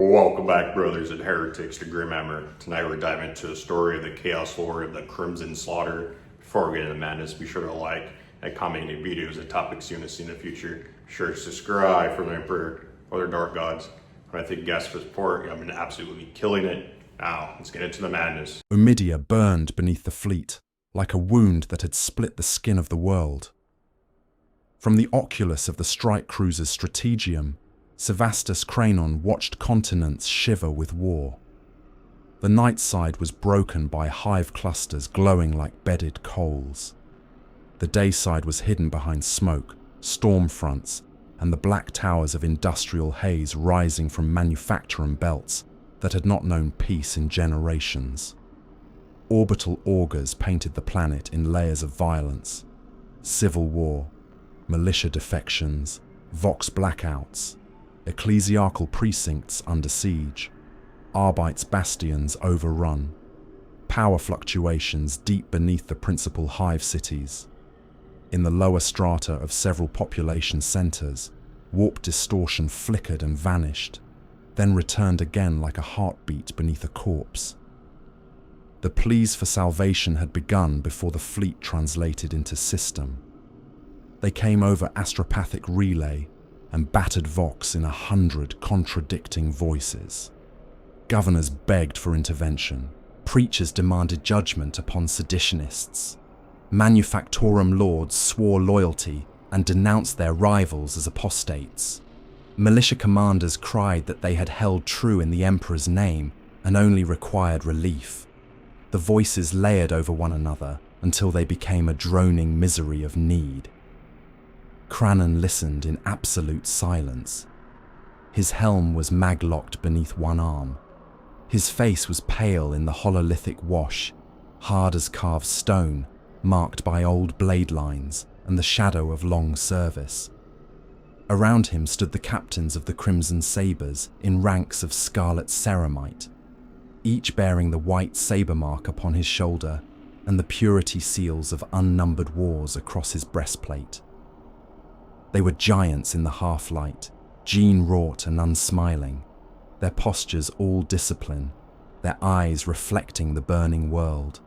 Welcome back, brothers and heretics, to Grimhammer. Tonight we're diving into the story of the Chaos Lord of the Crimson Slaughter. Before we get into the madness, be sure to like and comment any videos and topics you want to see in the future. Be sure to subscribe for the Emperor or their Dark Gods. And I think guys for support, I've been absolutely killing it. Now, let's get into the madness. Omidia burned beneath the fleet, like a wound that had split the skin of the world. From the oculus of the strike cruiser's strategium, Sevastus Kranon watched continents shiver with war. The night side was broken by hive clusters glowing like bedded coals. The day side was hidden behind smoke, storm fronts, and the black towers of industrial haze rising from manufacturing belts that had not known peace in generations. Orbital augurs painted the planet in layers of violence: civil war, militia defections, vox blackouts, ecclesiarchal precincts under siege, Arbite's bastions overrun, power fluctuations deep beneath the principal hive cities. In the lower strata of several population centers, warp distortion flickered and vanished, then returned again like a heartbeat beneath a corpse. The pleas for salvation had begun before the fleet translated into system. They came over astropathic relay and battered Vox in 100 contradicting voices. Governors begged for intervention. Preachers demanded judgment upon seditionists. Manufactorum lords swore loyalty and denounced their rivals as apostates. Militia commanders cried that they had held true in the Emperor's name and only required relief. The voices layered over one another until they became a droning misery of need. Kranon listened in absolute silence. His helm was mag-locked beneath one arm. His face was pale in the hololithic wash, hard as carved stone, marked by old blade lines and the shadow of long service. Around him stood the captains of the Crimson Sabres in ranks of scarlet ceramite, each bearing the white sabre mark upon his shoulder and the purity seals of unnumbered wars across his breastplate. They were giants in the half-light, gene-wrought and unsmiling, their postures all discipline, their eyes reflecting the burning world.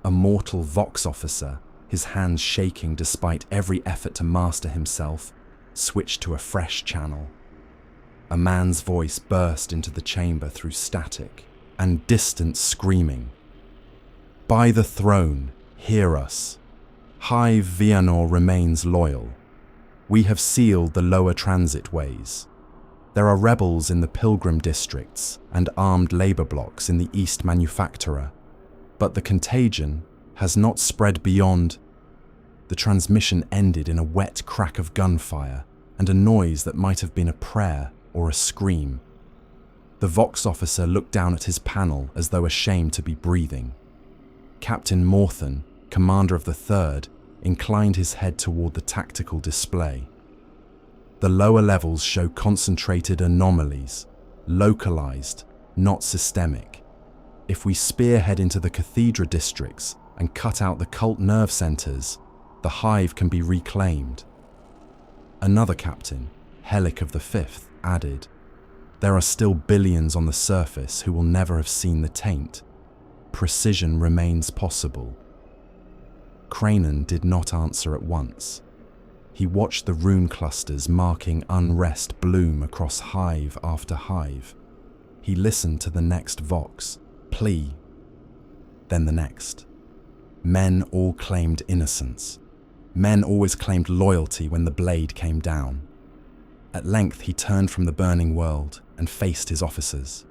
A mortal Vox officer, his hands shaking despite every effort to master himself, switched to a fresh channel. A man's voice burst into the chamber through static and distant screaming. "By the throne, hear us. Hive Vianor remains loyal. We have sealed the lower transit ways. There are rebels in the Pilgrim districts and armed labor blocks in the East Manufacturer, but the contagion has not spread beyond." The transmission ended in a wet crack of gunfire and a noise that might have been a prayer or a scream. The Vox officer looked down at his panel as though ashamed to be breathing. Captain Morthen, commander of the 3rd, inclined his head toward the tactical display. The lower levels show concentrated anomalies, localized, not systemic. If we spearhead into the Cathedra districts and cut out the cult nerve centers, the hive can be reclaimed. Another captain, Helic of the 5th, added, "There are still billions on the surface who will never have seen the taint. Precision remains possible." Kranon did not answer at once. He watched the rune clusters marking unrest bloom across hive after hive. He listened to the next Vox, plea, then the next. Men all claimed innocence. Men always claimed loyalty when the blade came down. At length he turned from the burning world and faced his officers.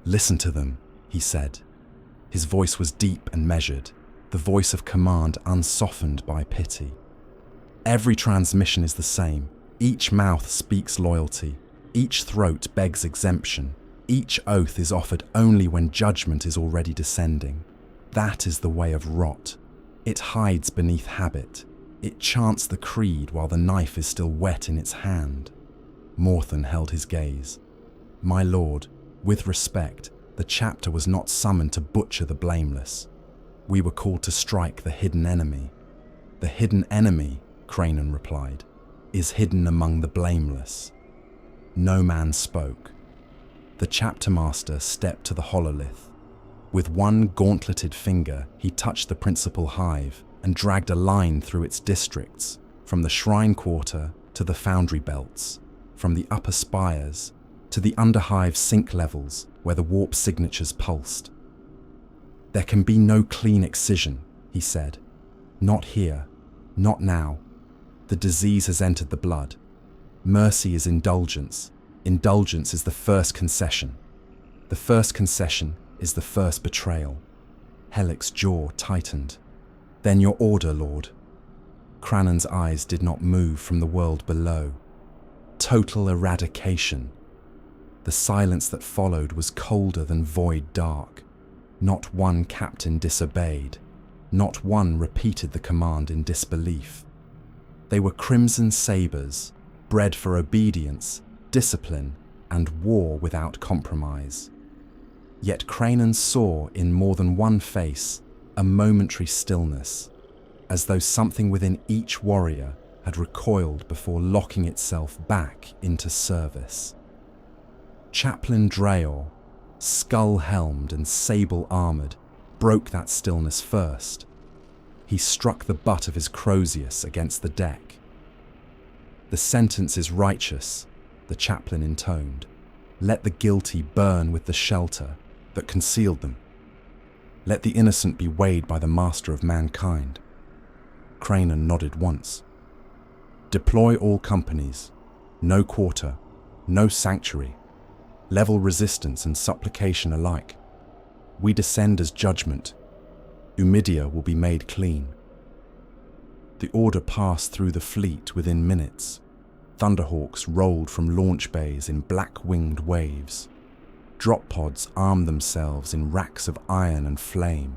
"Listen to them," he said. His voice was deep and measured, the voice of command unsoftened by pity. "Every transmission is the same. Each mouth speaks loyalty. Each throat begs exemption. Each oath is offered only when judgment is already descending. That is the way of rot. It hides beneath habit. It chants the creed while the knife is still wet in its hand." Morthen held his gaze. "My lord, with respect, the chapter was not summoned to butcher the blameless. We were called to strike the hidden enemy." "The hidden enemy," Kranon replied, "is hidden among the blameless." No man spoke. The chapter master stepped to the hololith. With one gauntleted finger, he touched the principal hive and dragged a line through its districts, from the shrine quarter to the foundry belts, from the upper spires to the underhive sink levels where the warp signatures pulsed. "There can be no clean excision," he said. "Not here, not now. The disease has entered the blood. Mercy is indulgence. Indulgence is the first concession. The first concession is the first betrayal." Hellick's jaw tightened. "Then your order, Lord." Kranon's eyes did not move from the world below. Total eradication. The silence that followed was colder than void dark. Not one captain disobeyed. Not one repeated the command in disbelief. They were crimson sabers, bred for obedience, discipline, and war without compromise. Yet Kranon saw in more than one face a momentary stillness, as though something within each warrior had recoiled before locking itself back into service. Chaplain Dreor, skull-helmed and sable-armoured, broke that stillness first. He struck the butt of his Crozius against the deck. "The sentence is righteous," the chaplain intoned. "Let the guilty burn with the shelter that concealed them. Let the innocent be weighed by the master of mankind." Kranon nodded once. "Deploy all companies. No quarter, no sanctuary. Level resistance and supplication alike. We descend as judgment. Umidia will be made clean." The order passed through the fleet within minutes. Thunderhawks rolled from launch bays in black-winged waves. Drop pods armed themselves in racks of iron and flame.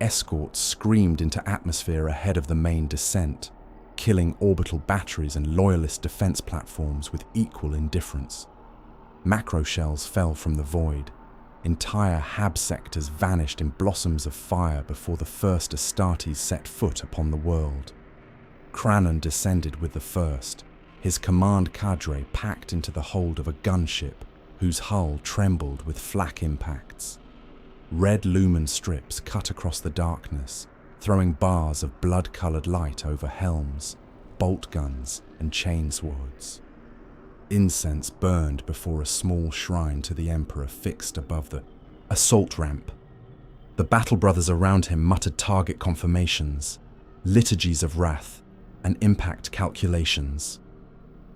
Escorts screamed into atmosphere ahead of the main descent, killing orbital batteries and loyalist defense platforms with equal indifference. Macro shells fell from the void. Entire Hab sectors vanished in blossoms of fire before the first Astartes set foot upon the world. Kranon descended with the first, his command cadre packed into the hold of a gunship whose hull trembled with flak impacts. Red lumen strips cut across the darkness, throwing bars of blood-coloured light over helms, bolt guns, and chainswords. Incense burned before a small shrine to the Emperor fixed above the assault ramp. The battle brothers around him muttered target confirmations, liturgies of wrath, and impact calculations.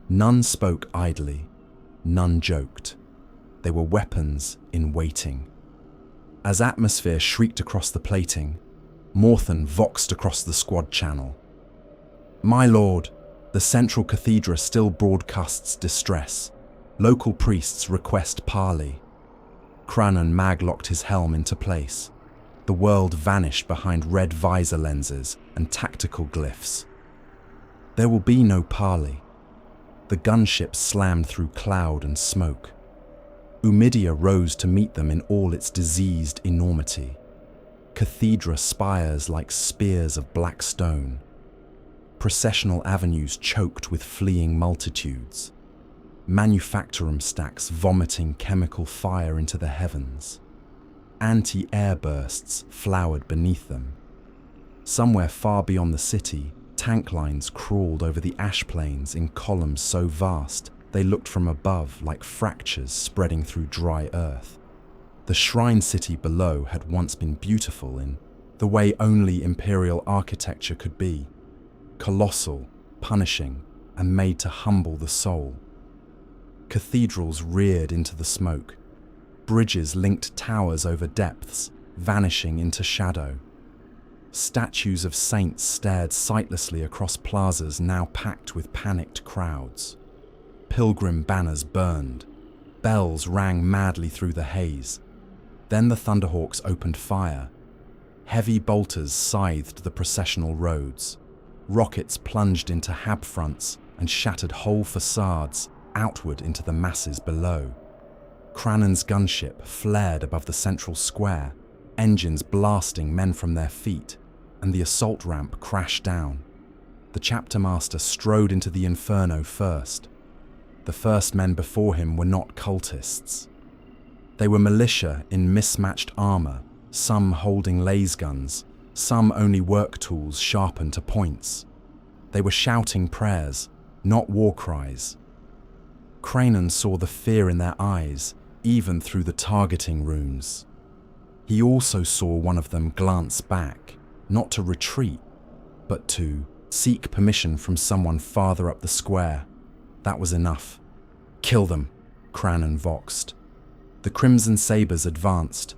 None spoke idly, none joked. They were weapons in waiting. As atmosphere shrieked across the plating, Morthen voxed across the squad channel. "My lord, the central cathedra still broadcasts distress. Local priests request parley." Kranon maglocked his helm into place. The world vanished behind red visor lenses and tactical glyphs. There will be no parley. The gunship slammed through cloud and smoke. Umidia rose to meet them in all its diseased enormity. Cathedra spires like spears of black stone. Processional avenues choked with fleeing multitudes. Manufactorum stacks vomiting chemical fire into the heavens. Anti-air bursts flowered beneath them. Somewhere far beyond the city, tank lines crawled over the ash plains in columns so vast they looked from above like fractures spreading through dry earth. The shrine city below had once been beautiful in the way only imperial architecture could be. Colossal, punishing, and made to humble the soul. Cathedrals reared into the smoke. Bridges linked towers over depths, vanishing into shadow. Statues of saints stared sightlessly across plazas now packed with panicked crowds. Pilgrim banners burned. Bells rang madly through the haze. Then the Thunderhawks opened fire. Heavy bolters scythed the processional roads. Rockets plunged into hab fronts and shattered whole facades outward into the masses below. Kranon's gunship flared above the central square, engines blasting men from their feet, and the assault ramp crashed down. The chapter master strode into the inferno first. The first men before him were not cultists. They were militia in mismatched armor, some holding laser guns, some only work tools sharpened to points. They were shouting prayers, not war cries. Kranon saw the fear in their eyes, even through the targeting runes. He also saw one of them glance back, not to retreat, but to seek permission from someone farther up the square. That was enough. Kill them, Kranon voxed. The Crimson Sabers advanced.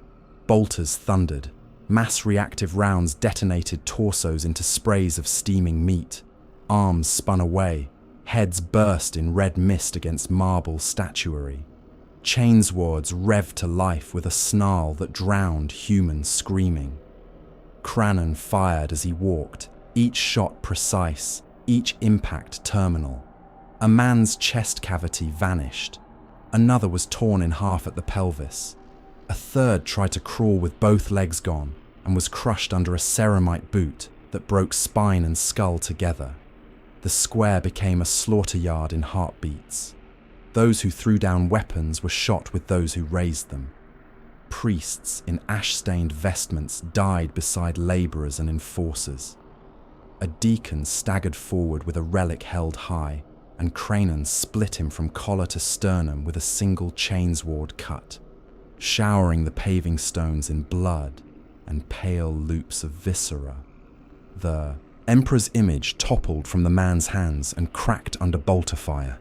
Bolters thundered. Mass reactive rounds detonated torsos into sprays of steaming meat. Arms spun away. Heads burst in red mist against marble statuary. Chainswords revved to life with a snarl that drowned human screaming. Kranon fired as he walked, each shot precise, each impact terminal. A man's chest cavity vanished. Another was torn in half at the pelvis. A third tried to crawl with both legs gone and was crushed under a ceramite boot that broke spine and skull together. The square became a slaughter yard in heartbeats. Those who threw down weapons were shot with those who raised them. Priests in ash-stained vestments died beside laborers and enforcers. A deacon staggered forward with a relic held high, and Kranon split him from collar to sternum with a single chainsword cut, showering the paving stones in blood and pale loops of viscera. The Emperor's image toppled from the man's hands and cracked under bolter fire.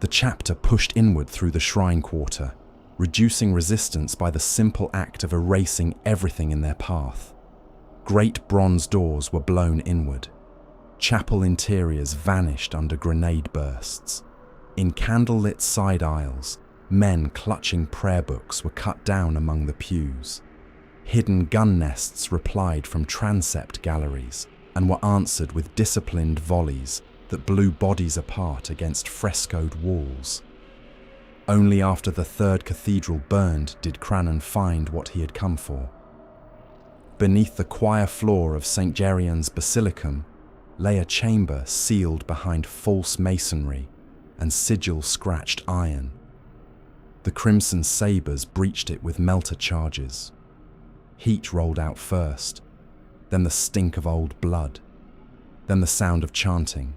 The chapter pushed inward through the shrine quarter, reducing resistance by the simple act of erasing everything in their path. Great bronze doors were blown inward. Chapel interiors vanished under grenade bursts. In candlelit side aisles, men clutching prayer books were cut down among the pews. Hidden gun nests replied from transept galleries and were answered with disciplined volleys that blew bodies apart against frescoed walls. Only after the third cathedral burned did Kranon find what he had come for. Beneath the choir floor of St. Gerion's Basilicum lay a chamber sealed behind false masonry and sigil-scratched iron. The Crimson Sabers breached it with melter charges. Heat rolled out first, then the stink of old blood, then the sound of chanting.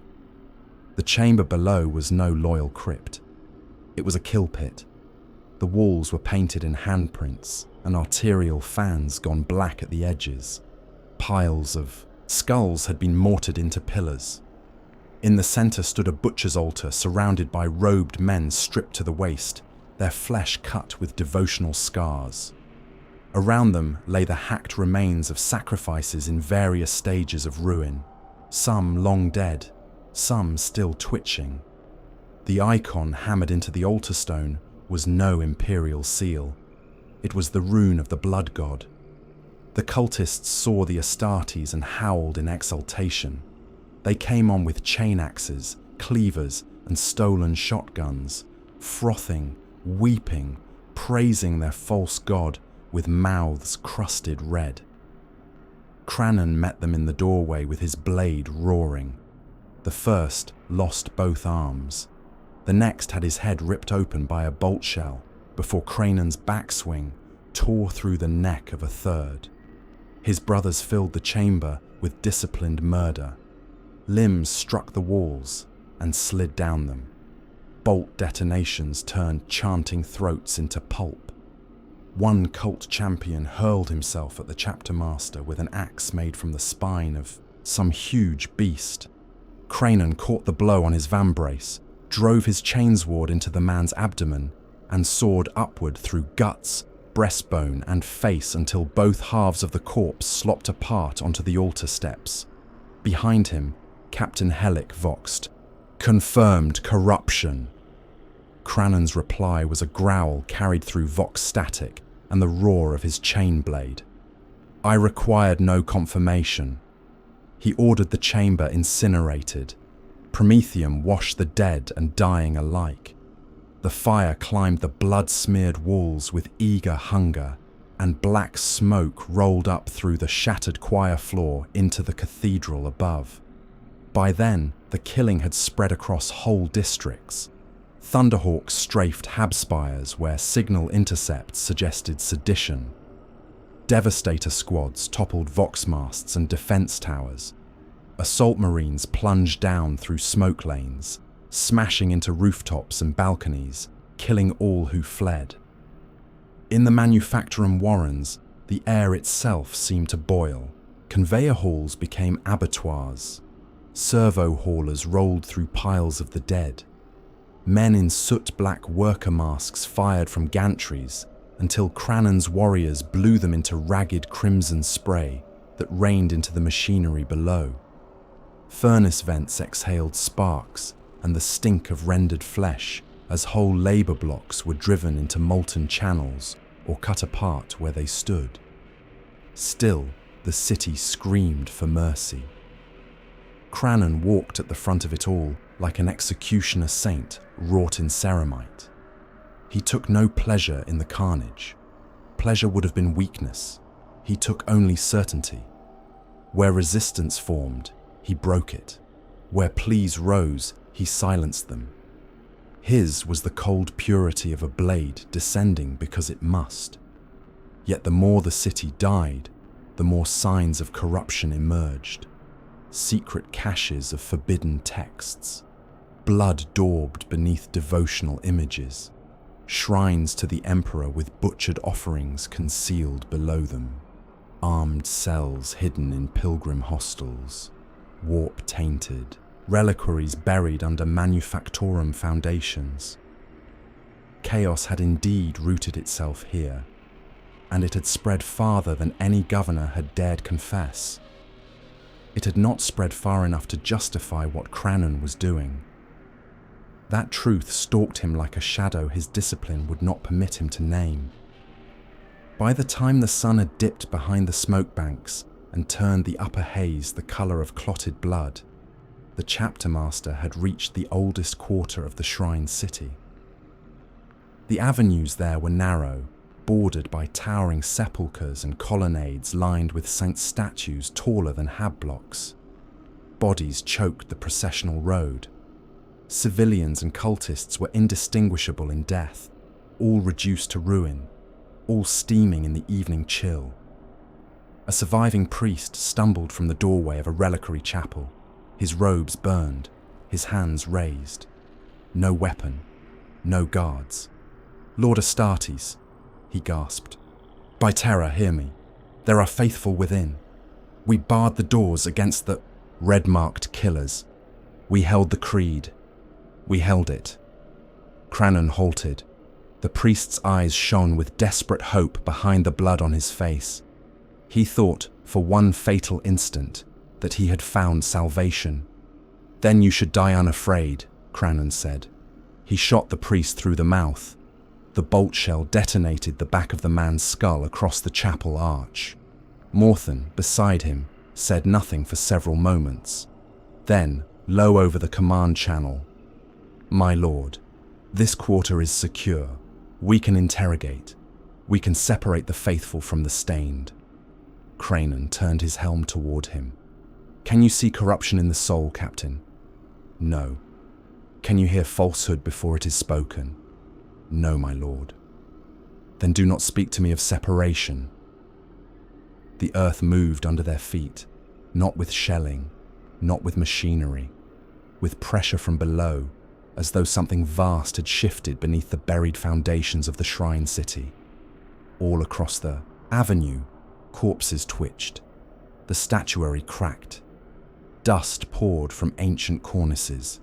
The chamber below was no loyal crypt. It was a kill pit. The walls were painted in handprints and arterial fans gone black at the edges. Piles of skulls had been mortared into pillars. In the center stood a butcher's altar surrounded by robed men stripped to the waist, their flesh cut with devotional scars. Around them lay the hacked remains of sacrifices in various stages of ruin, some long dead, some still twitching. The icon hammered into the altar stone was no imperial seal. It was the rune of the blood god. The cultists saw the Astartes and howled in exultation. They came on with chain axes, cleavers, and stolen shotguns, frothing, weeping, praising their false god with mouths crusted red. Kranon met them in the doorway with his blade roaring. The first lost both arms. The next had his head ripped open by a bolt shell before Kranon's backswing tore through the neck of a third. His brothers filled the chamber with disciplined murder. Limbs struck the walls and slid down them. Bolt detonations turned chanting throats into pulp. One cult champion hurled himself at the chapter master with an axe made from the spine of some huge beast. Kranon caught the blow on his vambrace, drove his chainsword into the man's abdomen, and sawed upward through guts, breastbone, and face until both halves of the corpse slopped apart onto the altar steps. Behind him, Captain Hellick voxed, "Confirmed corruption." Kranon's reply was a growl carried through vox static and the roar of his chain blade. I required no confirmation. He ordered the chamber incinerated. Promethium washed the dead and dying alike. The fire climbed the blood-smeared walls with eager hunger, and black smoke rolled up through the shattered choir floor into the cathedral above. By then, the killing had spread across whole districts. Thunderhawks strafed hab spires where signal intercepts suggested sedition. Devastator squads toppled vox masts and defense towers. Assault marines plunged down through smoke lanes, smashing into rooftops and balconies, killing all who fled. In the manufacturing warrens, the air itself seemed to boil. Conveyor halls became abattoirs. Servo haulers rolled through piles of the dead. Men in soot-black worker masks fired from gantries until Kranon's warriors blew them into ragged crimson spray that rained into the machinery below. Furnace vents exhaled sparks and the stink of rendered flesh as whole labour blocks were driven into molten channels or cut apart where they stood. Still, the city screamed for mercy. Kranon walked at the front of it all like an executioner saint wrought in ceramite. He took no pleasure in the carnage. Pleasure would have been weakness. He took only certainty. Where resistance formed, he broke it. Where pleas rose, he silenced them. His was the cold purity of a blade descending because it must. Yet the more the city died, the more signs of corruption emerged. Secret caches of forbidden texts. Blood daubed beneath devotional images. Shrines to the emperor with butchered offerings concealed below them. Armed cells hidden in pilgrim hostels. Warp tainted. Reliquaries buried under manufactorum foundations. Chaos had indeed rooted itself here, and it had spread farther than any governor had dared confess. It had not spread far enough to justify what Kranon was doing. That truth stalked him like a shadow his discipline would not permit him to name. By the time the sun had dipped behind the smoke banks and turned the upper haze the colour of clotted blood, the chapter master had reached the oldest quarter of the shrine city. The avenues there were narrow, bordered by towering sepulchres and colonnades lined with saint statues taller than hab blocks. Bodies choked the processional road. Civilians and cultists were indistinguishable in death, all reduced to ruin, all steaming in the evening chill. A surviving priest stumbled from the doorway of a reliquary chapel, his robes burned, his hands raised. No weapon, no guards. "Lord Astartes," he gasped. "By Terra, hear me. There are faithful within. We barred the doors against the red-marked killers. We held the creed. We held it." Kranon halted. The priest's eyes shone with desperate hope behind the blood on his face. He thought, for one fatal instant, that he had found salvation. "Then you should die unafraid," Kranon said. He shot the priest through the mouth. The bolt shell detonated the back of the man's skull across the chapel arch. Morthen, beside him, said nothing for several moments. Then, low over the command channel, "My lord, this quarter is secure. We can interrogate. We can separate the faithful from the stained." Kranon turned his helm toward him. "Can you see corruption in the soul, Captain?" "No." "Can you hear falsehood before it is spoken?" "No, my lord." "Then do not speak to me of separation." The earth moved under their feet, not with shelling, not with machinery, with pressure from below, as though something vast had shifted beneath the buried foundations of the shrine city. All across the avenue, corpses twitched. The statuary cracked. Dust poured from ancient cornices.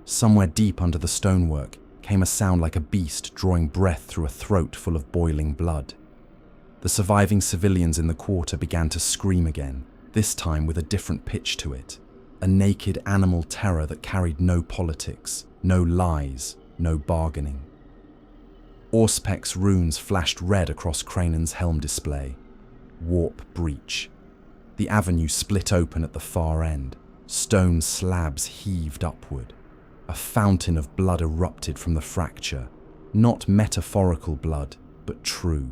Somewhere deep under the stonework came a sound like a beast drawing breath through a throat full of boiling blood. The surviving civilians in the quarter began to scream again, this time with a different pitch to it. A naked animal terror that carried no politics, no lies, no bargaining. Auspec's runes flashed red across Kranon's helm display. Warp breach. The avenue split open at the far end. Stone slabs heaved upward. A fountain of blood erupted from the fracture. Not metaphorical blood, but true.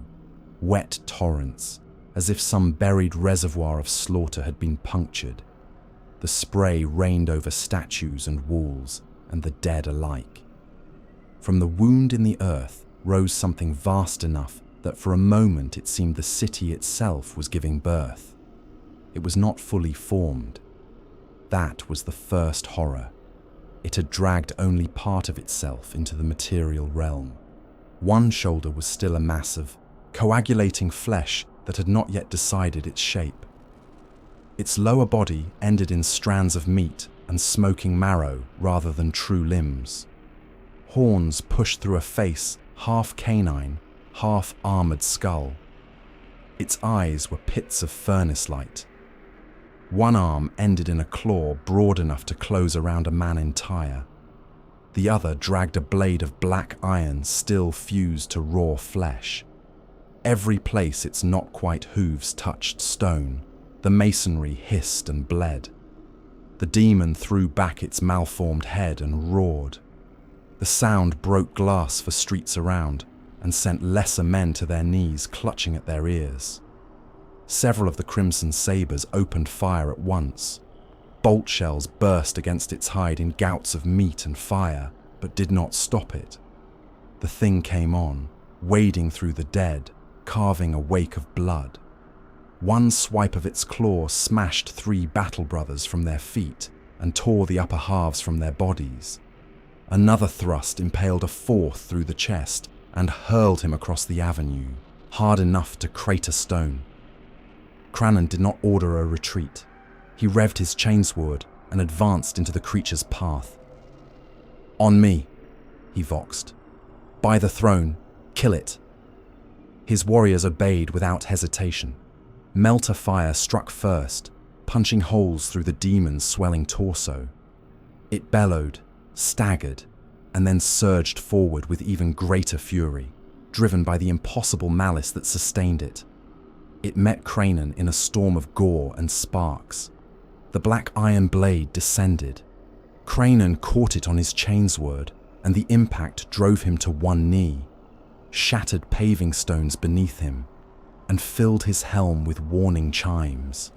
Wet torrents, as if some buried reservoir of slaughter had been punctured. The spray rained over statues and walls, and the dead alike. From the wound in the earth rose something vast enough that for a moment it seemed the city itself was giving birth. It was not fully formed. That was the first horror. It had dragged only part of itself into the material realm. One shoulder was still a mass of coagulating flesh that had not yet decided its shape. Its lower body ended in strands of meat and smoking marrow rather than true limbs. Horns pushed through a face half canine, half armored skull. Its eyes were pits of furnace light. One arm ended in a claw broad enough to close around a man entire. The other dragged a blade of black iron still fused to raw flesh. Every place its not-quite hooves touched stone, the masonry hissed and bled. The demon threw back its malformed head and roared. The sound broke glass for streets around and sent lesser men to their knees clutching at their ears. Several of the crimson sabers opened fire at once. Bolt shells burst against its hide in gouts of meat and fire, but did not stop it. The thing came on, wading through the dead, carving a wake of blood. One swipe of its claw smashed 3 battle brothers from their feet and tore the upper halves from their bodies. Another thrust impaled a 4th through the chest and hurled him across the avenue, hard enough to crater stone. Kranon did not order a retreat. He revved his chainsword and advanced into the creature's path. "On me," he voxed. "By the throne, kill it." His warriors obeyed without hesitation. Melter fire struck first, punching holes through the demon's swelling torso. It bellowed, staggered, and then surged forward with even greater fury, driven by the impossible malice that sustained it. It met Kranon in a storm of gore and sparks. The black iron blade descended. Kranon caught it on his chainsword, and the impact drove him to one knee, shattered paving stones beneath him, and filled his helm with warning chimes.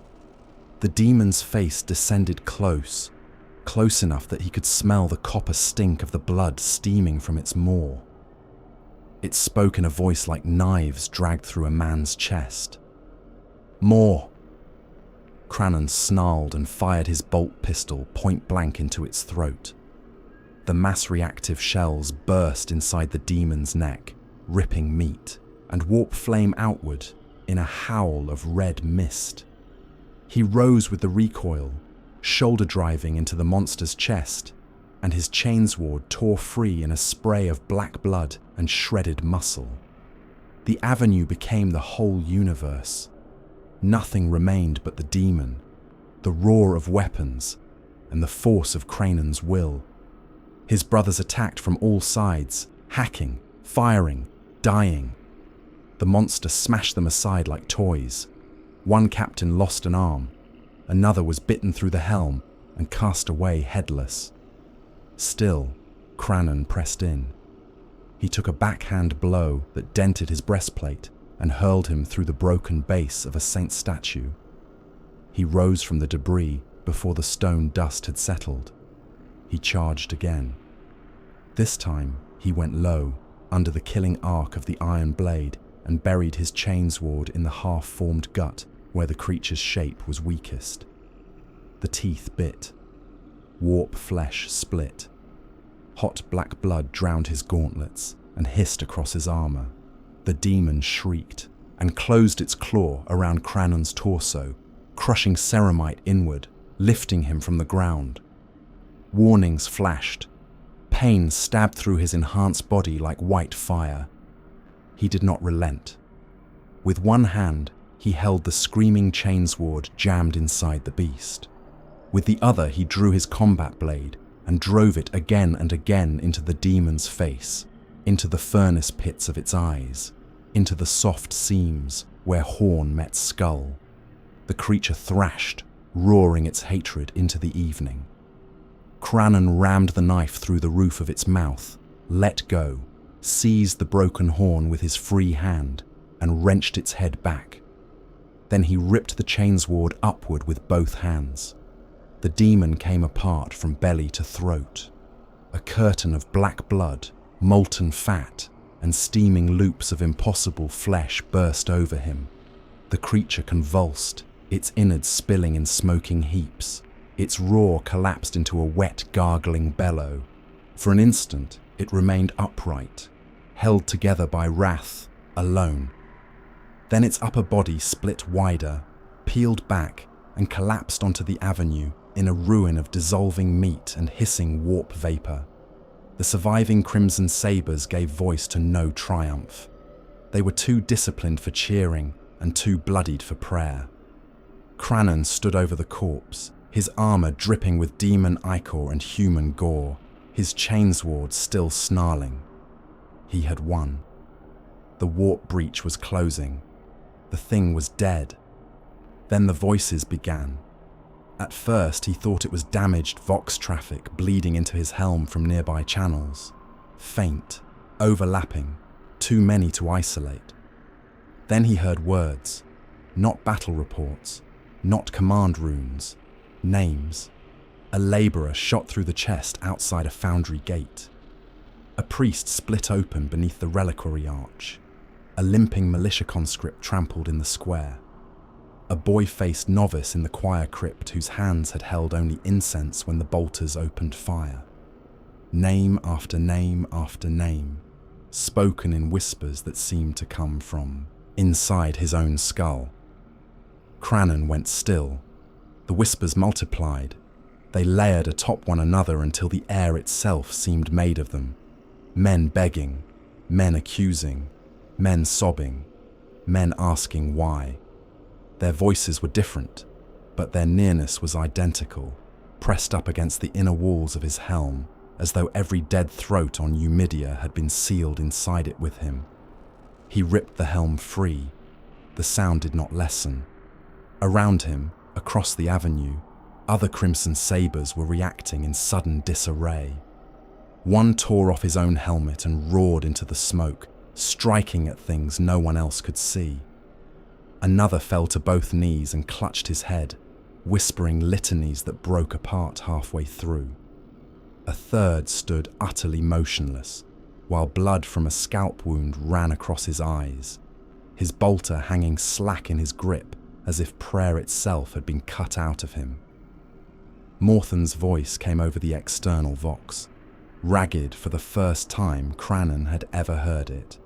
The demon's face descended close enough that he could smell the copper stink of the blood steaming from its maw. It spoke in a voice like knives dragged through a man's chest. "More!" Kranon snarled and fired his bolt pistol point blank into its throat. The mass-reactive shells burst inside the demon's neck, ripping meat, and warp flame outward in a howl of red mist. He rose with the recoil, shoulder driving into the monster's chest, and his chainsword tore free in a spray of black blood and shredded muscle. The avenue became the whole universe. Nothing remained but the demon, the roar of weapons, and the force of Kranon's will. His brothers attacked from all sides, hacking, firing, dying. The monster smashed them aside like toys. One captain lost an arm. Another was bitten through the helm and cast away headless. Still, Kranon pressed in. He took a backhand blow that dented his breastplate and hurled him through the broken base of a saint statue. He rose from the debris before the stone dust had settled. He charged again. This time, he went low, under the killing arc of the iron blade, and buried his chainsword in the half-formed gut where the creature's shape was weakest. The teeth bit. Warp flesh split. Hot black blood drowned his gauntlets and hissed across his armor. The demon shrieked and closed its claw around Kranon's torso, crushing ceramite inward, lifting him from the ground. Warnings flashed. Pain stabbed through his enhanced body like white fire. He did not relent. With one hand, he held the screaming chainsword jammed inside the beast. With the other, he drew his combat blade and drove it again and again into the demon's face, into the furnace pits of its eyes, into the soft seams where horn met skull. The creature thrashed, roaring its hatred into the evening. Kranon rammed the knife through the roof of its mouth, let go, seized the broken horn with his free hand, and wrenched its head back. Then he ripped the chainsword upward with both hands. The demon came apart from belly to throat. A curtain of black blood, Molten fat and steaming loops of impossible flesh burst over him. The creature convulsed, its innards spilling in smoking heaps. Its roar collapsed into a wet, gargling bellow. For an instant, it remained upright, held together by wrath, alone. Then its upper body split wider, peeled back, and collapsed onto the avenue in a ruin of dissolving meat and hissing warp vapor. The surviving Crimson Sabres gave voice to no triumph. They were too disciplined for cheering and too bloodied for prayer. Kranon stood over the corpse, his armor dripping with demon ichor and human gore, his chainsword still snarling. He had won. The warp breach was closing. The thing was dead. Then the voices began. At first, he thought it was damaged Vox traffic bleeding into his helm from nearby channels. Faint, overlapping, too many to isolate. Then he heard words, not battle reports, not command runes, names. A laborer shot through the chest outside a foundry gate. A priest split open beneath the reliquary arch. A limping militia conscript trampled in the square. A boy-faced novice in the choir crypt whose hands had held only incense when the bolters opened fire. Name after name after name, spoken in whispers that seemed to come from inside his own skull. Kranon went still. The whispers multiplied. They layered atop one another until the air itself seemed made of them. Men begging, men accusing, men sobbing, men asking why. Their voices were different, but their nearness was identical, pressed up against the inner walls of his helm, as though every dead throat on Eumidia had been sealed inside it with him. He ripped the helm free. The sound did not lessen. Around him, across the avenue, other Crimson Sabres were reacting in sudden disarray. One tore off his own helmet and roared into the smoke, striking at things no one else could see. Another fell to both knees and clutched his head, whispering litanies that broke apart halfway through. A third stood utterly motionless, while blood from a scalp wound ran across his eyes, his bolter hanging slack in his grip as if prayer itself had been cut out of him. Morthen's voice came over the external vox, ragged for the first time Kranon had ever heard it.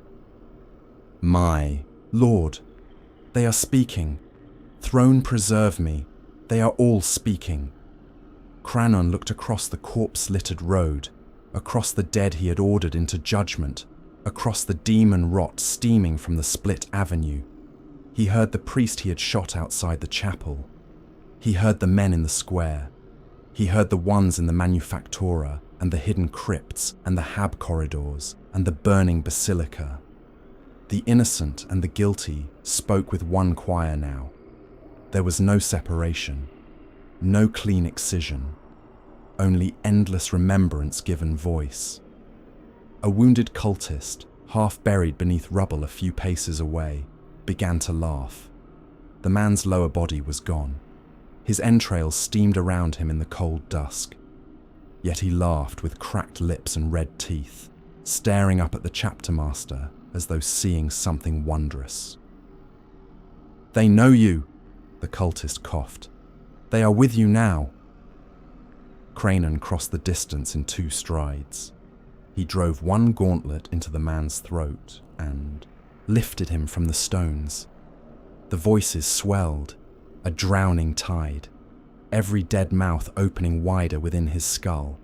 "My lord, they are speaking. Throne preserve me. They are all speaking." Kranon looked across the corpse-littered road, across the dead he had ordered into judgment, across the demon rot steaming from the split avenue. He heard the priest he had shot outside the chapel. He heard the men in the square. He heard the ones in the manufactura and the hidden crypts and the hab corridors and the burning basilica. The innocent and the guilty spoke with one choir now. There was no separation, no clean excision, only endless remembrance given voice. A wounded cultist, half buried beneath rubble a few paces away, began to laugh. The man's lower body was gone. His entrails steamed around him in the cold dusk. Yet he laughed with cracked lips and red teeth, staring up at the chapter master as though seeing something wondrous. "They know you," the cultist coughed. "They are with you now." Kranon crossed the distance in 2 strides. He drove one gauntlet into the man's throat and lifted him from the stones. The voices swelled, a drowning tide, every dead mouth opening wider within his skull.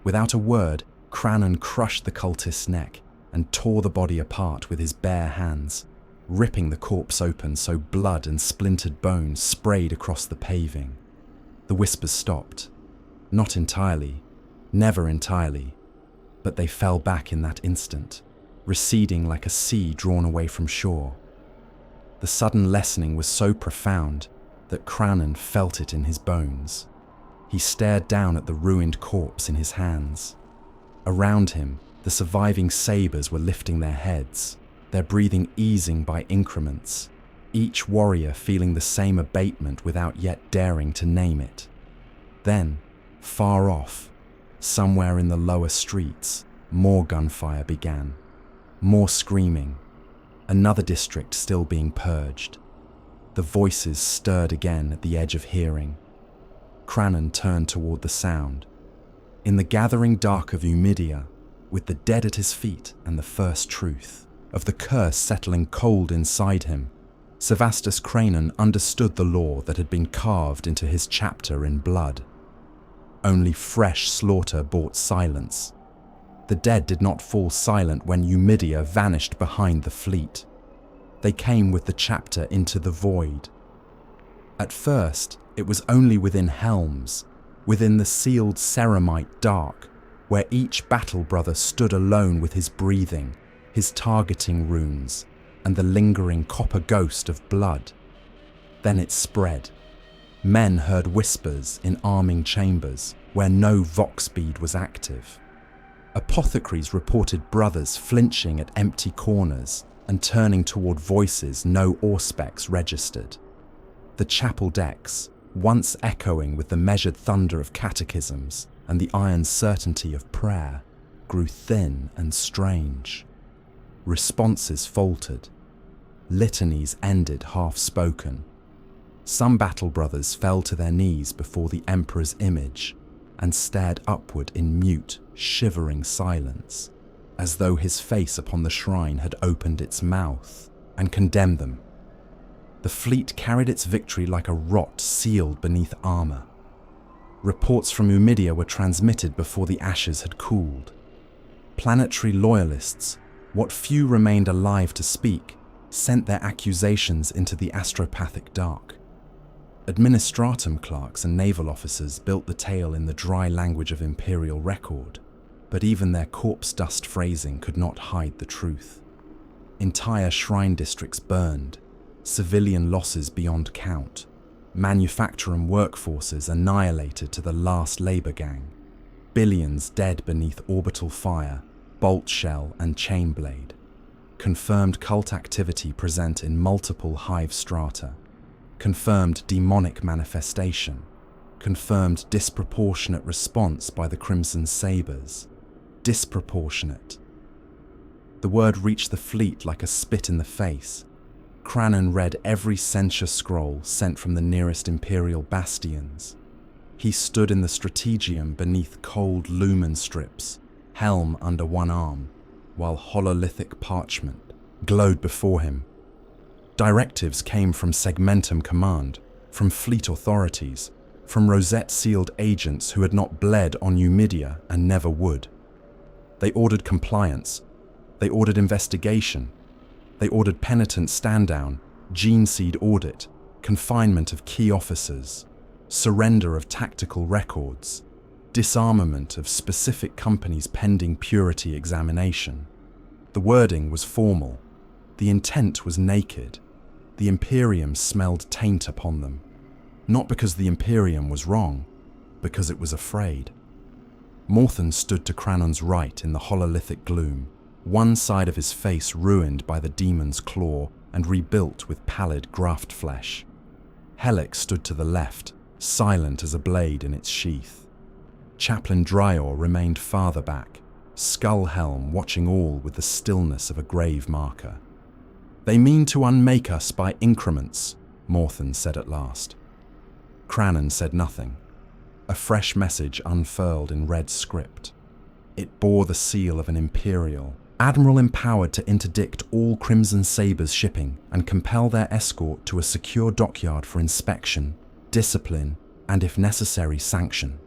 Without a word, Kranon crushed the cultist's neck and tore the body apart with his bare hands, ripping the corpse open so blood and splintered bone sprayed across the paving. The whispers stopped. Not entirely, never entirely, but they fell back in that instant, receding like a sea drawn away from shore. The sudden lessening was so profound that Kranon felt it in his bones. He stared down at the ruined corpse in his hands. Around him, the surviving sabres were lifting their heads, their breathing easing by increments, each warrior feeling the same abatement without yet daring to name it. Then, far off, somewhere in the lower streets, More gunfire began. More screaming. Another district still being purged. The voices stirred again at the edge of hearing. Kranon turned toward the sound. In the gathering dark of Umidia, with the dead at his feet and the first truth of the curse settling cold inside him, Sevastus Kranon understood the law that had been carved into his chapter in blood. Only fresh slaughter brought silence. The dead did not fall silent when Umidia vanished behind the fleet. They came with the chapter into the void. At first, it was only within helms, within the sealed ceramite dark, where each battle brother stood alone with his breathing, his targeting runes, and the lingering copper ghost of blood. Then it spread. Men heard whispers in arming chambers where no vox bead was active. Apothecaries reported brothers flinching at empty corners and turning toward voices no auspex registered. The chapel decks, once echoing with the measured thunder of catechisms and the iron certainty of prayer, grew thin and strange. Responses faltered. Litanies ended half-spoken. Some battle brothers fell to their knees before the Emperor's image and stared upward in mute, shivering silence, as though his face upon the shrine had opened its mouth and condemned them. The fleet carried its victory like a rot sealed beneath armor. Reports from Umidia were transmitted before the ashes had cooled. Planetary loyalists, what few remained alive to speak, sent their accusations into the astropathic dark. Administratum clerks and naval officers built the tale in the dry language of imperial record, but even their corpse dust phrasing could not hide the truth. Entire shrine districts burned, civilian losses beyond count, manufacturing workforces annihilated to the last labor gang, billions dead beneath orbital fire, bolt shell and chain blade, confirmed cult activity present in multiple hive strata, confirmed demonic manifestation, confirmed disproportionate response by the Crimson Sabres. Disproportionate. The word reached the fleet like a spit in the face. Kranon read every censure scroll sent from the nearest Imperial bastions. He stood in the strategium beneath cold lumen strips, helm under one arm, while hololithic parchment glowed before him. Directives came from Segmentum Command, from fleet authorities, from rosette-sealed agents who had not bled on Umidia and never would. They ordered compliance. They ordered investigation. They ordered penitent stand-down, gene seed audit, confinement of key officers, surrender of tactical records, disarmament of specific companies pending purity examination. The wording was formal. The intent was naked. The Imperium smelled taint upon them. Not because the Imperium was wrong, because it was afraid. Morthen stood to Kranon's right in the hololithic gloom, one side of his face ruined by the demon's claw and rebuilt with pallid graft flesh. Helix stood to the left, silent as a blade in its sheath. Chaplain Dryor remained farther back, skull helm watching all with the stillness of a grave marker. "They mean to unmake us by increments," Morthen said at last. Kranon said nothing. A fresh message unfurled in red script. It bore the seal of an Imperial, admiral empowered to interdict all Crimson Sabres shipping and compel their escort to a secure dockyard for inspection, discipline, and if necessary, sanction.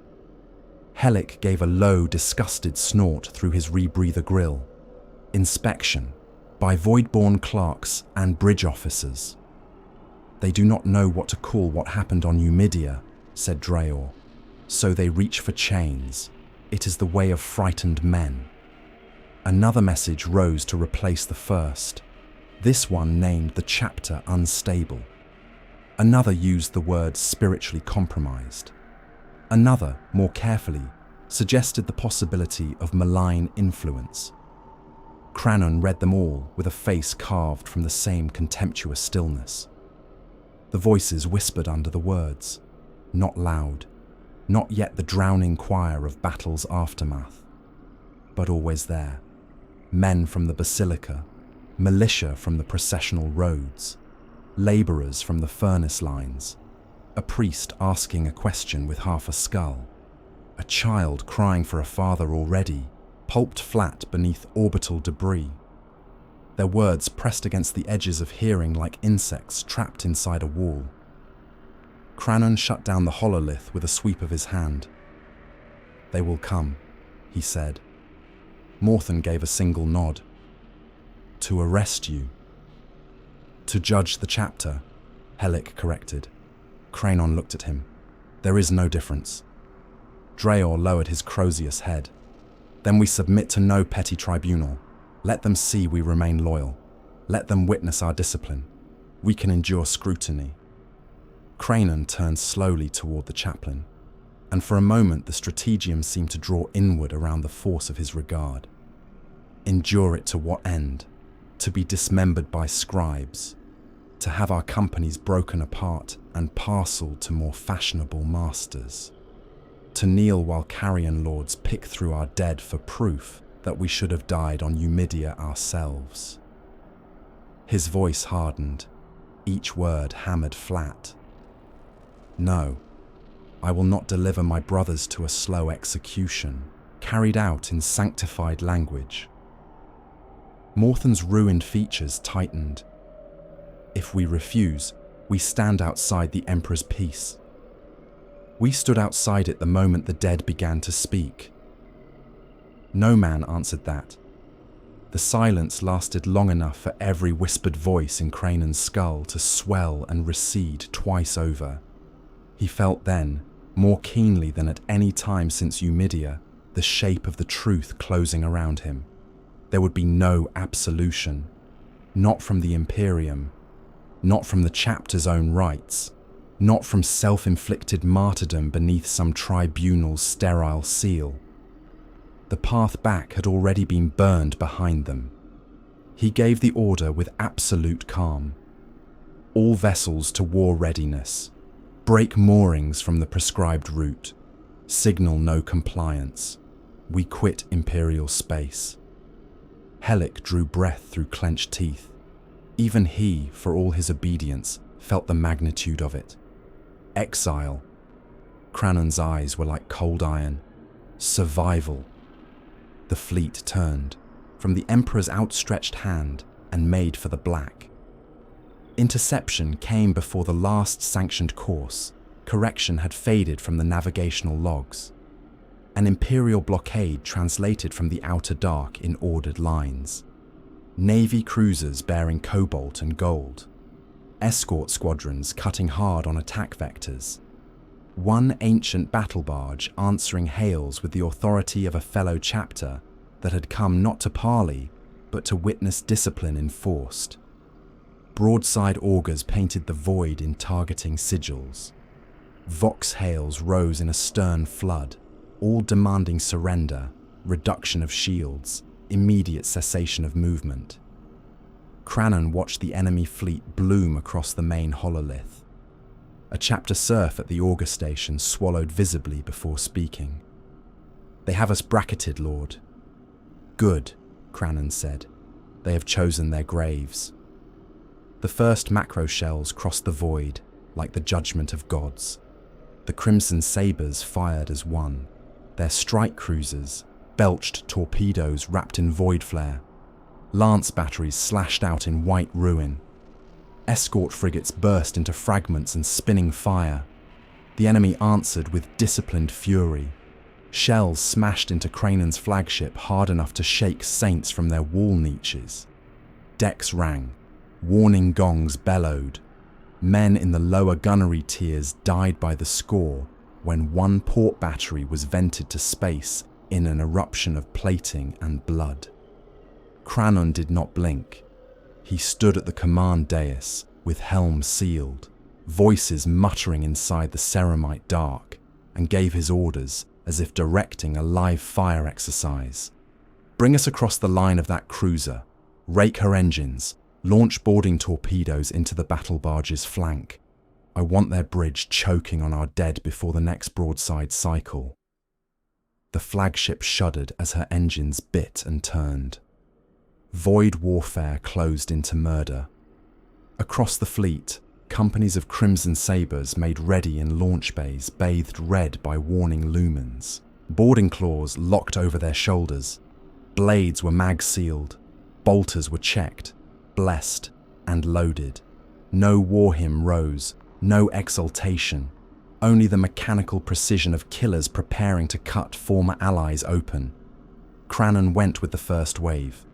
Helic gave a low, disgusted snort through his rebreather grill. Inspection, by void-born clerks and bridge officers. "They do not know what to call what happened on Umidia," said Dryor. "So they reach for chains. It is the way of frightened men." Another message rose to replace the first. This one named the chapter unstable. Another used the word spiritually compromised. Another, more carefully, suggested the possibility of malign influence. Kranon read them all with a face carved from the same contemptuous stillness. The voices whispered under the words, not loud, not yet the drowning choir of battle's aftermath. but always there. Men from the basilica, militia from the processional roads, labourers from the furnace lines, a priest asking a question with half a skull, a child crying for a father already, pulped flat beneath orbital debris. Their words pressed against the edges of hearing like insects trapped inside a wall. Kranon shut down the hololith with a sweep of his hand. "They will come," he said. Morthen gave a single nod. "To arrest you." "To judge the chapter," Helic corrected. Kranon looked at him. "There is no difference." Dreor lowered his Crozius head. "Then we submit to no petty tribunal. Let them see we remain loyal. Let them witness our discipline. We can endure scrutiny." Kranon turned slowly toward the chaplain, and for a moment the strategium seemed to draw inward around the force of his regard. Endure it to what end? To be dismembered by scribes? To have our companies broken apart and parceled to more fashionable masters? To kneel while carrion lords pick through our dead for proof that we should have died on Eumidia ourselves? His voice hardened, each word hammered flat. "No, I will not deliver my brothers to a slow execution, carried out in sanctified language." Morthen's ruined features tightened. "If we refuse, we stand outside the Emperor's peace." We stood outside it the moment the dead began to speak. No man answered that. The silence lasted long enough for every whispered voice in Kranon's skull to swell and recede twice over. He felt then, more keenly than at any time since Eumidia, the shape of the truth closing around him. There would be no absolution, not from the Imperium, not from the chapter's own rights, not from self-inflicted martyrdom beneath some tribunal's sterile seal. The path back had already been burned behind them. He gave the order with absolute calm. "All vessels to war readiness. Break moorings from the prescribed route. Signal no compliance. We quit Imperial space." Helic drew breath through clenched teeth. Even he, for all his obedience, felt the magnitude of it. Exile. Kranon's eyes were like cold iron. Survival. The fleet turned from the Emperor's outstretched hand and made for the black. Interception came before the last sanctioned course. Correction had faded from the navigational logs. An Imperial blockade translated from the outer dark in ordered lines. Navy cruisers bearing cobalt and gold. Escort squadrons cutting hard on attack vectors. One ancient battle barge answering hails with the authority of a fellow chapter that had come not to parley, but to witness discipline enforced. Broadside augers painted the void in targeting sigils. Vox hails rose in a stern flood, all demanding surrender, reduction of shields, immediate cessation of movement. Kranon watched the enemy fleet bloom across the main hololith. A chapter serf at the auger station swallowed visibly before speaking. "They have us bracketed, Lord." "Good," Kranon said. "They have chosen their graves." The first macro shells crossed the void, like the judgment of gods. The Crimson Sabres fired as one. Their strike cruisers belched torpedoes wrapped in void flare. Lance batteries slashed out in white ruin. Escort frigates burst into fragments and spinning fire. The enemy answered with disciplined fury. Shells smashed into Kranon's flagship hard enough to shake saints from their wall niches. Decks rang. Warning gongs bellowed. Men in the lower gunnery tiers died by the score when one port battery was vented to space in an eruption of plating and blood. Kranon did not blink. He stood at the command dais, with helm sealed, voices muttering inside the ceramite dark, and gave his orders as if directing a live fire exercise. "Bring us across the line of that cruiser. Rake her engines. Launch boarding torpedoes into the battle barge's flank. I want their bridge choking on our dead before the next broadside cycle." The flagship shuddered as her engines bit and turned. Void warfare closed into murder. Across the fleet, companies of Crimson Sabres made ready in launch bays bathed red by warning lumens. Boarding claws locked over their shoulders. Blades were mag-sealed. Bolters were checked, blessed, and loaded. No war hymn rose, no exultation, only the mechanical precision of killers preparing to cut former allies open. Kranon went with the first wave.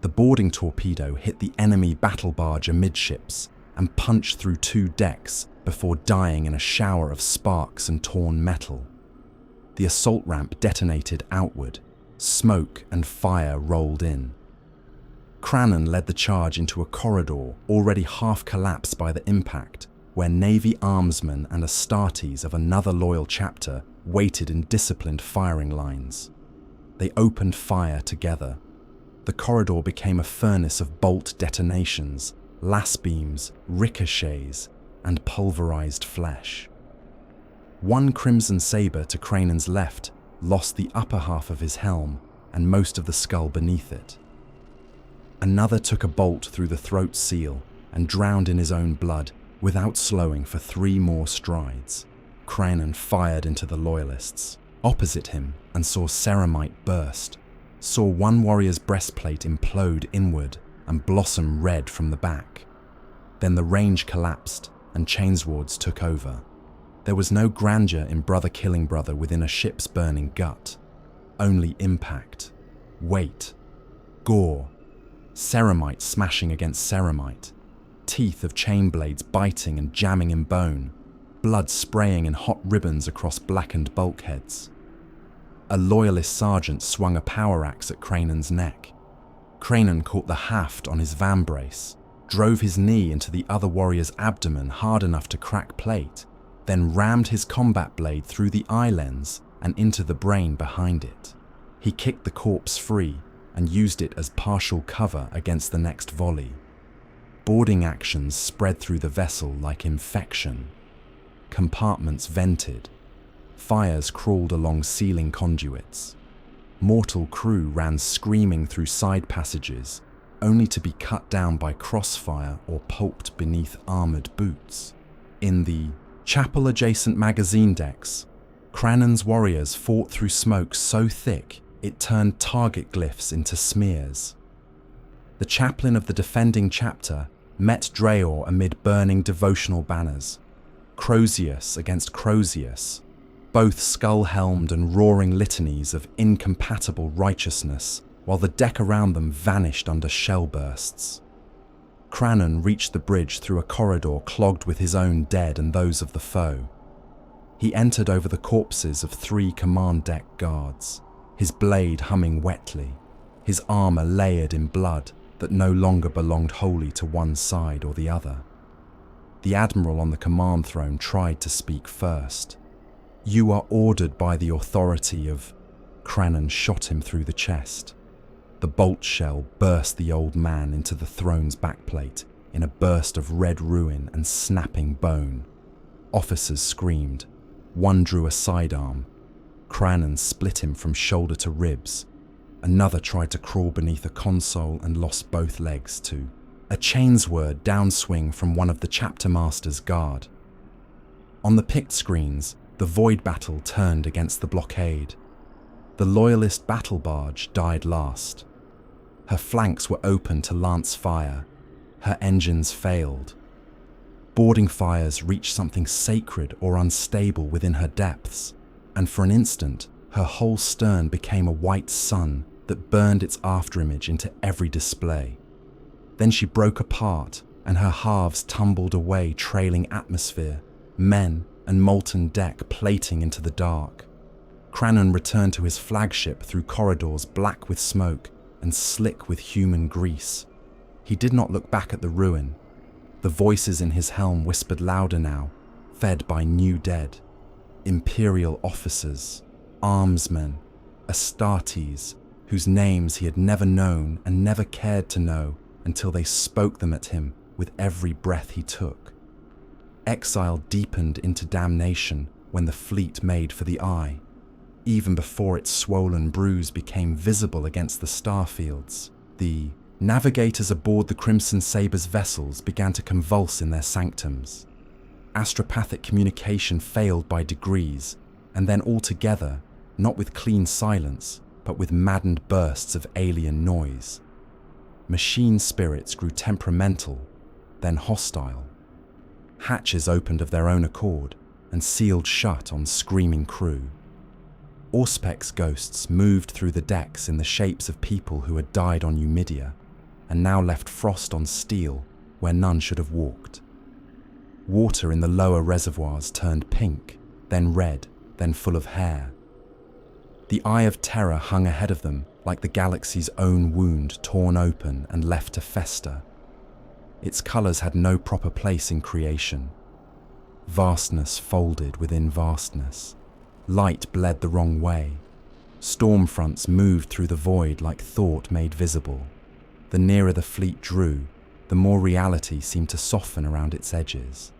The boarding torpedo hit the enemy battle barge amidships and punched through 2 decks before dying in a shower of sparks and torn metal. The assault ramp detonated outward. Smoke and fire rolled in. Kranon led the charge into a corridor already half collapsed by the impact, where Navy armsmen and Astartes of another loyal chapter waited in disciplined firing lines. They opened fire together. The corridor became a furnace of bolt detonations, las beams, ricochets, and pulverized flesh. One Crimson Sabre to Kranon's left lost the upper half of his helm and most of the skull beneath it. Another took a bolt through the throat seal and drowned in his own blood without slowing for 3 more strides. Kranon fired into the loyalists, opposite him, and saw ceramite burst, saw one warrior's breastplate implode inward and blossom red from the back. Then the range collapsed and Chainswords took over. There was no grandeur in brother killing brother within a ship's burning gut. Only impact, weight, gore, ceramite smashing against ceramite, teeth of chain blades biting and jamming in bone, blood spraying in hot ribbons across blackened bulkheads. A loyalist sergeant swung a power axe at Kranon's neck. Kranon caught the haft on his vambrace, drove his knee into the other warrior's abdomen hard enough to crack plate, then rammed his combat blade through the eye lens and into the brain behind it. He kicked the corpse free and used it as partial cover against the next volley. Boarding actions spread through the vessel like infection. Compartments vented. Fires crawled along ceiling conduits. Mortal crew ran screaming through side passages, only to be cut down by crossfire or pulped beneath armored boots. In the chapel-adjacent magazine decks, Kranon's warriors fought through smoke so thick it turned target glyphs into smears. The chaplain of the defending chapter met Dreor amid burning devotional banners. Crozius against Crozius, both skull-helmed and roaring litanies of incompatible righteousness, while the deck around them vanished under shell bursts. Kranon reached the bridge through a corridor clogged with his own dead and those of the foe. He entered over the corpses of 3 command deck guards, his blade humming wetly, his armor layered in blood that no longer belonged wholly to one side or the other. The admiral on the command throne tried to speak first. "You are ordered by the authority of..." Kranon shot him through the chest. The bolt shell burst the old man into the throne's backplate in a burst of red ruin and snapping bone. Officers screamed. One drew a sidearm. Kranon split him from shoulder to ribs. Another tried to crawl beneath a console and lost both legs too. A Chainsword downswing from one of the chapter master's guard. On the picked screens, the void battle turned against the blockade. The loyalist battle barge died last. Her flanks were open to lance fire. Her engines failed. Boarding fires reached something sacred or unstable within her depths, and for an instant, her whole stern became a white sun that burned its afterimage into every display. Then she broke apart, and her halves tumbled away, trailing atmosphere, men and molten deck plating into the dark. Kranon returned to his flagship through corridors black with smoke and slick with human grease. He did not look back at the ruin. The voices in his helm whispered louder now, fed by new dead. Imperial officers, armsmen, Astartes, whose names he had never known and never cared to know until they spoke them at him with every breath he took. Exile deepened into damnation when the fleet made for the eye. even before its swollen bruise became visible against the star fields. The navigators aboard the Crimson Saber's vessels began to convulse in their sanctums. Astropathic communication failed by degrees, and then altogether, not with clean silence, but with maddened bursts of alien noise. Machine spirits grew temperamental, then hostile. Hatches opened of their own accord and sealed shut on screaming crew. Auspex ghosts moved through the decks in the shapes of people who had died on Eumidia and now left frost on steel where none should have walked. Water in the lower reservoirs turned pink, then red, then full of hair. The Eye of Terror hung ahead of them like the galaxy's own wound torn open and left to fester. Its colours had no proper place in creation. Vastness folded within vastness. Light bled the wrong way. Storm fronts moved through the void like thought made visible. The nearer the fleet drew, the more reality seemed to soften around its edges.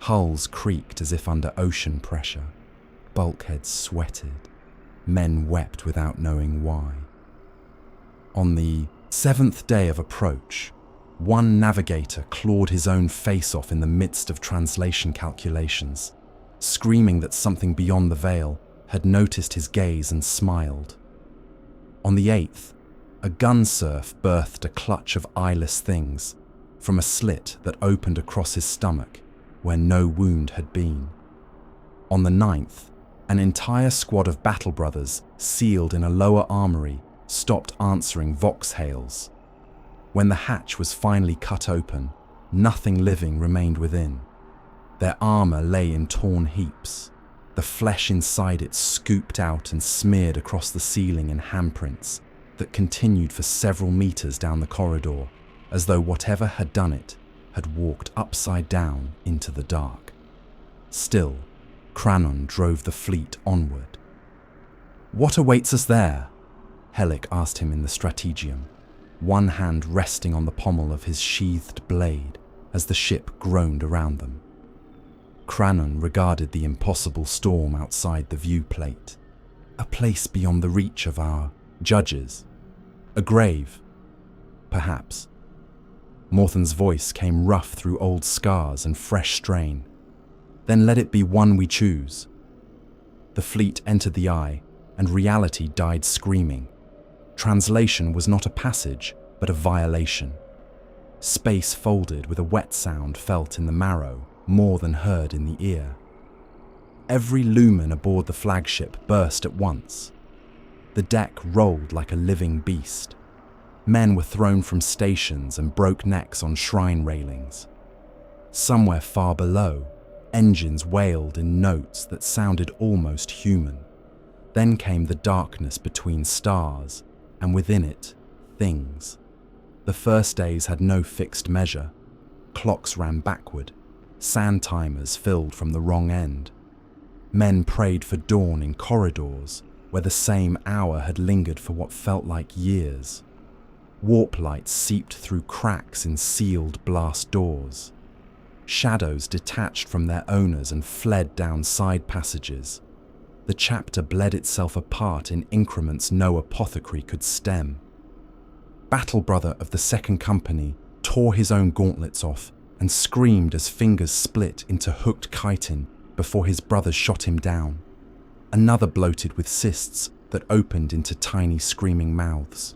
Hulls creaked as if under ocean pressure. Bulkheads sweated. Men wept without knowing why. On the 7th day of approach, one navigator clawed his own face off in the midst of translation calculations, screaming that something beyond the veil had noticed his gaze and smiled. On the 8th, a gun surf birthed a clutch of eyeless things from a slit that opened across his stomach where no wound had been. On the 9th, an entire squad of battle brothers sealed in a lower armory stopped answering vox hails. When the hatch was finally cut open, nothing living remained within. Their armor lay in torn heaps, the flesh inside it scooped out and smeared across the ceiling in handprints that continued for several meters down the corridor, as though whatever had done it had walked upside down into the dark. Still, Kranon drove the fleet onward. "What awaits us there?" Hellick asked him in the strategium, one hand resting on the pommel of his sheathed blade as the ship groaned around them. Kranon regarded the impossible storm outside the viewplate. A place beyond the reach of our judges. A grave, perhaps. Morthen's voice came rough through old scars and fresh strain. "Then let it be one we choose." The fleet entered the eye, and reality died screaming. Translation was not a passage, but a violation. Space folded with a wet sound felt in the marrow, more than heard in the ear. Every lumen aboard the flagship burst at once. The deck rolled like a living beast. Men were thrown from stations and broke necks on shrine railings. Somewhere far below, engines wailed in notes that sounded almost human. Then came the darkness between stars, and within it, things. The first days had no fixed measure. Clocks ran backward. Sand timers filled from the wrong end. Men prayed for dawn in corridors where the same hour had lingered for what felt like years. Warp lights seeped through cracks in sealed blast doors. Shadows detached from their owners and fled down side passages. The chapter bled itself apart in increments no apothecary could stem. Battle Brother of the Second Company tore his own gauntlets off and screamed as fingers split into hooked chitin before his brothers shot him down. Another bloated with cysts that opened into tiny screaming mouths.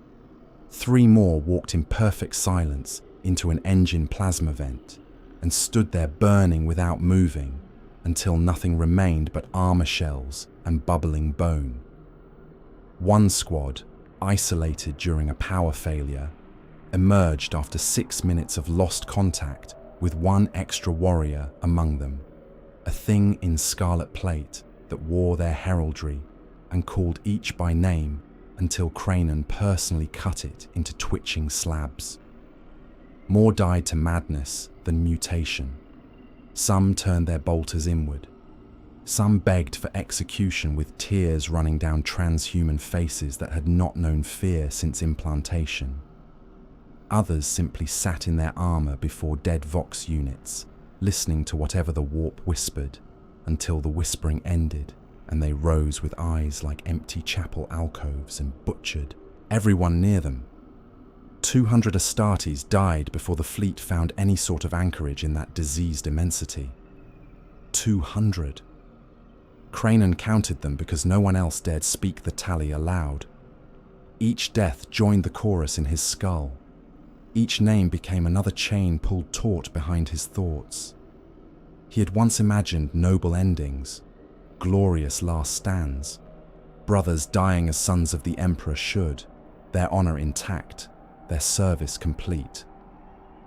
3 more walked in perfect silence into an engine plasma vent and stood there burning without moving until nothing remained but armor shells and bubbling bone. One squad, isolated during a power failure, emerged after 6 minutes of lost contact with one extra warrior among them, a thing in scarlet plate that wore their heraldry and called each by name until Kranon personally cut it into twitching slabs. More died to madness than mutation. Some turned their bolters inward. Some begged for execution with tears running down transhuman faces that had not known fear since implantation. Others simply sat in their armor before dead Vox units, listening to whatever the warp whispered, until the whispering ended and they rose with eyes like empty chapel alcoves and butchered everyone near them. 200 Astartes died before the fleet found any sort of anchorage in that diseased immensity. 200. Kranon counted them because no one else dared speak the tally aloud. Each death joined the chorus in his skull. Each name became another chain pulled taut behind his thoughts. He had once imagined noble endings, glorious last stands, brothers dying as sons of the Emperor should, their honor intact, their service complete.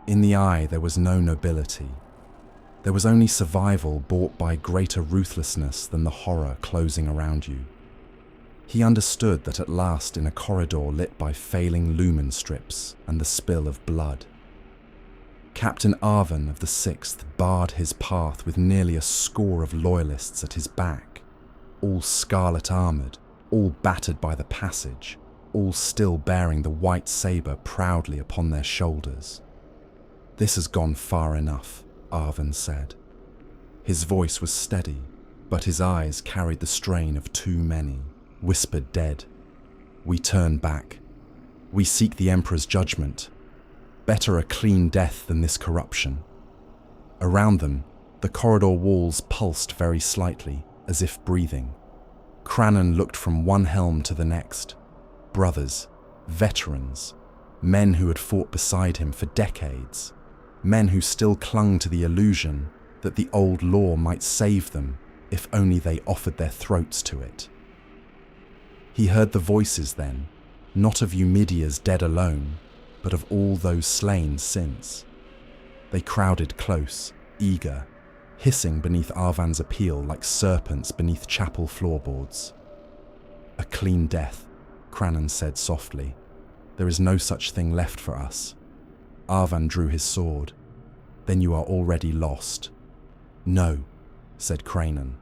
In the eye there was no nobility. There was only survival bought by greater ruthlessness than the horror closing around you. He understood that at last in a corridor lit by failing lumen strips and the spill of blood. Captain Arvan of the 6th barred his path with nearly a score of loyalists at his back, all scarlet armoured, all battered by the passage, all still bearing the white sabre proudly upon their shoulders. "This has gone far enough," Arvan said. His voice was steady, but his eyes carried the strain of too many, whispered dead. "We turn back. We seek the Emperor's judgment. Better a clean death than this corruption." Around them, the corridor walls pulsed very slightly, as if breathing. Kranon looked from one helm to the next. Brothers, veterans, men who had fought beside him for decades, men who still clung to the illusion that the old law might save them if only they offered their throats to it. He heard the voices then, not of Eumidia's dead alone, but of all those slain since. They crowded close, eager, hissing beneath Arvan's appeal like serpents beneath chapel floorboards. "A clean death," Kranon said softly. "There is no such thing left for us." Arvan drew his sword. "Then you are already lost." "No," said Kranon,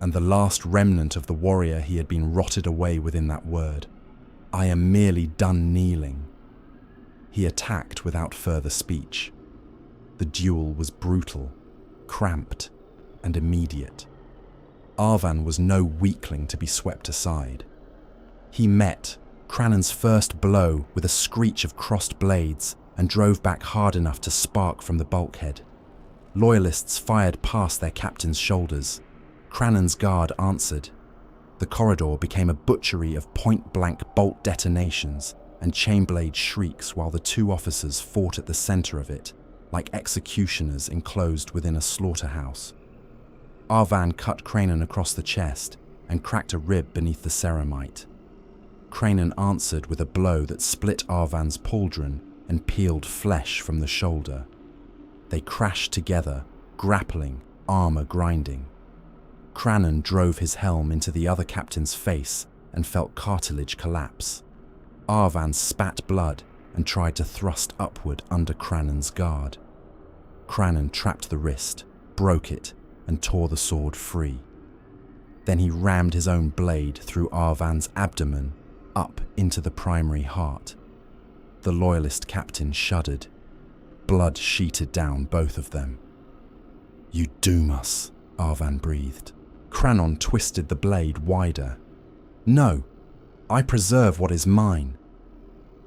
and the last remnant of the warrior he had been rotted away within that word. "I am merely done kneeling." He attacked without further speech. The duel was brutal, cramped, and immediate. Arvan was no weakling to be swept aside. He met Kranon's first blow with a screech of crossed blades and drove back hard enough to spark from the bulkhead. Loyalists fired past their captain's shoulders. Kranon's guard answered. The corridor became a butchery of point-blank bolt detonations and chain-blade shrieks while the two officers fought at the center of it, like executioners enclosed within a slaughterhouse. Arvan cut Kranon across the chest and cracked a rib beneath the ceramite. Kranon answered with a blow that split Arvan's pauldron and peeled flesh from the shoulder. They crashed together, grappling, armor grinding. Kranon drove his helm into the other captain's face and felt cartilage collapse. Arvan spat blood and tried to thrust upward under Kranon's guard. Kranon trapped the wrist, broke it, and tore the sword free. Then he rammed his own blade through Arvan's abdomen, up into the primary heart. The loyalist captain shuddered. Blood sheeted down both of them. "You doom us," Arvan breathed. Kranon twisted the blade wider. "No, I preserve what is mine."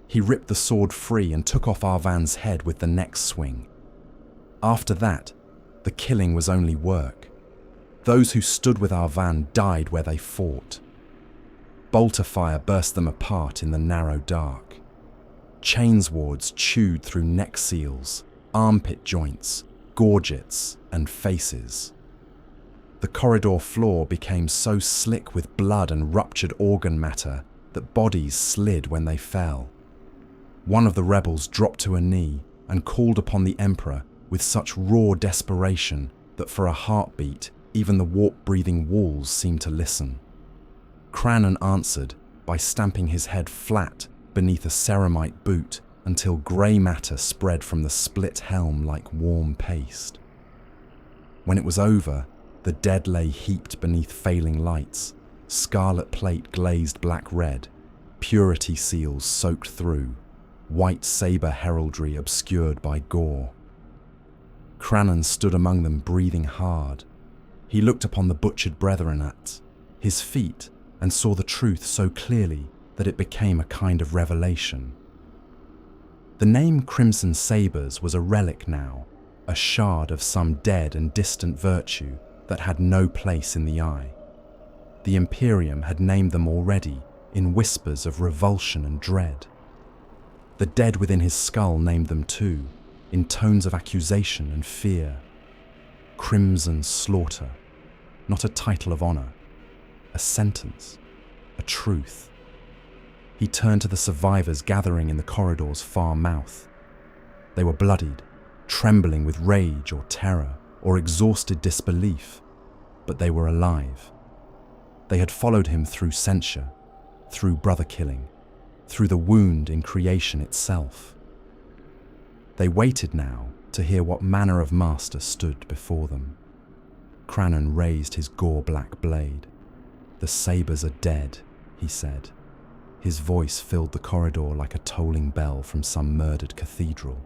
He ripped the sword free and took off Arvan's head with the next swing. After that, the killing was only work. Those who stood with Arvan died where they fought. Bolter fire burst them apart in the narrow dark. Chainswords chewed through neck seals, armpit joints, gorgets, and faces. The corridor floor became so slick with blood and ruptured organ matter that bodies slid when they fell. One of the rebels dropped to a knee and called upon the Emperor with such raw desperation that for a heartbeat, even the warp-breathing walls seemed to listen. Kranon answered by stamping his head flat beneath a ceramite boot until grey matter spread from the split helm like warm paste. When it was over, the dead lay heaped beneath failing lights, scarlet plate glazed black-red, purity seals soaked through, white sabre heraldry obscured by gore. Kranon stood among them breathing hard. He looked upon the butchered brethren his feet, and saw the truth so clearly that it became a kind of revelation. The name Crimson Sabres was a relic now, a shard of some dead and distant virtue that had no place in the eye. The Imperium had named them already in whispers of revulsion and dread. The dead within his skull named them too, in tones of accusation and fear. Crimson Slaughter, not a title of honor, a sentence, a truth. He turned to the survivors gathering in the corridor's far mouth. They were bloodied, trembling with rage or terror or exhausted disbelief, but they were alive. They had followed him through censure, through brother-killing, through the wound in creation itself. They waited now to hear what manner of master stood before them. Kranon raised his gore-black blade. "The Sabres are dead," he said. His voice filled the corridor like a tolling bell from some murdered cathedral.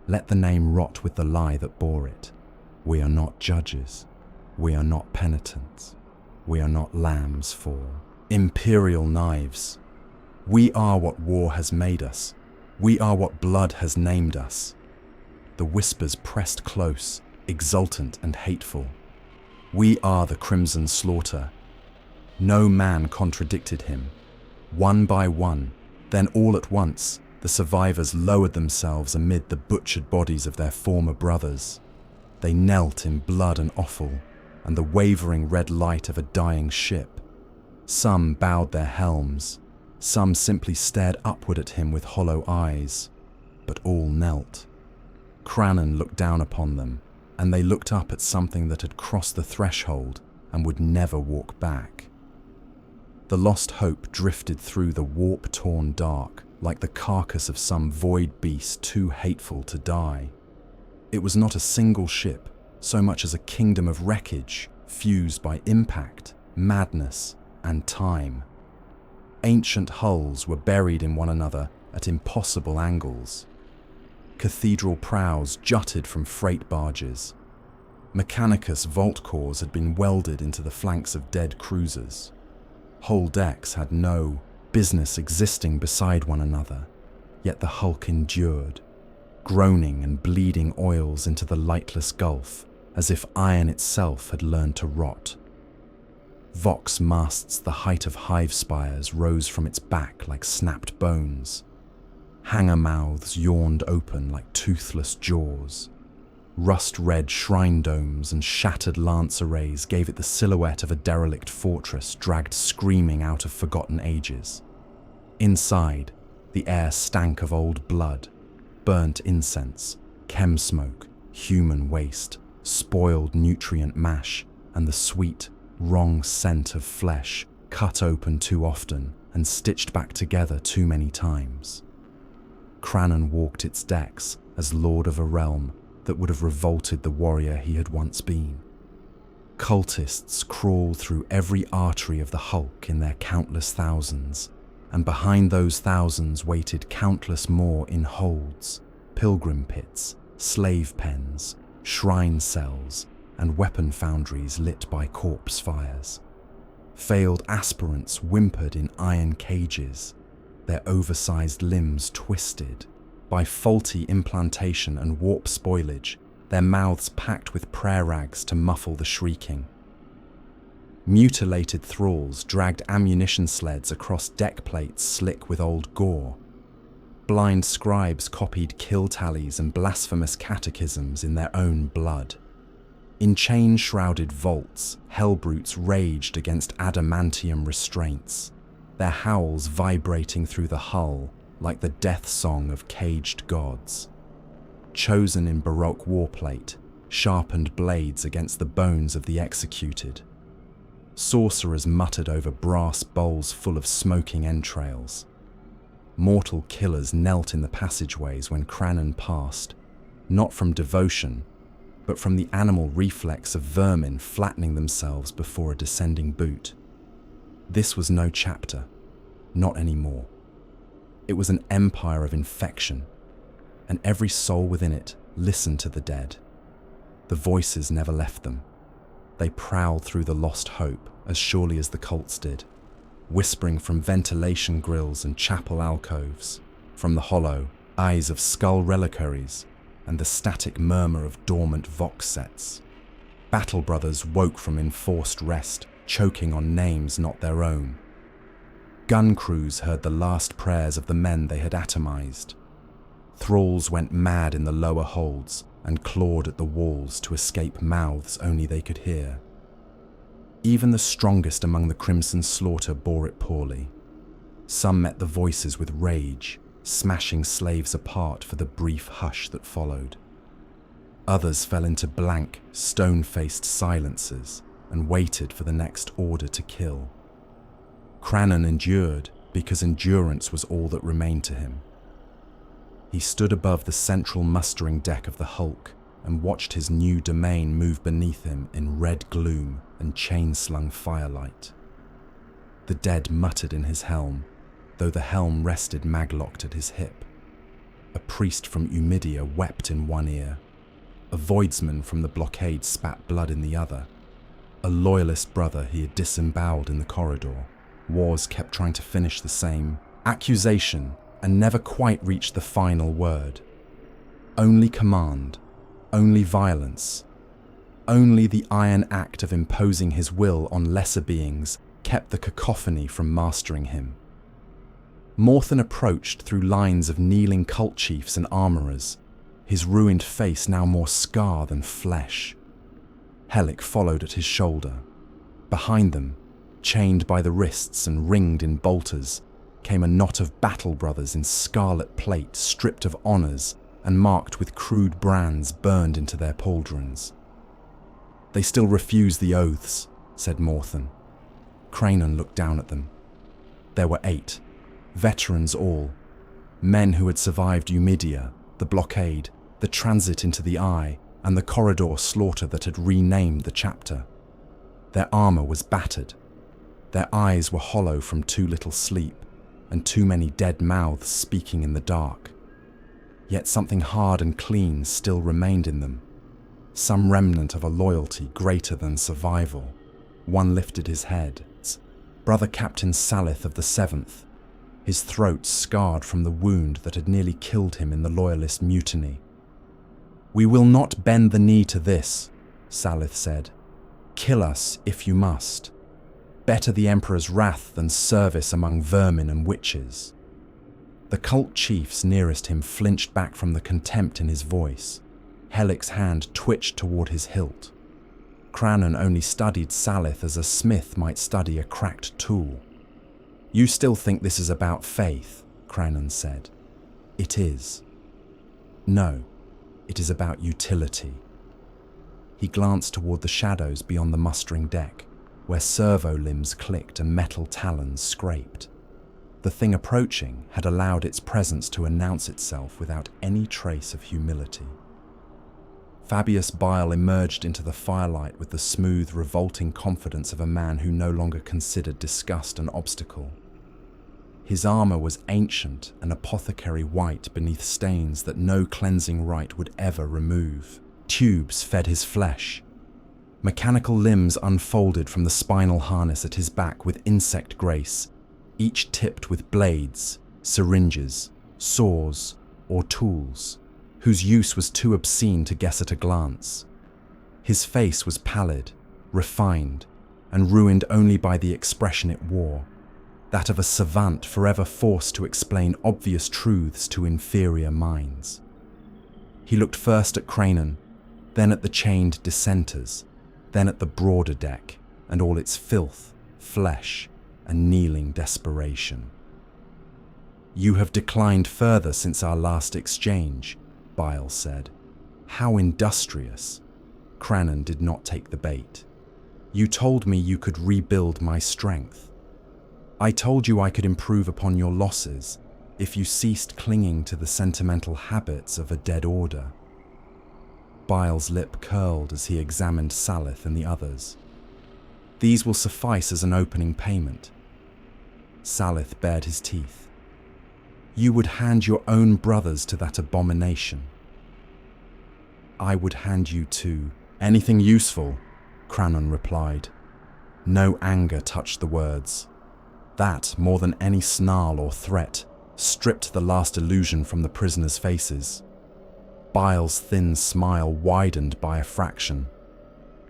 "Let the name rot with the lie that bore it. We are not judges. We are not penitents. We are not lambs for imperial knives. We are what war has made us. We are what blood has named us." The whispers pressed close, exultant and hateful. "We are the Crimson Slaughter." No man contradicted him. One by one, then all at once, the survivors lowered themselves amid the butchered bodies of their former brothers. They knelt in blood and offal, and the wavering red light of a dying ship. Some bowed their helms, some simply stared upward at him with hollow eyes, but all knelt. Kranon looked down upon them, and they looked up at something that had crossed the threshold and would never walk back. The lost hope drifted through the warp-torn dark like the carcass of some void beast too hateful to die. It was not a single ship, so much as a kingdom of wreckage fused by impact, madness, and time. Ancient hulls were buried in one another at impossible angles. Cathedral prows jutted from freight barges. Mechanicus vault cores had been welded into the flanks of dead cruisers. Whole decks had no business existing beside one another, yet the hulk endured, groaning and bleeding oils into the lightless gulf, as if iron itself had learned to rot. Vox masts the height of hive spires rose from its back like snapped bones. Hanger mouths yawned open like toothless jaws. Rust-red shrine domes and shattered lance arrays gave it the silhouette of a derelict fortress dragged screaming out of forgotten ages. Inside, the air stank of old blood, burnt incense, chem smoke, human waste, spoiled nutrient mash, and the sweet, wrong scent of flesh cut open too often and stitched back together too many times. Kranon walked its decks as lord of a realm that would have revolted the warrior he had once been. Cultists crawled through every artery of the hulk in their countless thousands, and behind those thousands waited countless more in holds, pilgrim pits, slave pens, shrine cells, and weapon foundries lit by corpse fires. Failed aspirants whimpered in iron cages, their oversized limbs twisted. By faulty implantation and warp spoilage, their mouths packed with prayer rags to muffle the shrieking. Mutilated thralls dragged ammunition sleds across deck plates slick with old gore. Blind scribes copied kill tallies and blasphemous catechisms in their own blood. In chain-shrouded vaults, hellbrutes raged against adamantium restraints, their howls vibrating through the hull like the death song of caged gods. Chosen in Baroque warplate, sharpened blades against the bones of the executed. Sorcerers muttered over brass bowls full of smoking entrails. Mortal killers knelt in the passageways when Kranon passed, not from devotion, but from the animal reflex of vermin flattening themselves before a descending boot. This was no chapter, not anymore. It was an empire of infection, and every soul within it listened to the dead. The voices never left them. They prowled through the lost hope as surely as the cults did, whispering from ventilation grills and chapel alcoves, from the hollow eyes of skull reliquaries and the static murmur of dormant vox sets. Battle brothers woke from enforced rest, choking on names not their own. Gun crews heard the last prayers of the men they had atomized. Thralls went mad in the lower holds and clawed at the walls to escape mouths only they could hear. Even the strongest among the Crimson Slaughter bore it poorly. Some met the voices with rage, smashing slaves apart for the brief hush that followed. Others fell into blank, stone-faced silences and waited for the next order to kill. Kranon endured because endurance was all that remained to him. He stood above the central mustering deck of the Hulk and watched his new domain move beneath him in red gloom and chain-slung firelight. The dead muttered in his helm, though the helm rested maglocked at his hip. A priest from Umidia wept in one ear. A voidsman from the blockade spat blood in the other. A loyalist brother he had disemboweled in the corridor. Wars kept trying to finish the same accusation and never quite reached the final word. Only command, only violence, only the iron act of imposing his will on lesser beings kept the cacophony from mastering him. Morthen approached through lines of kneeling cult chiefs and armourers, his ruined face now more scar than flesh. Hellic followed at his shoulder. Behind them, chained by the wrists and ringed in bolters, came a knot of battle brothers in scarlet plate stripped of honours and marked with crude brands burned into their pauldrons. "They still refuse the oaths," said Morthen. Kranon looked down at them. There were 8, veterans all, men who had survived Umidia, the blockade, the transit into the Eye, and the corridor slaughter that had renamed the chapter. Their armour was battered. Their eyes were hollow from too little sleep and too many dead mouths speaking in the dark. Yet something hard and clean still remained in them, some remnant of a loyalty greater than survival. One lifted his head. Brother Captain Salith of the 7th, his throat scarred from the wound that had nearly killed him in the Loyalist mutiny. "We will not bend the knee to this," Salith said. "Kill us if you must. Better the Emperor's wrath than service among vermin and witches." The cult chiefs nearest him flinched back from the contempt in his voice. Hellic's hand twitched toward his hilt. Kranon only studied Salith as a smith might study a cracked tool. "You still think this is about faith," Kranon said. "It is." "No, it is about utility." He glanced toward the shadows beyond the mustering deck, where servo limbs clicked and metal talons scraped. The thing approaching had allowed its presence to announce itself without any trace of humility. Fabius Bile emerged into the firelight with the smooth, revolting confidence of a man who no longer considered disgust an obstacle. His armour was ancient and apothecary white beneath stains that no cleansing rite would ever remove. Tubes fed his flesh. Mechanical limbs unfolded from the spinal harness at his back with insect grace, each tipped with blades, syringes, saws, or tools, whose use was too obscene to guess at a glance. His face was pallid, refined, and ruined only by the expression it wore, that of a savant forever forced to explain obvious truths to inferior minds. He looked first at Kranon, then at the chained dissenters, then at the broader deck and all its filth, flesh, and kneeling desperation. "You have declined further since our last exchange," Bile said. "How industrious." Kranon did not take the bait. "You told me you could rebuild my strength. I told you I could improve upon your losses if you ceased clinging to the sentimental habits of a dead order." Bile's lip curled as he examined Salith and the others. "These will suffice as an opening payment." Salith bared his teeth. "You would hand your own brothers to that abomination." "I would hand you to anything useful," Kranon replied. No anger touched the words. That, more than any snarl or threat, stripped the last illusion from the prisoners' faces. Bile's thin smile widened by a fraction.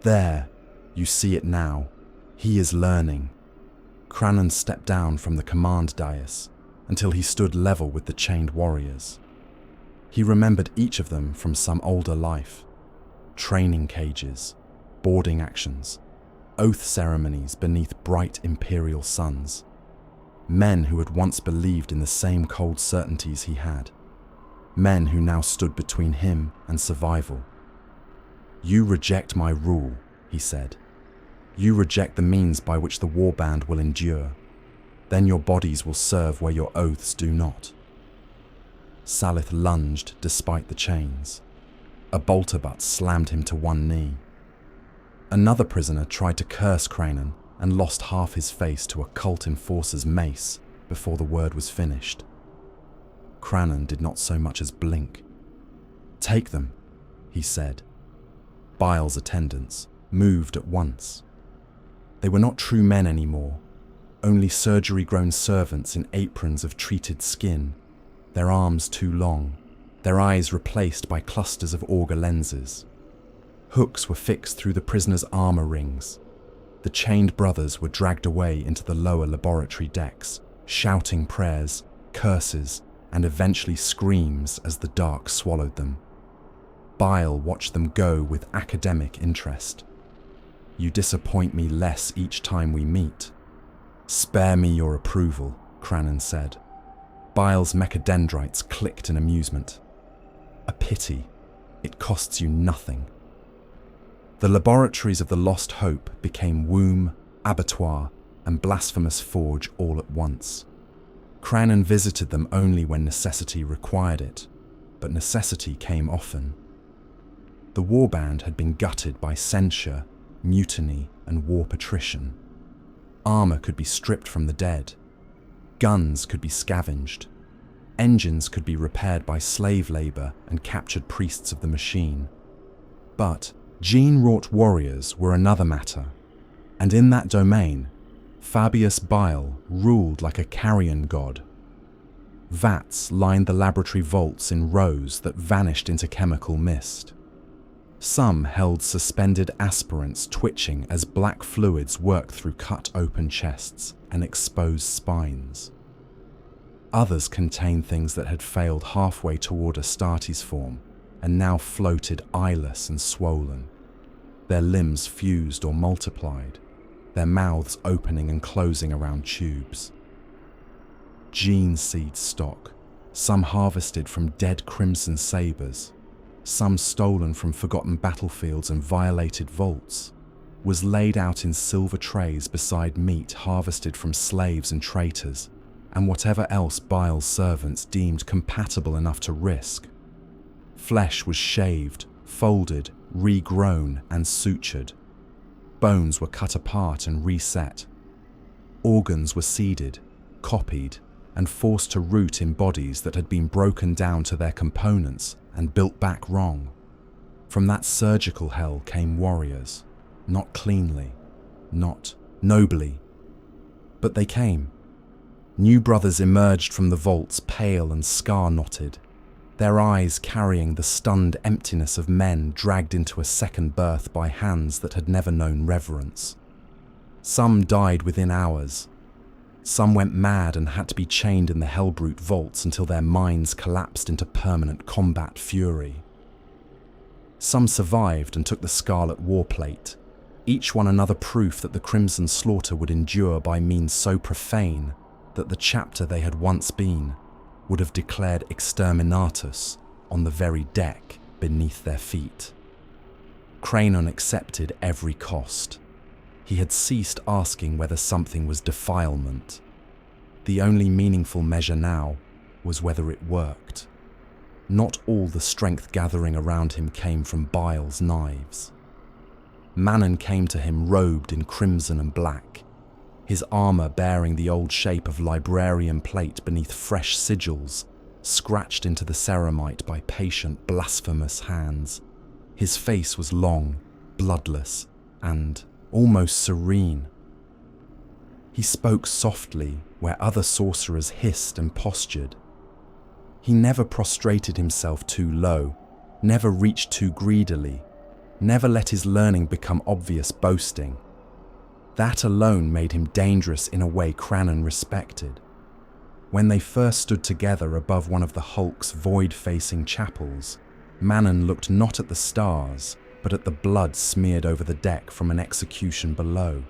There, you see it now. He is learning. Kranon stepped down from the command dais until he stood level with the chained warriors. He remembered each of them from some older life. Training cages, boarding actions, oath ceremonies beneath bright imperial suns. Men who had once believed in the same cold certainties he had. Men who now stood between him and survival. You reject my rule, he said. You reject the means by which the warband will endure. Then your bodies will serve where your oaths do not. Salith lunged despite the chains. A bolter-butt slammed him to one knee. Another prisoner tried to curse Kranon and lost half his face to a cult enforcer's mace before the word was finished. Kranon did not so much as blink. Take them, he said. Bile's attendants moved at once. They were not true men anymore, only surgery-grown servants in aprons of treated skin, their arms too long, their eyes replaced by clusters of auger lenses. Hooks were fixed through the prisoners' armor rings. The chained brothers were dragged away into the lower laboratory decks, shouting prayers, curses, and eventually screams as the dark swallowed them. Bile watched them go with academic interest. You disappoint me less each time we meet. Spare me your approval, Kranon said. Bile's mechadendrites clicked in amusement. A pity. It costs you nothing. The laboratories of the Lost Hope became womb, abattoir, and blasphemous forge all at once. Kranon visited them only when necessity required it, but necessity came often. The warband had been gutted by censure, mutiny, and war patrician. Armor could be stripped from the dead. Guns could be scavenged. Engines could be repaired by slave labor and captured priests of the machine. But gene-wrought warriors were another matter, and in that domain, Fabius Bile ruled like a carrion god. Vats lined the laboratory vaults in rows that vanished into chemical mist. Some held suspended aspirants twitching as black fluids worked through cut-open chests and exposed spines. Others contained things that had failed halfway toward Astartes form and now floated eyeless and swollen. Their limbs fused or multiplied, their mouths opening and closing around tubes. Gene seed stock, some harvested from dead crimson sabers, some stolen from forgotten battlefields and violated vaults, was laid out in silver trays beside meat harvested from slaves and traitors, and whatever else Bile's servants deemed compatible enough to risk. Flesh was shaved, folded, regrown, and sutured. Bones were cut apart and reset. Organs were seeded, copied, and forced to root in bodies that had been broken down to their components and built back wrong. From that surgical hell came warriors, not cleanly, not nobly, but they came. New brothers emerged from the vaults pale and scar-knotted, their eyes carrying the stunned emptiness of men dragged into a second birth by hands that had never known reverence. Some died within hours. Some went mad and had to be chained in the Hellbrute vaults until their minds collapsed into permanent combat fury. Some survived and took the Scarlet Warplate, each one another proof that the Crimson Slaughter would endure by means so profane that the chapter they had once been would have declared exterminatus on the very deck beneath their feet. Kranon accepted every cost. He had ceased asking whether something was defilement. The only meaningful measure now was whether it worked. Not all the strength gathering around him came from Bile's knives. Manon came to him robed in crimson and black, his armor bearing the old shape of librarian plate beneath fresh sigils, scratched into the ceramite by patient, blasphemous hands. His face was long, bloodless, and almost serene. He spoke softly where other sorcerers hissed and postured. He never prostrated himself too low, never reached too greedily, never let his learning become obvious boasting. That alone made him dangerous in a way Kranon respected. When they first stood together above one of the Hulk's void-facing chapels, Manon looked not at the stars, but at the blood smeared over the deck from an execution below.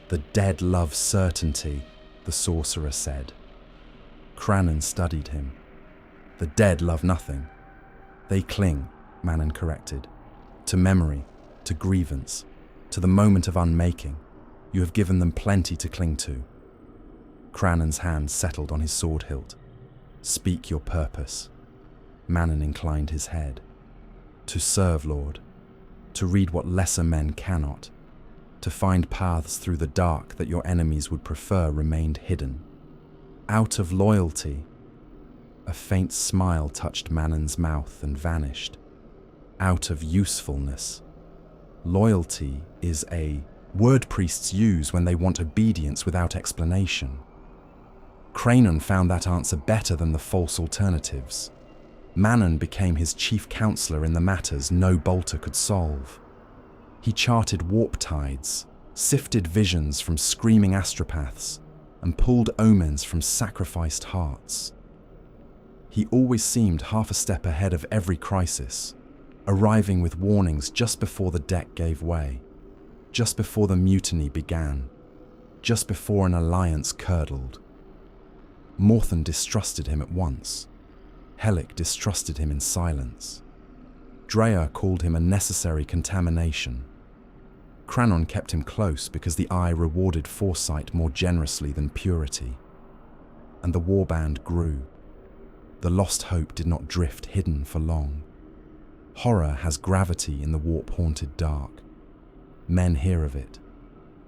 "The dead love certainty," the sorcerer said. Kranon studied him. "The dead love nothing. They cling," Manon corrected, "to memory, to grievance, to the moment of unmaking. You have given them plenty to cling to." Kranon's hand settled on his sword hilt. "Speak your purpose." Manon inclined his head. "To serve, Lord. To read what lesser men cannot. To find paths through the dark that your enemies would prefer remained hidden. Out of loyalty." A faint smile touched Manon's mouth and vanished. "Out of usefulness. Loyalty is a word priests use when they want obedience without explanation." Kranon found that answer better than the false alternatives. Manon became his chief counselor in the matters no bolter could solve. He charted warp tides, sifted visions from screaming astropaths, and pulled omens from sacrificed hearts. He always seemed half a step ahead of every crisis, arriving with warnings just before the deck gave way, just before the mutiny began, just before an alliance curdled. Morthon distrusted him at once. Hellick distrusted him in silence. Drea called him a necessary contamination. Kranon kept him close because the eye rewarded foresight more generously than purity. And the warband grew. The lost hope did not drift hidden for long. Horror has gravity in the warp-haunted dark. Men hear of it.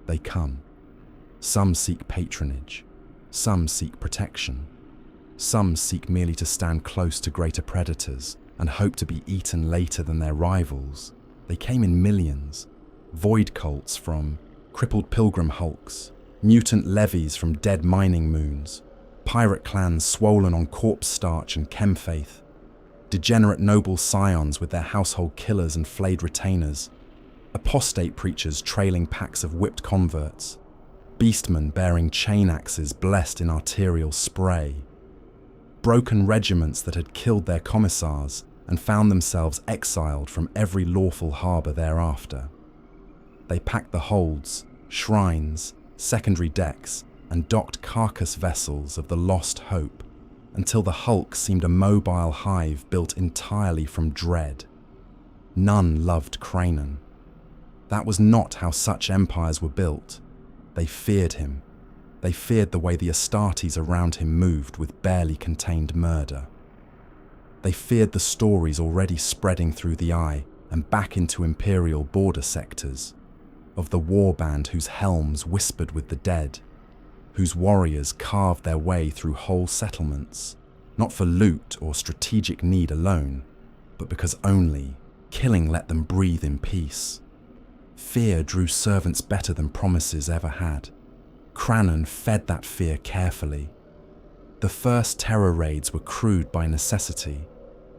They come. Some seek patronage. Some seek protection. Some seek merely to stand close to greater predators and hope to be eaten later than their rivals. They came in millions. Void cults from crippled pilgrim hulks, mutant levies from dead mining moons, pirate clans swollen on corpse starch and chemfaith, degenerate noble scions with their household killers and flayed retainers, apostate preachers trailing packs of whipped converts, beastmen bearing chain axes blessed in arterial spray, broken regiments that had killed their commissars and found themselves exiled from every lawful harbour thereafter. They packed the holds, shrines, secondary decks, and docked carcass vessels of the lost hope, until the Hulk seemed a mobile hive built entirely from dread. None loved Kranon. That was not how such empires were built. They feared him. They feared the way the Astartes around him moved with barely contained murder. They feared the stories already spreading through the eye and back into imperial border sectors, of the warband whose helms whispered with the dead, whose warriors carved their way through whole settlements, not for loot or strategic need alone, but because only killing let them breathe in peace. Fear drew servants better than promises ever had. Kranon fed that fear carefully. The first terror raids were crude by necessity.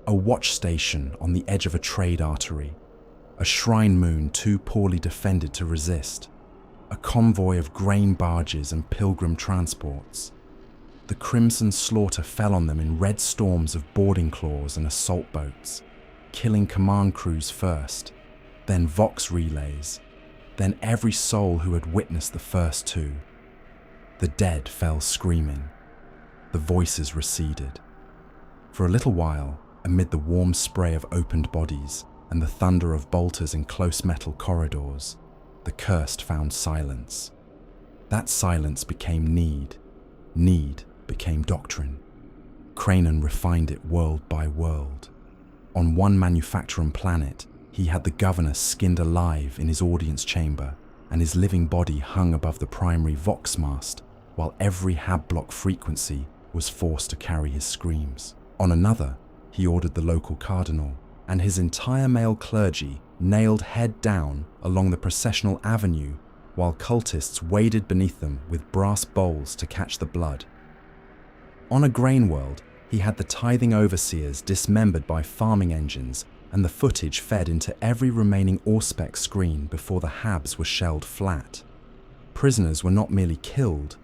A watch station on the edge of a trade artery, a shrine moon too poorly defended to resist, a convoy of grain barges and pilgrim transports. The crimson slaughter fell on them in red storms of boarding claws and assault boats, killing command crews first, then Vox relays, then every soul who had witnessed the first two. The dead fell screaming. The voices receded. For a little while, amid the warm spray of opened bodies and the thunder of bolters in close metal corridors, the cursed found silence. That silence became need. Need became doctrine. Kranon refined it world by world. On one manufacturing planet, he had the governor skinned alive in his audience chamber, and his living body hung above the primary Vox mast, while every hab-block frequency was forced to carry his screams. On another, he ordered the local cardinal, and his entire male clergy nailed head down along the processional avenue while cultists waded beneath them with brass bowls to catch the blood. On a grain world, he had the tithing overseers dismembered by farming engines and the footage fed into every remaining Auspex screen before the Habs were shelled flat. Prisoners were not merely killed,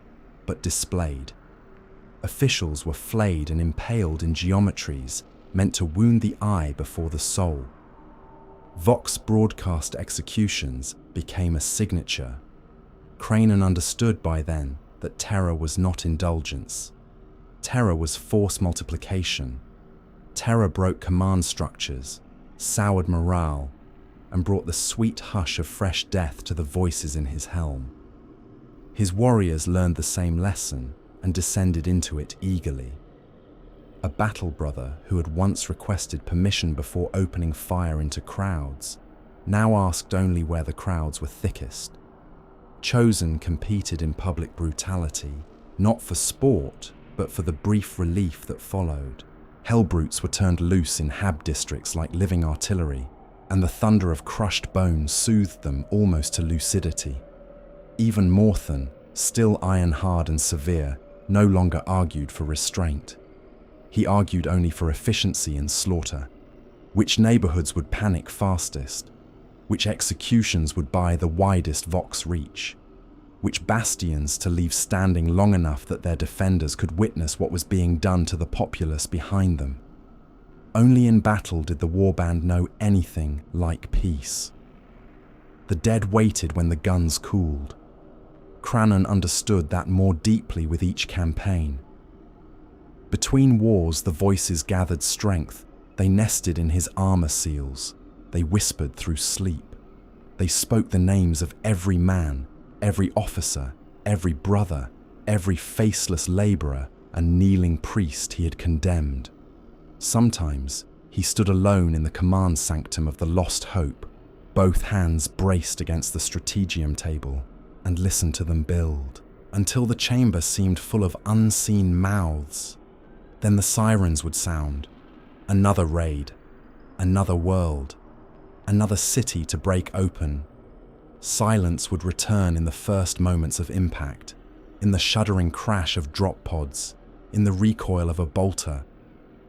but displayed. Officials were flayed and impaled in geometries meant to wound the eye before the soul. Vox broadcast executions became a signature. Kranon understood by then that terror was not indulgence. Terror was force multiplication. Terror broke command structures, soured morale, and brought the sweet hush of fresh death to the voices in his helm. His warriors learned the same lesson and descended into it eagerly. A battle brother who had once requested permission before opening fire into crowds now asked only where the crowds were thickest. Chosen competed in public brutality, not for sport, but for the brief relief that followed. Hellbrutes were turned loose in Hab districts like living artillery, and the thunder of crushed bones soothed them almost to lucidity. Even Morthan, still iron-hard and severe, no longer argued for restraint. He argued only for efficiency and slaughter. Which neighborhoods would panic fastest? Which executions would buy the widest Vox reach? Which bastions to leave standing long enough that their defenders could witness what was being done to the populace behind them? Only in battle did the warband know anything like peace. The dead waited when the guns cooled. Kranon understood that more deeply with each campaign. Between wars, the voices gathered strength. They nested in his armor seals. They whispered through sleep. They spoke the names of every man, every officer, every brother, every faceless laborer and kneeling priest he had condemned. Sometimes he stood alone in the command sanctum of the Lost Hope, both hands braced against the strategium table, and listened to them build, until the chamber seemed full of unseen mouths. Then the sirens would sound. Another raid, another world, another city to break open. Silence would return in the first moments of impact, in the shuddering crash of drop pods, in the recoil of a bolter,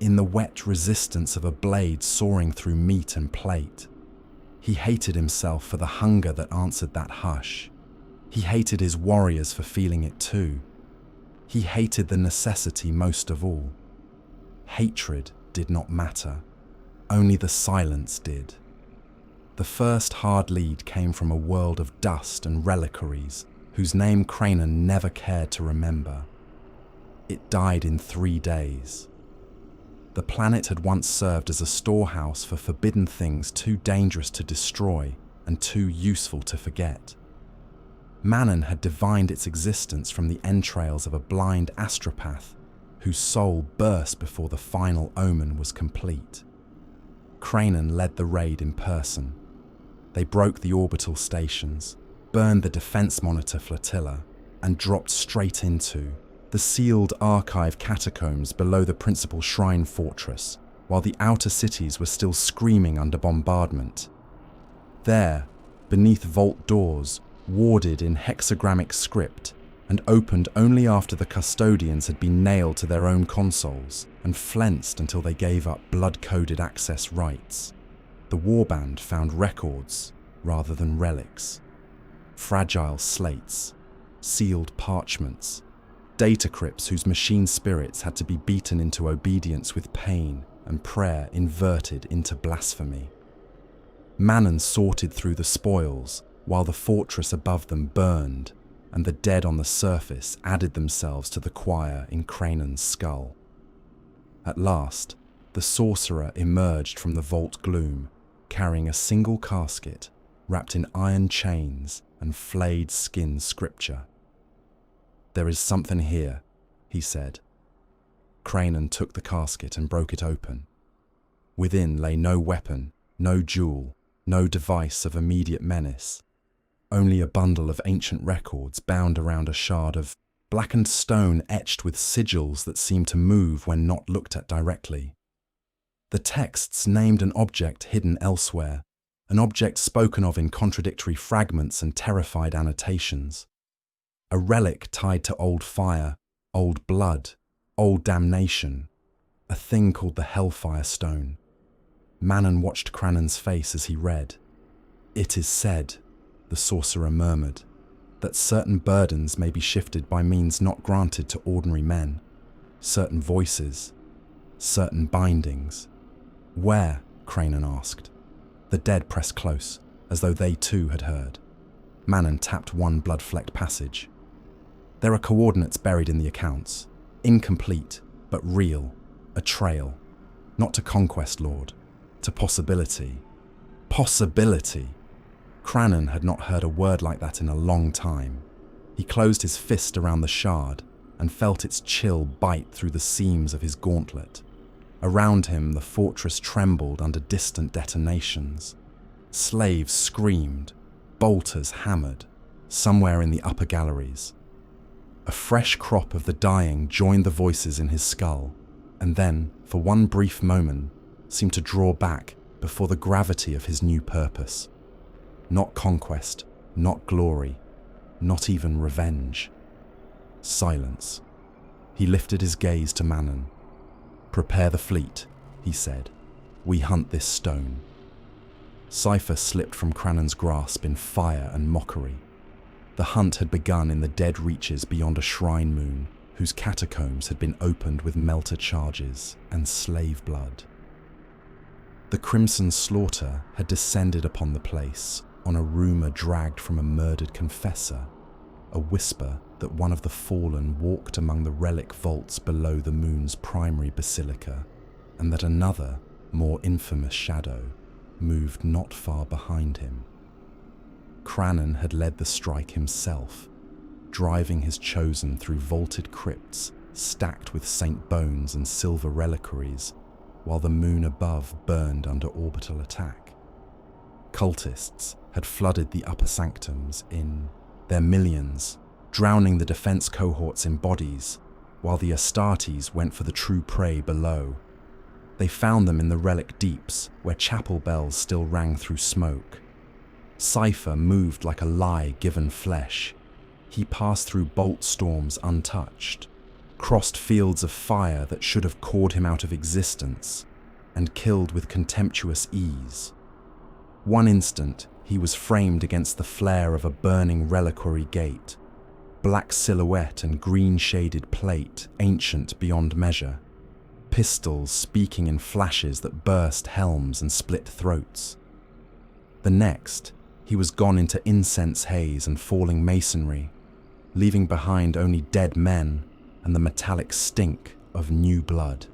in the wet resistance of a blade soaring through meat and plate. He hated himself for the hunger that answered that hush. He hated his warriors for feeling it too. He hated the necessity most of all. Hatred did not matter. Only the silence did. The first hard lead came from a world of dust and reliquaries, whose name Kranon never cared to remember. It died in 3 days. The planet had once served as a storehouse for forbidden things too dangerous to destroy and too useful to forget. Manon had divined its existence from the entrails of a blind astropath whose soul burst before the final omen was complete. Kranon led the raid in person. They broke the orbital stations, burned the defense monitor flotilla, and dropped straight into the sealed archive catacombs below the principal shrine fortress, while the outer cities were still screaming under bombardment. There, beneath vault doors, warded in hexagrammic script, and opened only after the custodians had been nailed to their own consoles and flensed until they gave up blood-coded access rights. The warband found records rather than relics. Fragile slates, sealed parchments, data crypts whose machine spirits had to be beaten into obedience with pain and prayer inverted into blasphemy. Manon sorted through the spoils while the fortress above them burned, and the dead on the surface added themselves to the choir in Kranon's skull. At last, the sorcerer emerged from the vault gloom, carrying a single casket wrapped in iron chains and flayed skin scripture. "There is something here," he said. Kranon took the casket and broke it open. Within lay no weapon, no jewel, no device of immediate menace. Only a bundle of ancient records bound around a shard of blackened stone etched with sigils that seemed to move when not looked at directly. The texts named an object hidden elsewhere, an object spoken of in contradictory fragments and terrified annotations. A relic tied to old fire, old blood, old damnation, a thing called the Hellfire Stone. Manon watched Kranon's face as he read. "It is said," the sorcerer murmured, "that certain burdens may be shifted by means not granted to ordinary men, certain voices, certain bindings." "Where?" Kranon asked. The dead pressed close, as though they too had heard. Manon tapped one blood-flecked passage. "There are coordinates buried in the accounts, incomplete, but real, a trail, not to conquest, Lord, to possibility." Possibility! Kranon had not heard a word like that in a long time. He closed his fist around the shard and felt its chill bite through the seams of his gauntlet. Around him, the fortress trembled under distant detonations. Slaves screamed, bolters hammered, somewhere in the upper galleries. A fresh crop of the dying joined the voices in his skull, and then, for one brief moment, seemed to draw back before the gravity of his new purpose. Not conquest, not glory, not even revenge. Silence. He lifted his gaze to Manon. "Prepare the fleet," he said. "We hunt this stone." Cypher slipped from Kranon's grasp in fire and mockery. The hunt had begun in the dead reaches beyond a shrine moon, whose catacombs had been opened with melter charges and slave blood. The crimson slaughter had descended upon the place on a rumour dragged from a murdered confessor, a whisper that one of the fallen walked among the relic vaults below the moon's primary basilica, and that another, more infamous shadow moved not far behind him. Kranon had led the strike himself, driving his chosen through vaulted crypts stacked with saint bones and silver reliquaries, while the moon above burned under orbital attack. Cultists had flooded the upper sanctums in their millions, drowning the defense cohorts in bodies, while the Astartes went for the true prey below. They found them in the relic deeps, where chapel bells still rang through smoke. Cypher moved like a lie given flesh. He passed through bolt storms untouched, crossed fields of fire that should have cawed him out of existence, and killed with contemptuous ease. One instant, he was framed against the flare of a burning reliquary gate, black silhouette and green-shaded plate, ancient beyond measure, pistols speaking in flashes that burst helms and split throats. The next, he was gone into incense haze and falling masonry, leaving behind only dead men and the metallic stink of new blood.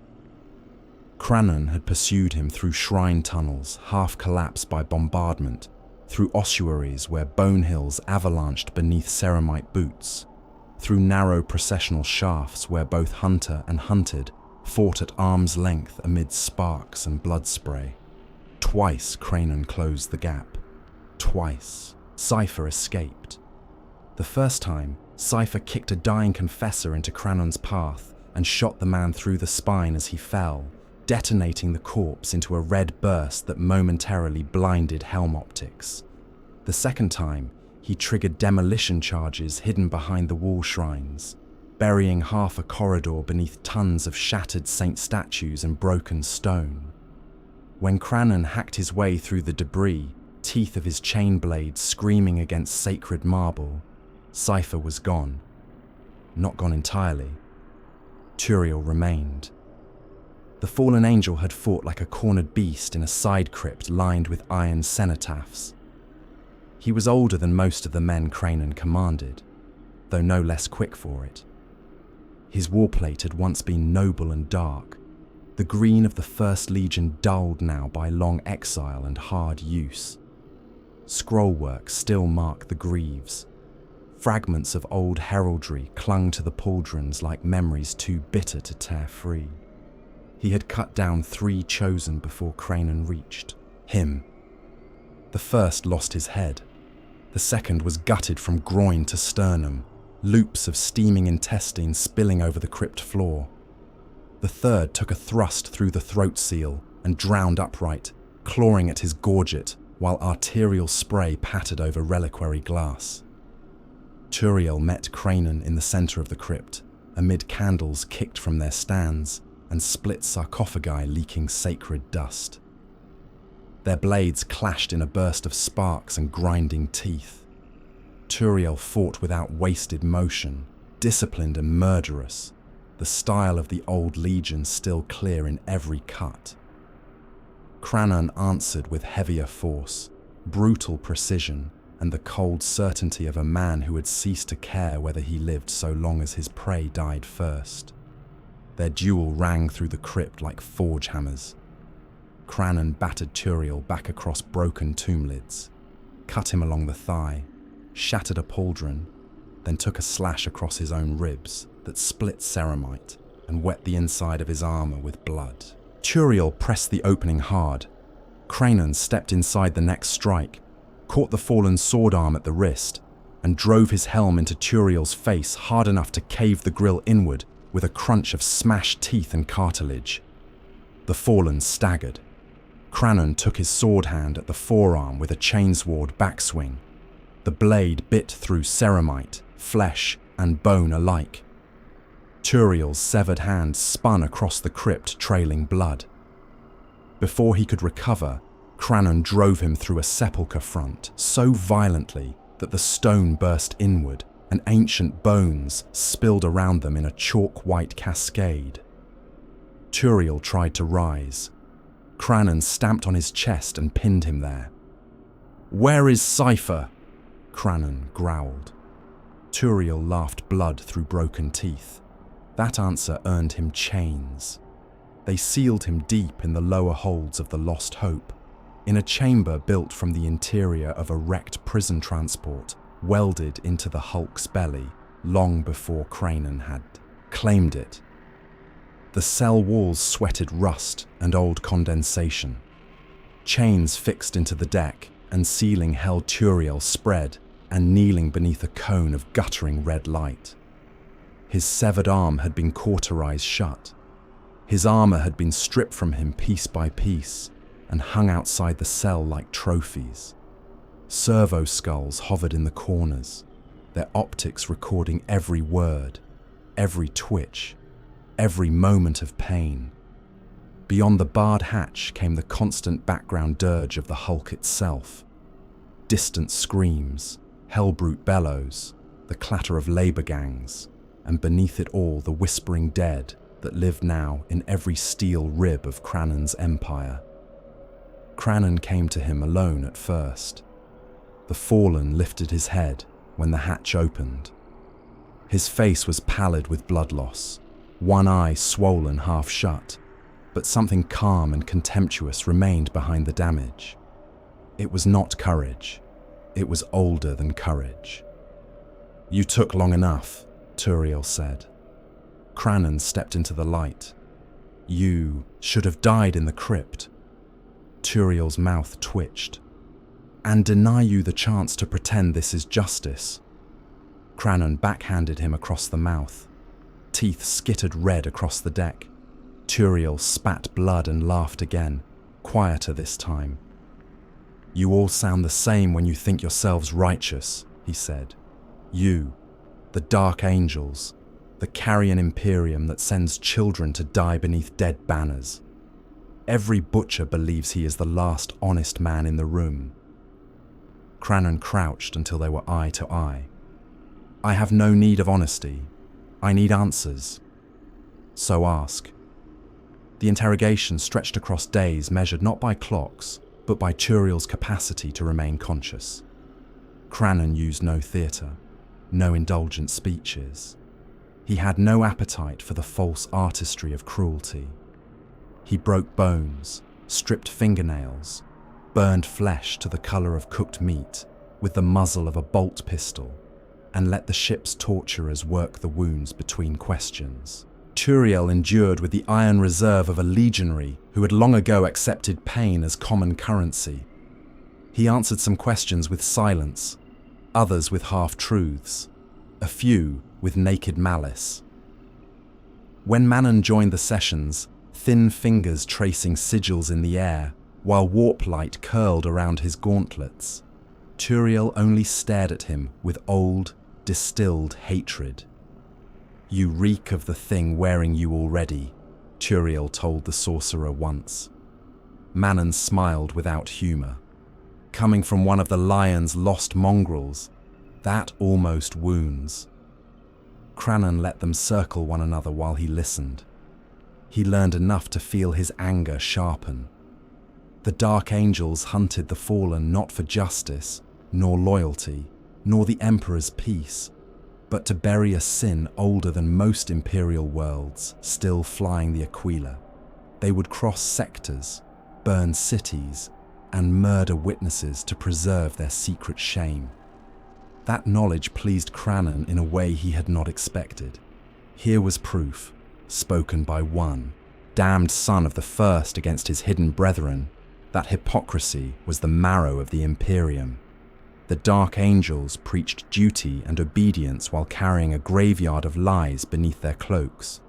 Kranon had pursued him through shrine tunnels half collapsed by bombardment, through ossuaries where bone hills avalanched beneath ceramite boots, through narrow processional shafts where both hunter and hunted fought at arm's length amid sparks and blood spray. Twice Kranon closed the gap. Twice Cypher escaped. The first time, Cypher kicked a dying confessor into Kranon's path and shot the man through the spine as he fell, detonating the corpse into a red burst that momentarily blinded helm optics. The second time, he triggered demolition charges hidden behind the wall shrines, burying half a corridor beneath tons of shattered saint statues and broken stone. When Kranon hacked his way through the debris, teeth of his chain blades screaming against sacred marble, Cypher was gone. Not gone entirely. Turiel remained. The fallen angel had fought like a cornered beast in a side crypt lined with iron cenotaphs. He was older than most of the men Kranon commanded, though no less quick for it. His warplate had once been noble and dark, the green of the First Legion dulled now by long exile and hard use. Scrollwork still marked the greaves. Fragments of old heraldry clung to the pauldrons like memories too bitter to tear free. He had cut down 3 chosen before Kranon reached him. The first lost his head. The second was gutted from groin to sternum, loops of steaming intestines spilling over the crypt floor. The third took a thrust through the throat seal, and drowned upright, clawing at his gorget while arterial spray pattered over reliquary glass. Turiel met Kranon in the center of the crypt, amid candles kicked from their stands and split sarcophagi leaking sacred dust. Their blades clashed in a burst of sparks and grinding teeth. Turiel fought without wasted motion, disciplined and murderous, the style of the old legion still clear in every cut. Kranon answered with heavier force, brutal precision, and the cold certainty of a man who had ceased to care whether he lived so long as his prey died first. Their duel rang through the crypt like forge hammers. Kranon battered Turiel back across broken tomb lids, cut him along the thigh, shattered a pauldron, then took a slash across his own ribs that split ceramite and wet the inside of his armor with blood. Turiel pressed the opening hard. Kranon stepped inside the next strike, caught the fallen sword arm at the wrist, and drove his helm into Turiel's face hard enough to cave the grill inward with a crunch of smashed teeth and cartilage. The fallen staggered. Kranon took his sword hand at the forearm with a chainsword backswing. The blade bit through ceramite, flesh, and bone alike. Turiel's severed hand spun across the crypt, trailing blood. Before he could recover, Kranon drove him through a sepulchre front so violently that the stone burst inward and ancient bones spilled around them in a chalk-white cascade. Turiel tried to rise. Kranon stamped on his chest and pinned him there. "Where is Cypher?" Kranon growled. Turiel laughed blood through broken teeth. That answer earned him chains. They sealed him deep in the lower holds of the Lost Hope, in a chamber built from the interior of a wrecked prison transport, welded into the Hulk's belly long before Kranon had claimed it. The cell walls sweated rust and old condensation. Chains fixed into the deck and ceiling held Turiel spread and kneeling beneath a cone of guttering red light. His severed arm had been cauterized shut. His armor had been stripped from him piece by piece and hung outside the cell like trophies. Servo skulls hovered in the corners, their optics recording every word, every twitch, every moment of pain. Beyond the barred hatch came the constant background dirge of the Hulk itself. Distant screams, hellbrute bellows, the clatter of labor gangs, and beneath it all the whispering dead that lived now in every steel rib of Kranon's empire. Kranon came to him alone at first. The fallen lifted his head when the hatch opened. His face was pallid with blood loss, one eye swollen half shut, but something calm and contemptuous remained behind the damage. It was not courage. It was older than courage. "You took long enough," Turiel said. Kranon stepped into the light. "You should have died in the crypt." Turiel's mouth twitched. "And deny you the chance to pretend this is justice." Kranon backhanded him across the mouth. Teeth skittered red across the deck. Turiel spat blood and laughed again, quieter this time. "You all sound the same when you think yourselves righteous," he said. "You, the Dark Angels, the carrion imperium that sends children to die beneath dead banners. Every butcher believes he is the last honest man in the room." Kranon crouched until they were eye to eye. "I have no need of honesty. I need answers." "So ask." The interrogation stretched across days measured not by clocks, but by Turiel's capacity to remain conscious. Kranon used no theatre, no indulgent speeches. He had no appetite for the false artistry of cruelty. He broke bones, stripped fingernails, burned flesh to the colour of cooked meat with the muzzle of a bolt pistol, and let the ship's torturers work the wounds between questions. Turiel endured with the iron reserve of a legionary who had long ago accepted pain as common currency. He answered some questions with silence, others with half-truths, a few with naked malice. When Manon joined the sessions, thin fingers tracing sigils in the air, while warp light curled around his gauntlets. Turiel only stared at him with old, distilled hatred. "You reek of the thing wearing you already," Turiel told the sorcerer once. Manon smiled without humor. Coming from one of the lion's lost mongrels, that almost wounds. Kranon let them circle one another while he listened. He learned enough to feel his anger sharpen. The Dark Angels hunted the fallen not for justice, nor loyalty, nor the Emperor's peace, but to bury a sin older than most Imperial worlds still flying the Aquila. They would cross sectors, burn cities, and murder witnesses to preserve their secret shame. That knowledge pleased Kranon in a way he had not expected. Here was proof, spoken by one, damned son of the first against his hidden brethren, that hypocrisy was the marrow of the Imperium. The Dark Angels preached duty and obedience while carrying a graveyard of lies beneath their cloaks.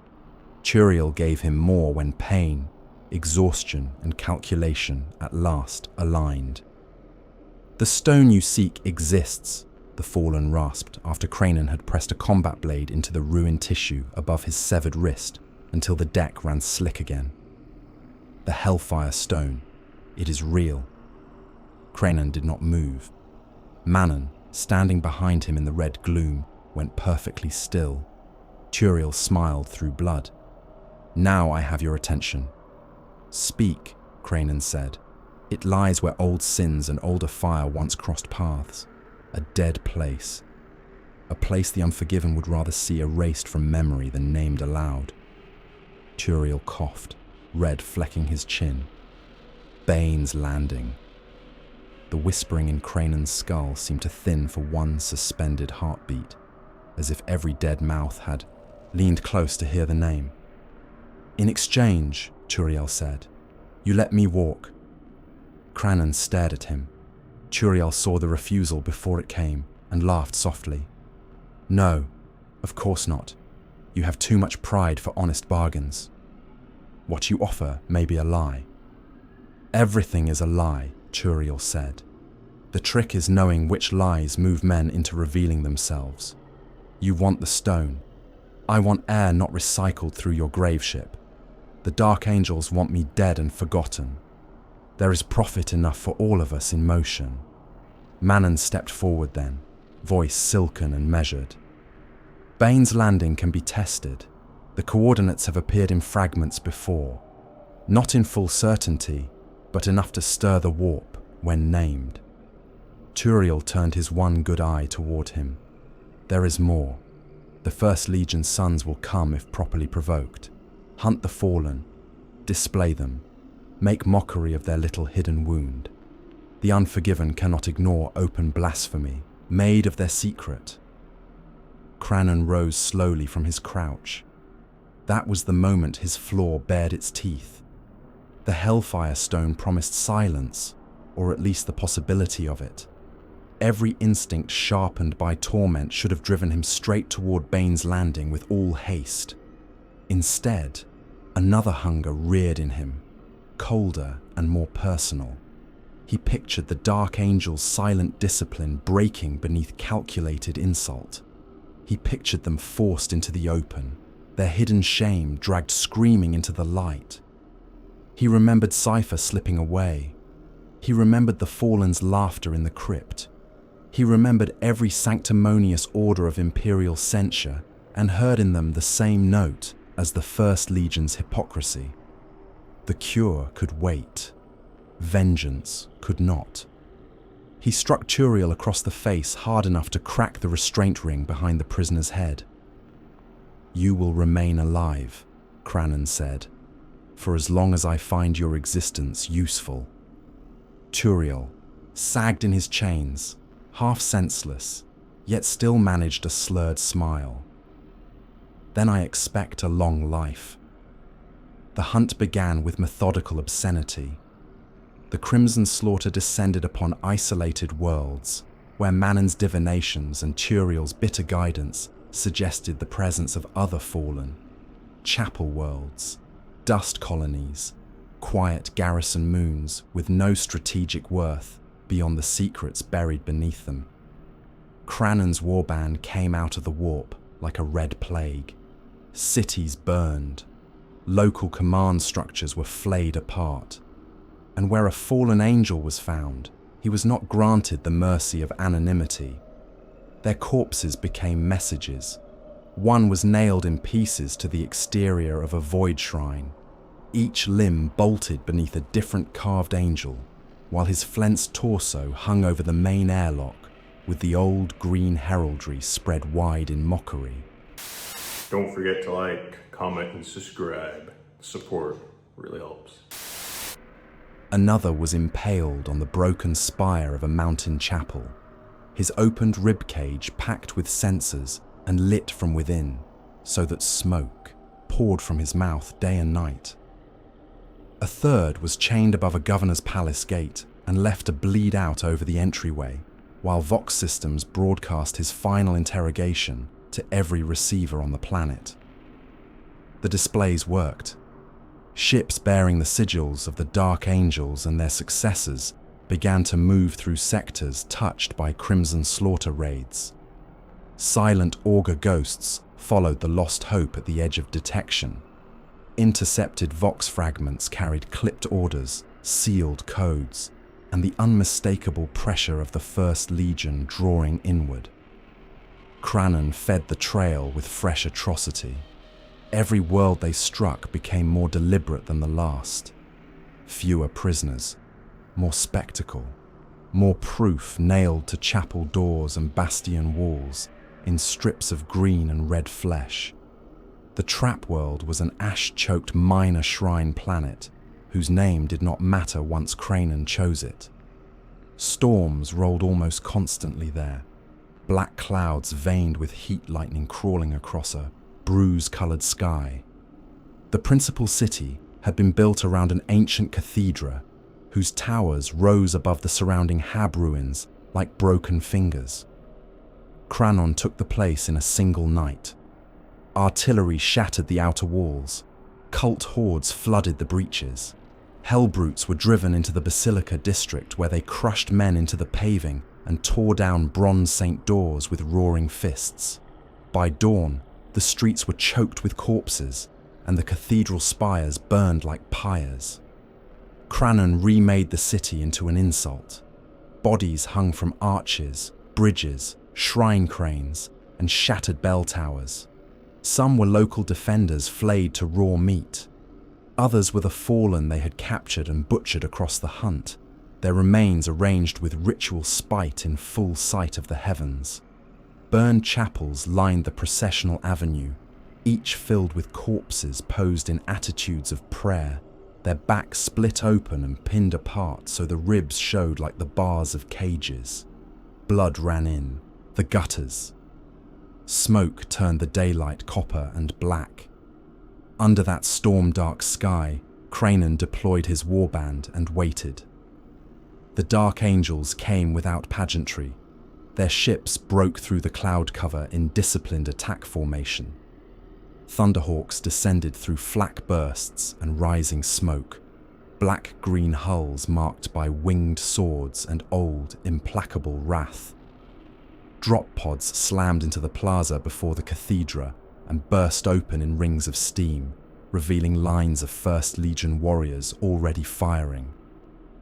Turiel gave him more when pain, exhaustion, and calculation at last aligned. "The stone you seek exists," the Fallen rasped after Kranon had pressed a combat blade into the ruined tissue above his severed wrist until the deck ran slick again. "The Hellfire Stone. It is real." Kranon did not move. Manon, standing behind him in the red gloom, went perfectly still. Turiel smiled through blood. "Now I have your attention." "Speak," Kranon said. "It lies where old sins and older fire once crossed paths. A dead place. A place the unforgiven would rather see erased from memory than named aloud." Turiel coughed, red flecking his chin. "Bane's Landing." The whispering in Kranon's skull seemed to thin for one suspended heartbeat, as if every dead mouth had leaned close to hear the name. "In exchange," Turiel said, "you let me walk." Kranon stared at him. Turiel saw the refusal before it came and laughed softly. "No, of course not. You have too much pride for honest bargains. What you offer may be a lie." "Everything is a lie," Turiel said. "The trick is knowing which lies move men into revealing themselves. You want the stone. I want air not recycled through your graveship. The Dark Angels want me dead and forgotten. There is profit enough for all of us in motion." Manon stepped forward then, voice silken and measured. "Bane's Landing can be tested. The coordinates have appeared in fragments before. Not in full certainty, but enough to stir the warp when named." Turiel turned his one good eye toward him. "There is more. The First Legion's sons will come if properly provoked. Hunt the fallen, display them, make mockery of their little hidden wound. The unforgiven cannot ignore open blasphemy, made of their secret." Kranon rose slowly from his crouch. That was the moment his flaw bared its teeth. The Hellfire Stone promised silence, or at least the possibility of it. Every instinct sharpened by torment should have driven him straight toward Bane's Landing with all haste. Instead, another hunger reared in him, colder and more personal. He pictured the Dark Angels' silent discipline breaking beneath calculated insult. He pictured them forced into the open, their hidden shame dragged screaming into the light. He remembered Cypher slipping away. He remembered the Fallen's laughter in the crypt. He remembered every sanctimonious order of Imperial censure and heard in them the same note as the First Legion's hypocrisy. The cure could wait. Vengeance could not. He struck Turiel across the face hard enough to crack the restraint ring behind the prisoner's head. "You will remain alive," Kranon said, "for as long as I find your existence useful." Turiel, sagged in his chains, half senseless, yet still managed a slurred smile. "Then I expect a long life." The hunt began with methodical obscenity. The crimson slaughter descended upon isolated worlds, where Manon's divinations and Turiel's bitter guidance suggested the presence of other fallen, chapel worlds, dust colonies, quiet garrison moons with no strategic worth beyond the secrets buried beneath them. Kranon's warband came out of the warp like a red plague. Cities burned. Local command structures were flayed apart. And where a fallen angel was found, he was not granted the mercy of anonymity. Their corpses became messages. One was nailed in pieces to the exterior of a void shrine, each limb bolted beneath a different carved angel, while his flensed torso hung over the main airlock with the old green heraldry spread wide in mockery. Don't forget to like, comment, and subscribe. Support really helps. Another was impaled on the broken spire of a mountain chapel, his opened ribcage packed with sensors and lit from within, so that smoke poured from his mouth day and night. A third was chained above a governor's palace gate and left to bleed out over the entryway, while Vox systems broadcast his final interrogation to every receiver on the planet. The displays worked. Ships bearing the sigils of the Dark Angels and their successors began to move through sectors touched by Crimson Slaughter raids. Silent augur ghosts followed the lost hope at the edge of detection. Intercepted Vox fragments carried clipped orders, sealed codes, and the unmistakable pressure of the First Legion drawing inward. Kranon fed the trail with fresh atrocity. Every world they struck became more deliberate than the last. Fewer prisoners, more spectacle, more proof nailed to chapel doors and bastion walls in strips of green and red flesh. The trap world was an ash-choked minor shrine planet whose name did not matter once Kranon chose it. Storms rolled almost constantly there, black clouds veined with heat lightning crawling across a bruise-coloured sky. The principal city had been built around an ancient cathedra whose towers rose above the surrounding Hab ruins like broken fingers. Kranon took the place in a single night. Artillery shattered the outer walls. Cult hordes flooded the breaches. Hellbrutes were driven into the Basilica district where they crushed men into the paving and tore down bronze St. doors with roaring fists. By dawn, the streets were choked with corpses and the cathedral spires burned like pyres. Kranon remade the city into an insult. Bodies hung from arches, bridges, shrine cranes, and shattered bell towers. Some were local defenders flayed to raw meat. Others were the fallen they had captured and butchered across the hunt, their remains arranged with ritual spite in full sight of the heavens. Burned chapels lined the processional avenue, each filled with corpses posed in attitudes of prayer, their backs split open and pinned apart so the ribs showed like the bars of cages. Blood ran in, the gutters. Smoke turned the daylight copper and black. Under that storm-dark sky, Kranon deployed his warband and waited. The Dark Angels came without pageantry. Their ships broke through the cloud cover in disciplined attack formation. Thunderhawks descended through flak bursts and rising smoke, black-green hulls marked by winged swords and old, implacable wrath. Drop pods slammed into the plaza before the cathedra and burst open in rings of steam, revealing lines of First Legion warriors already firing.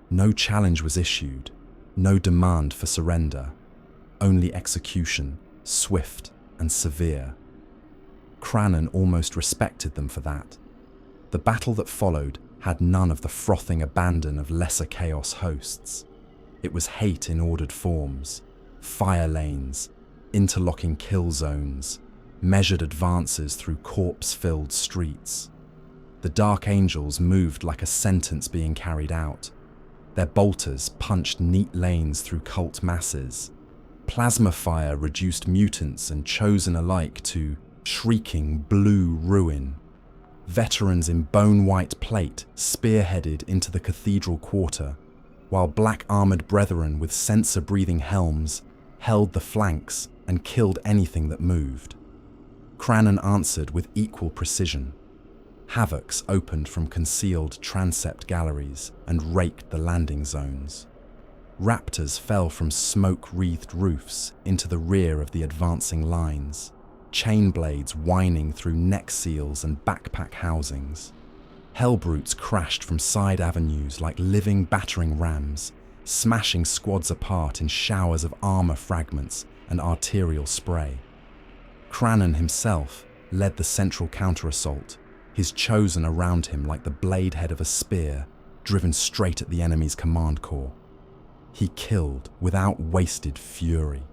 No challenge was issued, no demand for surrender, only execution, swift and severe. Kranon almost respected them for that. The battle that followed had none of the frothing abandon of lesser chaos hosts. It was hate in ordered forms. Fire lanes, interlocking kill zones, measured advances through corpse-filled streets. The Dark Angels moved like a sentence being carried out. Their bolters punched neat lanes through cult masses. Plasma fire reduced mutants and chosen alike to shrieking blue ruin. Veterans in bone-white plate spearheaded into the cathedral quarter, while black-armored brethren with sensor-breathing helms held the flanks and killed anything that moved. Kranon answered with equal precision. Havocs opened from concealed transept galleries and raked the landing zones. Raptors fell from smoke-wreathed roofs into the rear of the advancing lines, chain blades whining through neck seals and backpack housings. Hellbrutes crashed from side avenues like living battering rams, smashing squads apart in showers of armor fragments and arterial spray. Kranon himself led the central counter-assault, his chosen around him like the blade head of a spear, driven straight at the enemy's command corps. He killed without wasted fury.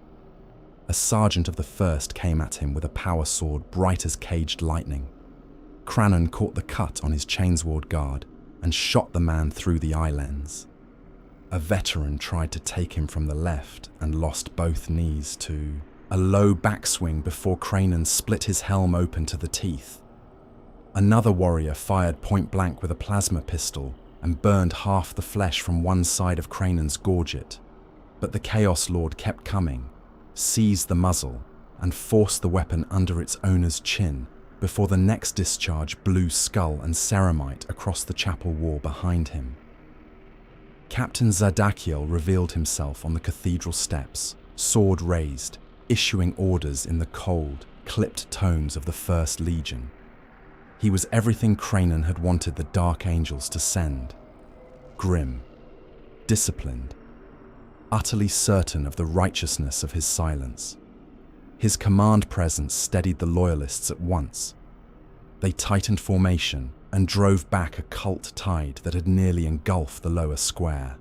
A sergeant of the 1st came at him with a power sword bright as caged lightning. Kranon caught the cut on his chainsword guard and shot the man through the eye lens. A veteran tried to take him from the left and lost both knees to a low backswing before Kranon split his helm open to the teeth. Another warrior fired point blank with a plasma pistol and burned half the flesh from one side of Kranon's gorget. But the Chaos Lord kept coming, seized the muzzle, and forced the weapon under its owner's chin before the next discharge blew skull and ceramite across the chapel wall behind him. Captain Zadakiel revealed himself on the cathedral steps, sword raised, issuing orders in the cold, clipped tones of the First Legion. He was everything Kranon had wanted the Dark Angels to send. Grim, disciplined, utterly certain of the righteousness of his silence. His command presence steadied the Loyalists at once. They tightened formation and drove back a cult tide that had nearly engulfed the lower square.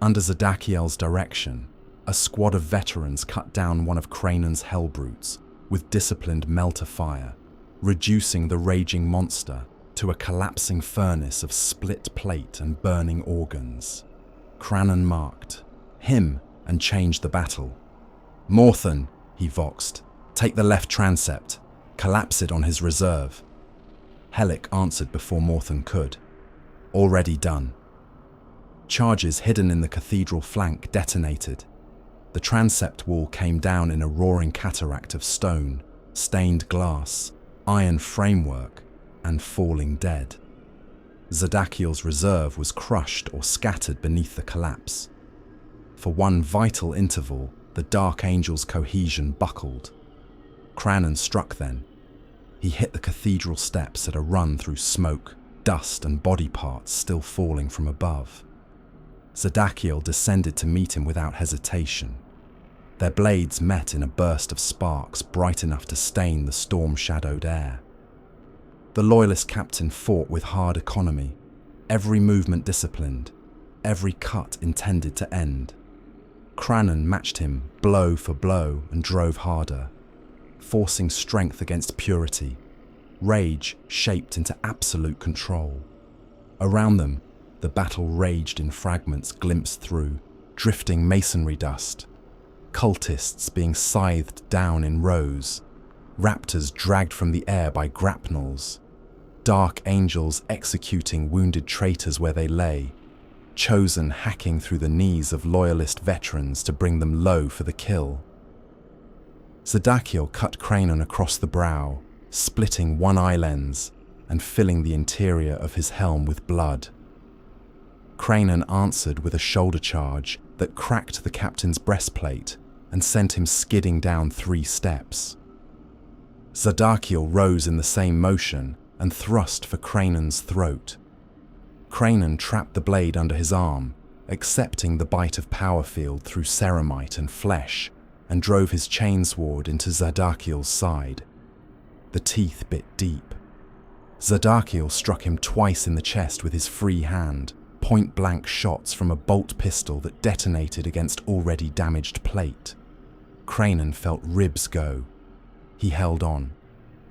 Under Zadakiel's direction, a squad of veterans cut down one of Kranon's hellbrutes with disciplined melter fire, reducing the raging monster to a collapsing furnace of split plate and burning organs. Kranon marked him and changed the battle. "Morthen," he voxed, "take the left transept. Collapse it on his reserve." Hellick answered before Morthen could. "Already done." Charges hidden in the cathedral flank detonated. The transept wall came down in a roaring cataract of stone, stained glass, iron framework, and falling dead. Zadakiel's reserve was crushed or scattered beneath the collapse. For one vital interval, the Dark Angel's cohesion buckled. Kranon struck then. He hit the cathedral steps at a run through smoke, dust, and body parts still falling from above. Zadakiel descended to meet him without hesitation. Their blades met in a burst of sparks bright enough to stain the storm-shadowed air. The Loyalist captain fought with hard economy, every movement disciplined, every cut intended to end. Kranon matched him blow for blow and drove harder, forcing strength against purity, rage shaped into absolute control. Around them, the battle raged in fragments glimpsed through, drifting masonry dust, cultists being scythed down in rows, raptors dragged from the air by grapnels, dark angels executing wounded traitors where they lay, chosen hacking through the knees of Loyalist veterans to bring them low for the kill. Zadakiel cut Kranon across the brow, splitting one eye lens and filling the interior of his helm with blood. Kranon answered with a shoulder charge that cracked the captain's breastplate and sent him skidding down 3 steps. Zadakiel rose in the same motion and thrust for Kranon's throat. Kranon trapped the blade under his arm, accepting the bite of power field through ceramite and flesh, and drove his chainsword into Zadakiel's side. The teeth bit deep. Zadakiel struck him twice in the chest with his free hand, point-blank shots from a bolt pistol that detonated against already damaged plate. Kranon felt ribs go. He held on.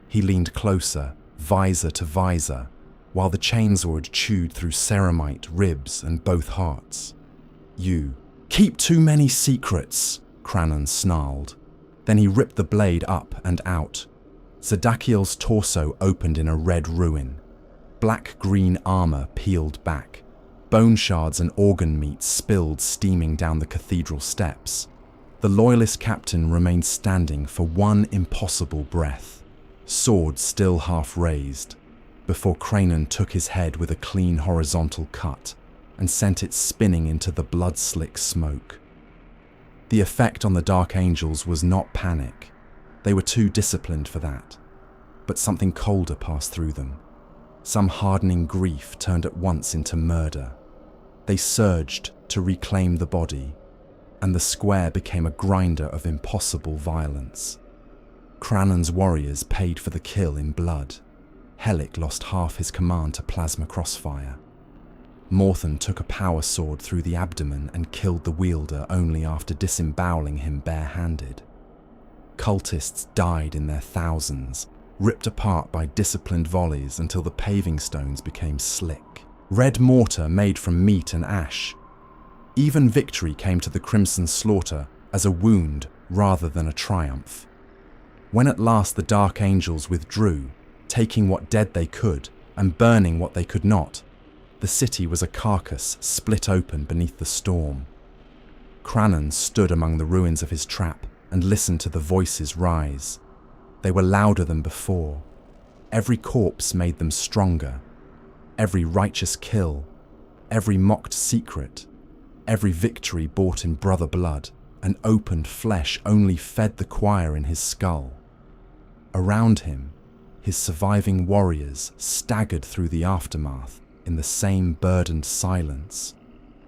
He leaned closer, visor to visor, while the chainsword chewed through ceramite, ribs, and both hearts. "You keep too many secrets," Kranon snarled. Then he ripped the blade up and out. Zadakiel's torso opened in a red ruin. Black-green armor peeled back. Bone shards and organ meat spilled steaming down the cathedral steps. The Loyalist captain remained standing for one impossible breath, sword still half raised. before Kranon took his head with a clean horizontal cut and sent it spinning into the blood-slick smoke. The effect on the Dark Angels was not panic. They were too disciplined for that. But something colder passed through them. Some hardening grief turned at once into murder. They surged to reclaim the body, and the square became a grinder of impossible violence. Kranon's warriors paid for the kill in blood. Hellic lost half his command to plasma crossfire. Morthon took a power sword through the abdomen and killed the wielder only after disemboweling him barehanded. Cultists died in their thousands, ripped apart by disciplined volleys until the paving stones became slick. Red mortar made from meat and ash. Even victory came to the Crimson Slaughter as a wound rather than a triumph. When at last the Dark Angels withdrew, taking what dead they could and burning what they could not, the city was a carcass split open beneath the storm. Kranon stood among the ruins of his trap and listened to the voices rise. They were louder than before. Every corpse made them stronger. Every righteous kill, every mocked secret, every victory bought in brother blood and opened flesh only fed the choir in his skull. Around him, his surviving warriors staggered through the aftermath in the same burdened silence,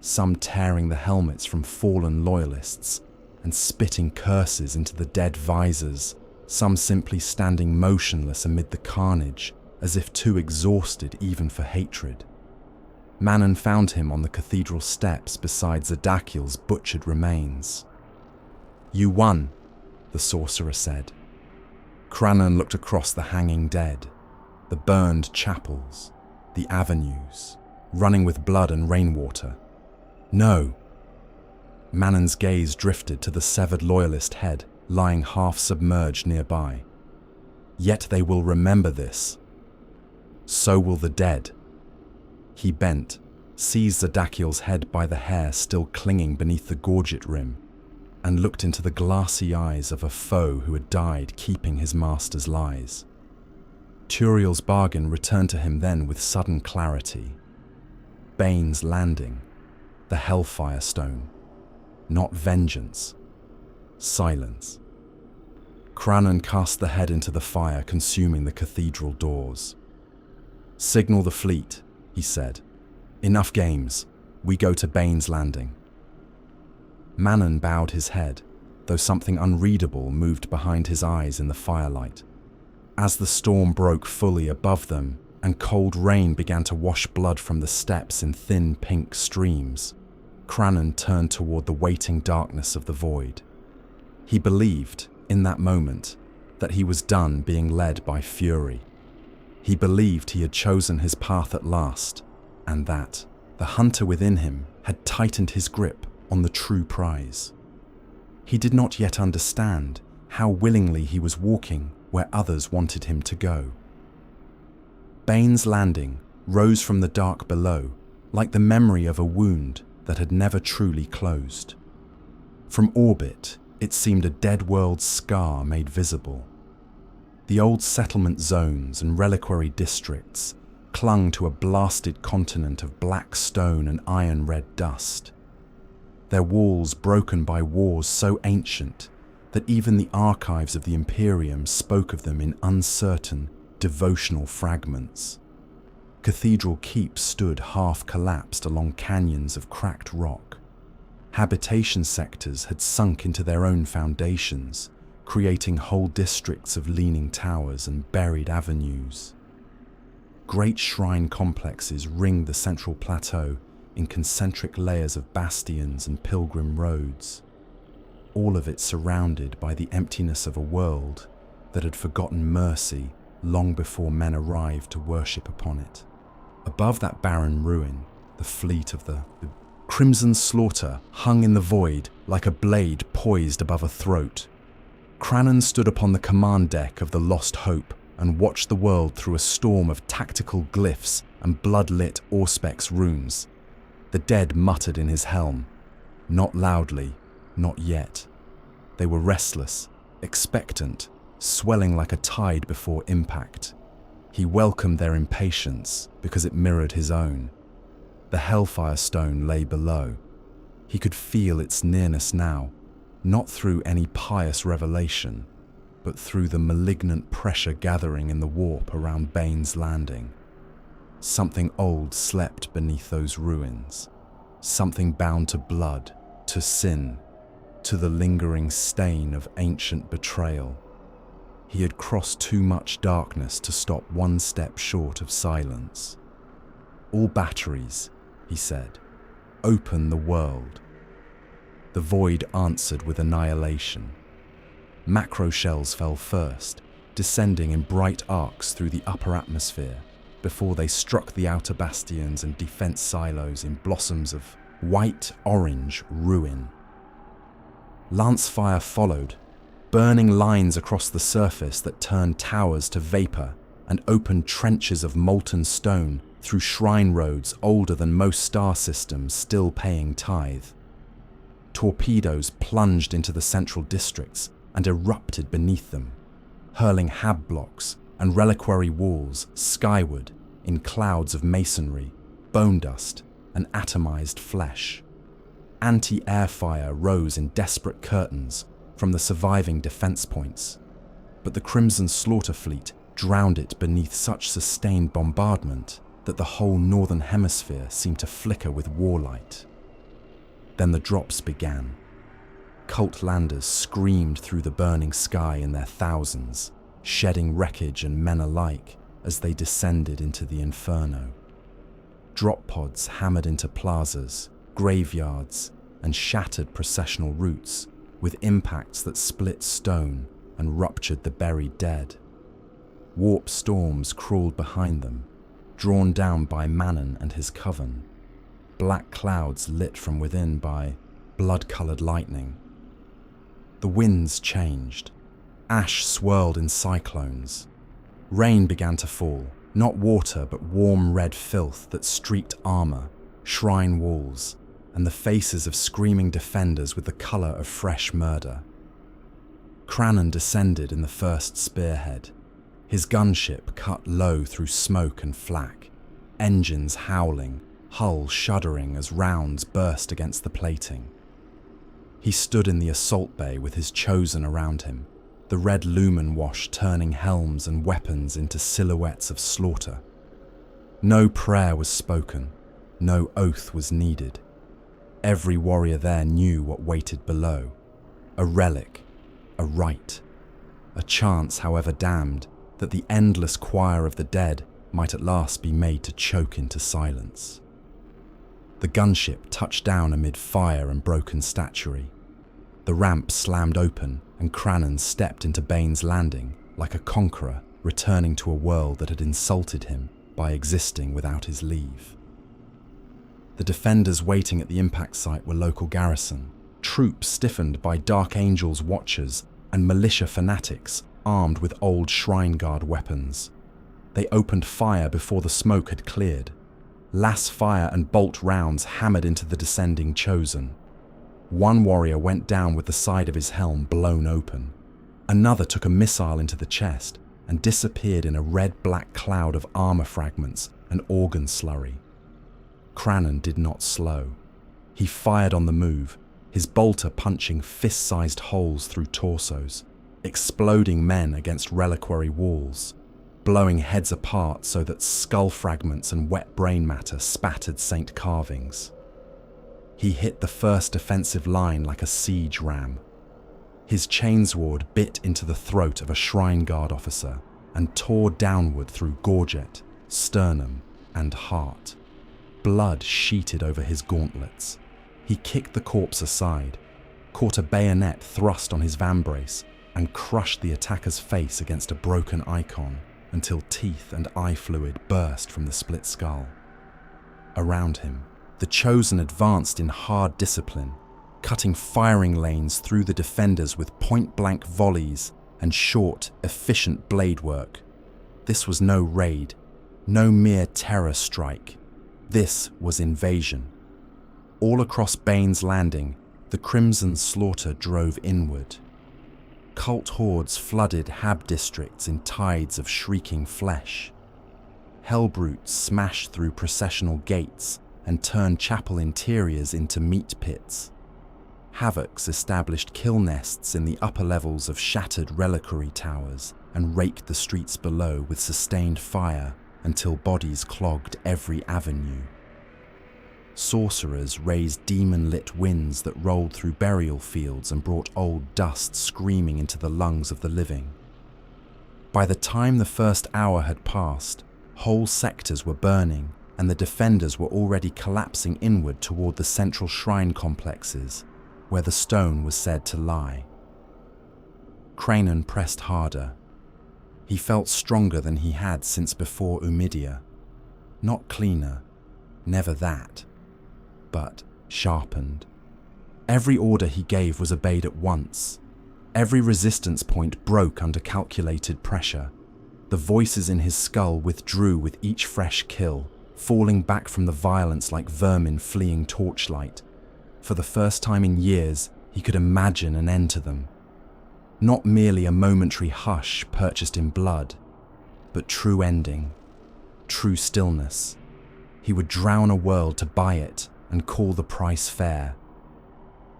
some tearing the helmets from fallen loyalists and spitting curses into the dead visors, some simply standing motionless amid the carnage, as if too exhausted even for hatred. Manon found him on the cathedral steps beside Zadakiel's butchered remains. "You won," the sorcerer said. Kranon looked across the hanging dead, the burned chapels, the avenues, running with blood and rainwater. "No." Manon's gaze drifted to the severed loyalist head lying half-submerged nearby. "Yet they will remember this. So will the dead." He bent, seized Zadakiel's head by the hair still clinging beneath the gorget rim, and looked into the glassy eyes of a foe who had died keeping his master's lies. Turiel's bargain returned to him then with sudden clarity. Bane's landing, the Hellfire Stone, not vengeance, silence. Kranon cast the head into the fire consuming the cathedral doors. "Signal the fleet," he said. "Enough games. We go to Bane's landing." Manon bowed his head, though something unreadable moved behind his eyes in the firelight. As the storm broke fully above them and cold rain began to wash blood from the steps in thin pink streams, Kranon turned toward the waiting darkness of the void. He believed, in that moment, that he was done being led by fury. He believed he had chosen his path at last, and that the hunter within him had tightened his grip on the true prize. He did not yet understand how willingly he was walking where others wanted him to go. Bane's landing rose from the dark below, like the memory of a wound that had never truly closed. From orbit, it seemed a dead world scar made visible. The old settlement zones and reliquary districts clung to a blasted continent of black stone and iron-red dust. Their walls broken by wars so ancient that even the archives of the Imperium spoke of them in uncertain, devotional fragments. Cathedral keeps stood half-collapsed along canyons of cracked rock. Habitation sectors had sunk into their own foundations, creating whole districts of leaning towers and buried avenues. Great shrine complexes ringed the central plateau in concentric layers of bastions and pilgrim roads, all of it surrounded by the emptiness of a world that had forgotten mercy long before men arrived to worship upon it. Above that barren ruin, the fleet of the Crimson Slaughter hung in the void like a blade poised above a throat. Kranon stood upon the command deck of the Lost Hope and watched the world through a storm of tactical glyphs and blood-lit Auspex runes. The dead muttered in his helm. Not loudly, not yet. They were restless, expectant, swelling like a tide before impact. He welcomed their impatience because it mirrored his own. The Hellfire Stone lay below. He could feel its nearness now, not through any pious revelation, but through the malignant pressure gathering in the warp around Bane's landing. Something old slept beneath those ruins, something bound to blood, to sin, to the lingering stain of ancient betrayal. He had crossed too much darkness to stop one step short of silence. "All batteries," he said. "Open the world." The void answered with annihilation. Macro shells fell first, descending in bright arcs through the upper atmosphere, before they struck the outer bastions and defense silos in blossoms of white-orange ruin. Lancefire followed, burning lines across the surface that turned towers to vapor and opened trenches of molten stone through shrine roads older than most star systems still paying tithe. Torpedoes plunged into the central districts and erupted beneath them, hurling hab blocks and reliquary walls skyward in clouds of masonry, bone dust, and atomized flesh. Anti-air fire rose in desperate curtains from the surviving defense points, but the Crimson Slaughter Fleet drowned it beneath such sustained bombardment that the whole northern hemisphere seemed to flicker with warlight. Then the drops began. Cult landers screamed through the burning sky in their thousands, shedding wreckage and men alike as they descended into the inferno. Drop pods hammered into plazas, graveyards, and shattered processional routes with impacts that split stone and ruptured the buried dead. Warp storms crawled behind them, drawn down by Manon and his coven, black clouds lit from within by blood-coloured lightning. The winds changed. Ash swirled in cyclones. Rain began to fall, not water but warm red filth that streaked armour, shrine walls, and the faces of screaming defenders with the colour of fresh murder. Kranon descended in the first spearhead, his gunship cut low through smoke and flak, engines howling, hull shuddering as rounds burst against the plating. He stood in the assault bay with his chosen around him, the red lumen wash turning helms and weapons into silhouettes of slaughter. No prayer was spoken, no oath was needed. Every warrior there knew what waited below. A relic, a rite, a chance, however damned, that the endless choir of the dead might at last be made to choke into silence. The gunship touched down amid fire and broken statuary. The ramp slammed open and Kranon stepped into Bane's landing like a conqueror returning to a world that had insulted him by existing without his leave. The defenders waiting at the impact site were local garrison, troops stiffened by Dark Angel's watchers and militia fanatics armed with old Shrine Guard weapons. They opened fire before the smoke had cleared. Lass fire and bolt rounds hammered into the descending chosen. One warrior went down with the side of his helm blown open. Another took a missile into the chest and disappeared in a red-black cloud of armor fragments and organ slurry. Kranon did not slow. He fired on the move, his bolter punching fist-sized holes through torsos, exploding men against reliquary walls, blowing heads apart so that skull fragments and wet brain matter spattered saint carvings. He hit the first defensive line like a siege ram. His chainsword bit into the throat of a Shrine Guard officer and tore downward through gorget, sternum, and heart. Blood sheeted over his gauntlets. He kicked the corpse aside, caught a bayonet thrust on his vambrace, and crushed the attacker's face against a broken icon until teeth and eye fluid burst from the split skull. Around him, the Chosen advanced in hard discipline, cutting firing lanes through the defenders with point-blank volleys and short, efficient blade work. This was no raid, no mere terror strike. This was invasion. All across Bane's landing, the Crimson Slaughter drove inward. Cult hordes flooded Hab districts in tides of shrieking flesh, hellbrutes smashed through processional gates and turned chapel interiors into meat pits. Havocs established kill nests in the upper levels of shattered reliquary towers and raked the streets below with sustained fire until bodies clogged every avenue. Sorcerers raised demon-lit winds that rolled through burial fields and brought old dust screaming into the lungs of the living. By the time the first hour had passed, whole sectors were burning, and the defenders were already collapsing inward toward the central shrine complexes, where the stone was said to lie. Kranon pressed harder. He felt stronger than he had since before Umidia. Not cleaner, never that, but sharpened. Every order he gave was obeyed at once. Every resistance point broke under calculated pressure. The voices in his skull withdrew with each fresh kill, falling back from the violence like vermin fleeing torchlight. For the first time in years, he could imagine an end to them. Not merely a momentary hush purchased in blood, but true ending, true stillness. He would drown a world to buy it and call the price fair.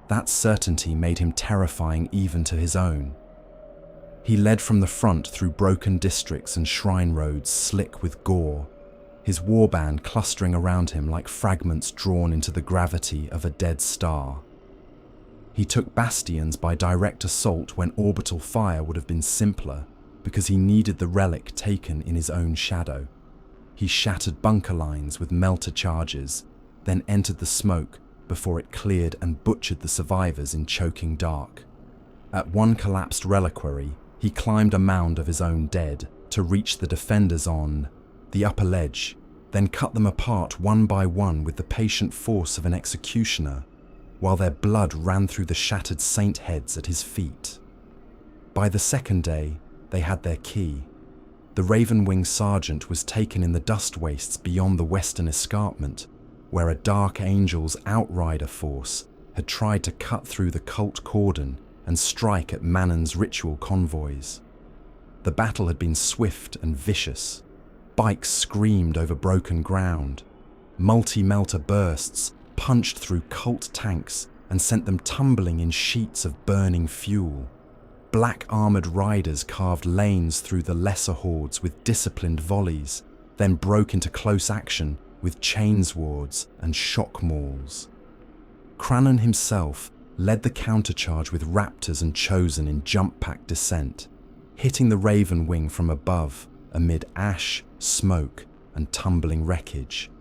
That certainty made him terrifying even to his own. He led from the front through broken districts and shrine roads slick with gore, his warband clustering around him like fragments drawn into the gravity of a dead star. He took bastions by direct assault when orbital fire would have been simpler, because he needed the relic taken in his own shadow. He shattered bunker lines with melter charges, then entered the smoke before it cleared and butchered the survivors in choking dark. At one collapsed reliquary, he climbed a mound of his own dead to reach the defenders on the upper ledge, then cut them apart one by one with the patient force of an executioner, while their blood ran through the shattered saint heads at his feet. By the second day, they had their key. The Ravenwing sergeant was taken in the dust wastes beyond the western escarpment, where a Dark Angel's outrider force had tried to cut through the cult cordon and strike at Manon's ritual convoys. The battle had been swift and vicious. Bikes screamed over broken ground. Multi-melter bursts punched through cult tanks and sent them tumbling in sheets of burning fuel. Black armoured riders carved lanes through the lesser hordes with disciplined volleys, then broke into close action with chainswords and shock mauls. Kranon himself led the countercharge with raptors and chosen in jump-pack descent, hitting the Raven Wing from above amid ash, smoke, and tumbling wreckage.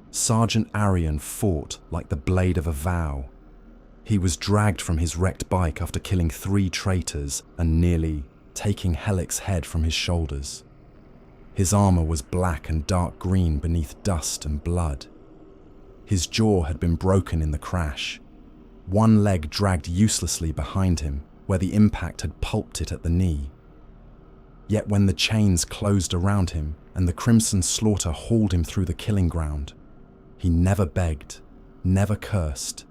Sergeant Arian fought like the blade of a vow. He was dragged from his wrecked bike after killing 3 traitors and nearly taking Helic's head from his shoulders. His armor was black and dark green beneath dust and blood. His jaw had been broken in the crash. One leg dragged uselessly behind him, where the impact had pulped it at the knee. Yet when the chains closed around him and the crimson slaughter hauled him through the killing ground, he never begged, never cursed,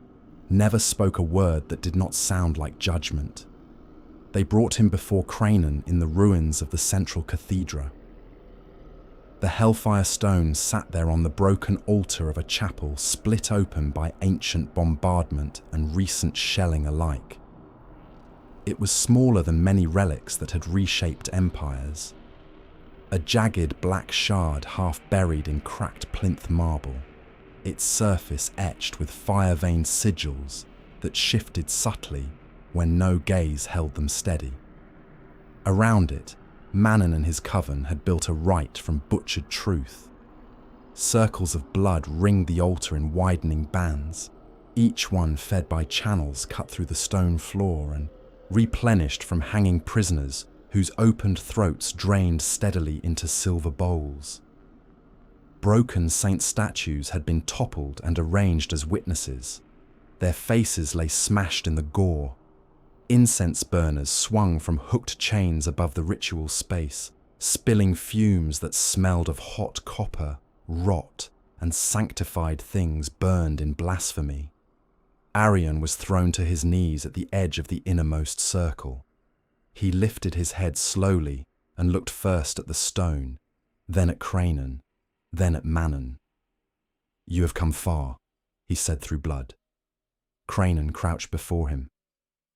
never spoke a word that did not sound like judgment. They brought him before Kranon in the ruins of the central cathedra. The Hellfire Stone sat there on the broken altar of a chapel split open by ancient bombardment and recent shelling alike. It was smaller than many relics that had reshaped empires. A jagged black shard half buried in cracked plinth marble, its surface etched with fire-veined sigils that shifted subtly when no gaze held them steady. Around it, Manon and his coven had built a rite from butchered truth. Circles of blood ringed the altar in widening bands, each one fed by channels cut through the stone floor and replenished from hanging prisoners whose opened throats drained steadily into silver bowls. Broken saint statues had been toppled and arranged as witnesses. Their faces lay smashed in the gore. Incense burners swung from hooked chains above the ritual space, spilling fumes that smelled of hot copper, rot, and sanctified things burned in blasphemy. Arian was thrown to his knees at the edge of the innermost circle. He lifted his head slowly and looked first at the stone, then at Kranon, then at Manon. "You have come far," he said through blood. Kranon crouched before him.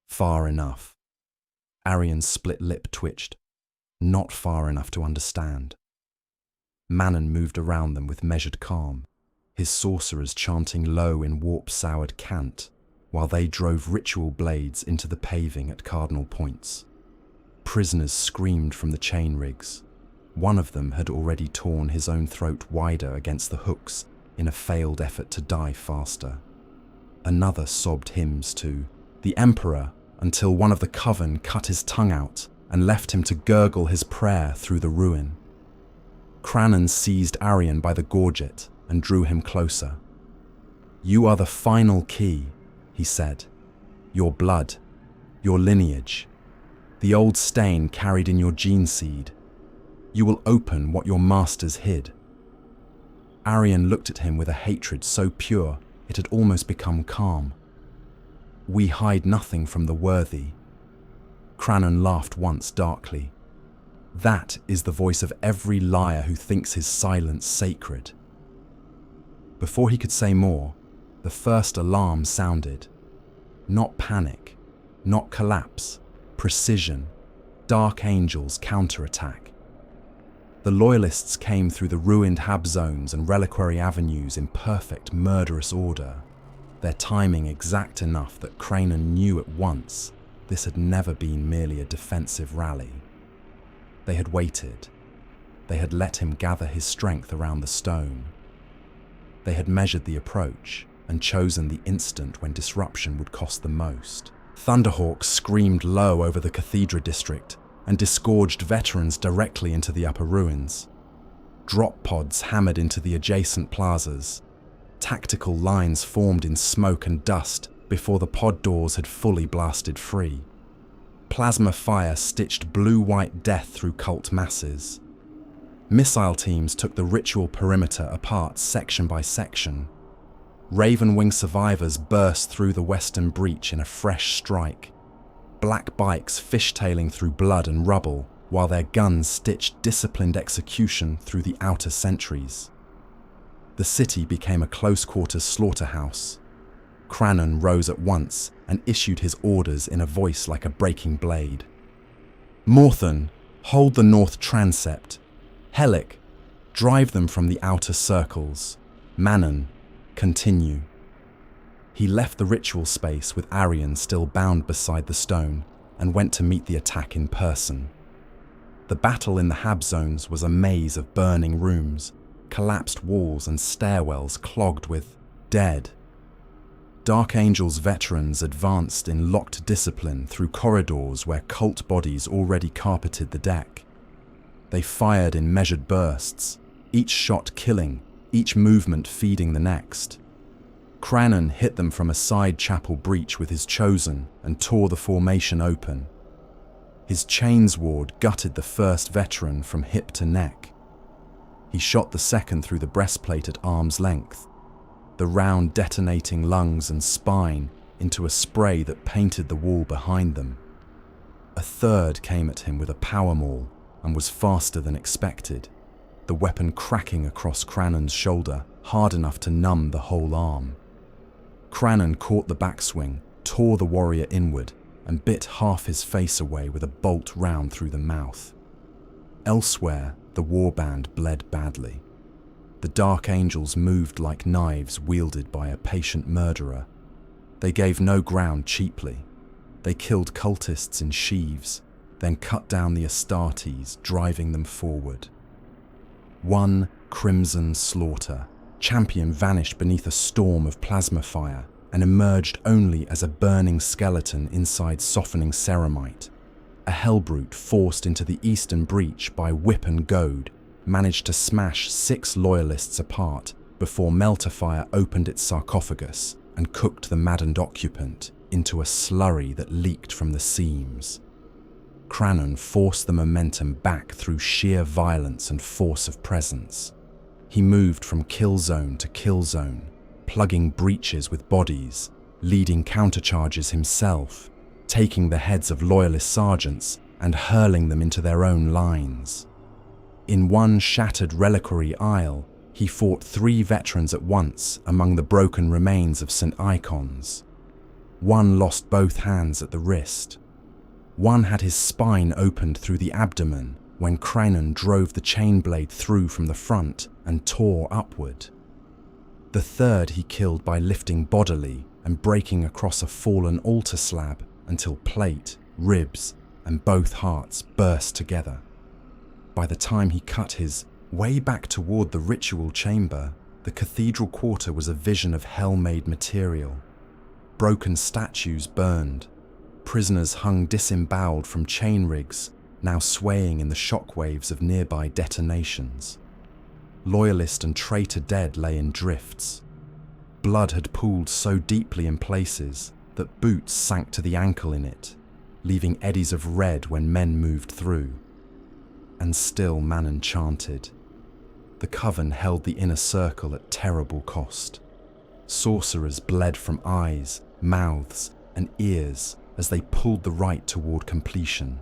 "Far enough." Arian's split lip twitched. "Not far enough to understand." Manon moved around them with measured calm, his sorcerers chanting low in warp-soured cant, while they drove ritual blades into the paving at cardinal points. Prisoners screamed from the chain rigs. One of them had already torn his own throat wider against the hooks in a failed effort to die faster. Another sobbed hymns to the Emperor until one of the coven cut his tongue out and left him to gurgle his prayer through the ruin. Kranon seized Arian by the gorget and drew him closer. "You are the final key," he said. "Your blood, your lineage, the old stain carried in your gene seed. You will open what your masters hid." Arian looked at him with a hatred so pure it had almost become calm. "We hide nothing from the worthy." Kranon laughed once darkly. "That is the voice of every liar who thinks his silence sacred." Before he could say more, the first alarm sounded. Not panic, not collapse, precision, dark angels counterattack. The Loyalists came through the ruined hab zones and reliquary avenues in perfect murderous order, their timing exact enough that Kranon knew at once this had never been merely a defensive rally. They had waited. They had let him gather his strength around the stone. They had measured the approach and chosen the instant when disruption would cost the most. Thunderhawks screamed low over the Cathedra district and disgorged veterans directly into the upper ruins. Drop pods hammered into the adjacent plazas. Tactical lines formed in smoke and dust before the pod doors had fully blasted free. Plasma fire stitched blue-white death through cult masses. Missile teams took the ritual perimeter apart section by section. Ravenwing survivors burst through the western breach in a fresh strike. Black bikes fishtailing through blood and rubble, while their guns stitched disciplined execution through the outer sentries. The city became a close-quarters slaughterhouse. Kranon rose at once and issued his orders in a voice like a breaking blade. "Morthon, hold the north transept. Helic, drive them from the outer circles. Manon, continue." He left the ritual space with Arian still bound beside the stone and went to meet the attack in person. The battle in the hab zones was a maze of burning rooms, collapsed walls and stairwells clogged with dead. Dark Angel's veterans advanced in locked discipline through corridors where cult bodies already carpeted the deck. They fired in measured bursts, each shot killing, each movement feeding the next. Kranon hit them from a side chapel breach with his chosen and tore the formation open. His chains ward gutted the first veteran from hip to neck. He shot the second through the breastplate at arm's length, the round detonating lungs and spine into a spray that painted the wall behind them. A third came at him with a power maul and was faster than expected, the weapon cracking across Kranon's shoulder hard enough to numb the whole arm. Kranon caught the backswing, tore the warrior inward, and bit half his face away with a bolt round through the mouth. Elsewhere, the warband bled badly. The Dark Angels moved like knives wielded by a patient murderer. They gave no ground cheaply. They killed cultists in sheaves, then cut down the Astartes, driving them forward. One crimson slaughter. Champion vanished beneath a storm of plasma fire and emerged only as a burning skeleton inside softening ceramite. A hellbrute forced into the eastern breach by whip and goad managed to smash 6 loyalists apart before Melterfire opened its sarcophagus and cooked the maddened occupant into a slurry that leaked from the seams. Kranon forced the momentum back through sheer violence and force of presence. He moved from kill zone to kill zone, plugging breaches with bodies, leading countercharges himself, taking the heads of loyalist sergeants and hurling them into their own lines. In one shattered reliquary aisle, He fought 3 veterans at once among the broken remains of St. Icons. One lost both hands at the wrist. One had his spine opened through the abdomen when Kranon drove the chain blade through from the front and tore upward. The third he killed by lifting bodily and breaking across a fallen altar slab until plate, ribs, and both hearts burst together. By the time he cut his way back toward the ritual chamber, the cathedral quarter was a vision of hell-made material. Broken statues burned, prisoners hung disemboweled from chain rigs, now swaying in the shockwaves of nearby detonations. Loyalist and traitor dead lay in drifts. Blood had pooled so deeply in places that boots sank to the ankle in it, leaving eddies of red when men moved through. And still Manon chanted. The coven held the inner circle at terrible cost. Sorcerers bled from eyes, mouths, and ears as they pulled the rite toward completion.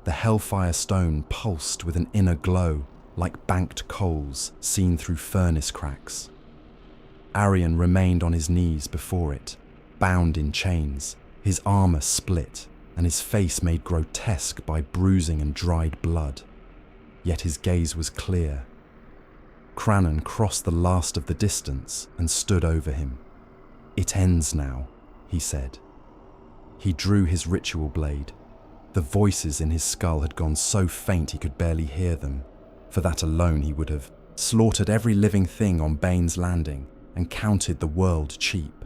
The hellfire stone pulsed with an inner glow, like banked coals seen through furnace cracks. Arion remained on his knees before it, bound in chains, his armor split, and his face made grotesque by bruising and dried blood. Yet his gaze was clear. Kranon crossed the last of the distance and stood over him. "It ends now," he said. He drew his ritual blade. The voices in his skull had gone so faint he could barely hear them. For that alone he would have slaughtered every living thing on Bane's landing and counted the world cheap.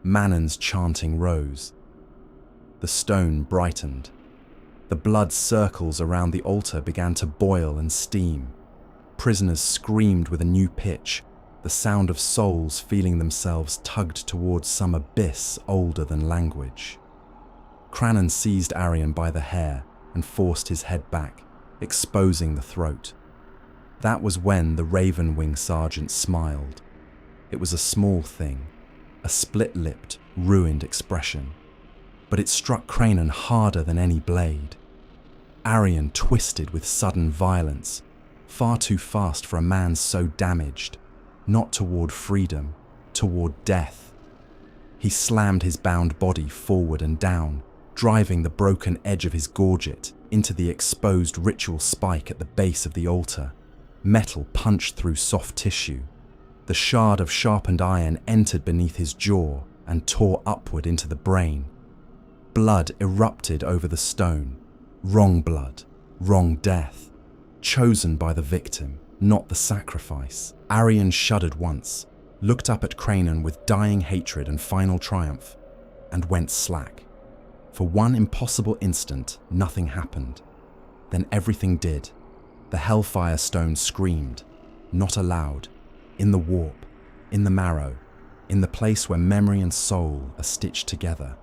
Manon's chanting rose. The stone brightened. The blood circles around the altar began to boil and steam. Prisoners screamed with a new pitch, the sound of souls feeling themselves tugged towards some abyss older than language. Kranon seized Arion by the hair and forced his head back, exposing the throat. That was when the Raven-Wing sergeant smiled. It was a small thing, a split-lipped, ruined expression, but it struck Kranon harder than any blade. Arion twisted with sudden violence, far too fast for a man so damaged, not toward freedom, toward death. He slammed his bound body forward and down, driving the broken edge of his gorget into the exposed ritual spike at the base of the altar. Metal punched through soft tissue. The shard of sharpened iron entered beneath his jaw and tore upward into the brain. Blood erupted over the stone. Wrong blood, wrong death. Chosen by the victim, not the sacrifice. Arion shuddered once, looked up at Kranon with dying hatred and final triumph, and went slack. For one impossible instant, nothing happened. Then everything did. The hellfire stone screamed, not aloud, in the warp, in the marrow, in the place where memory and soul are stitched together.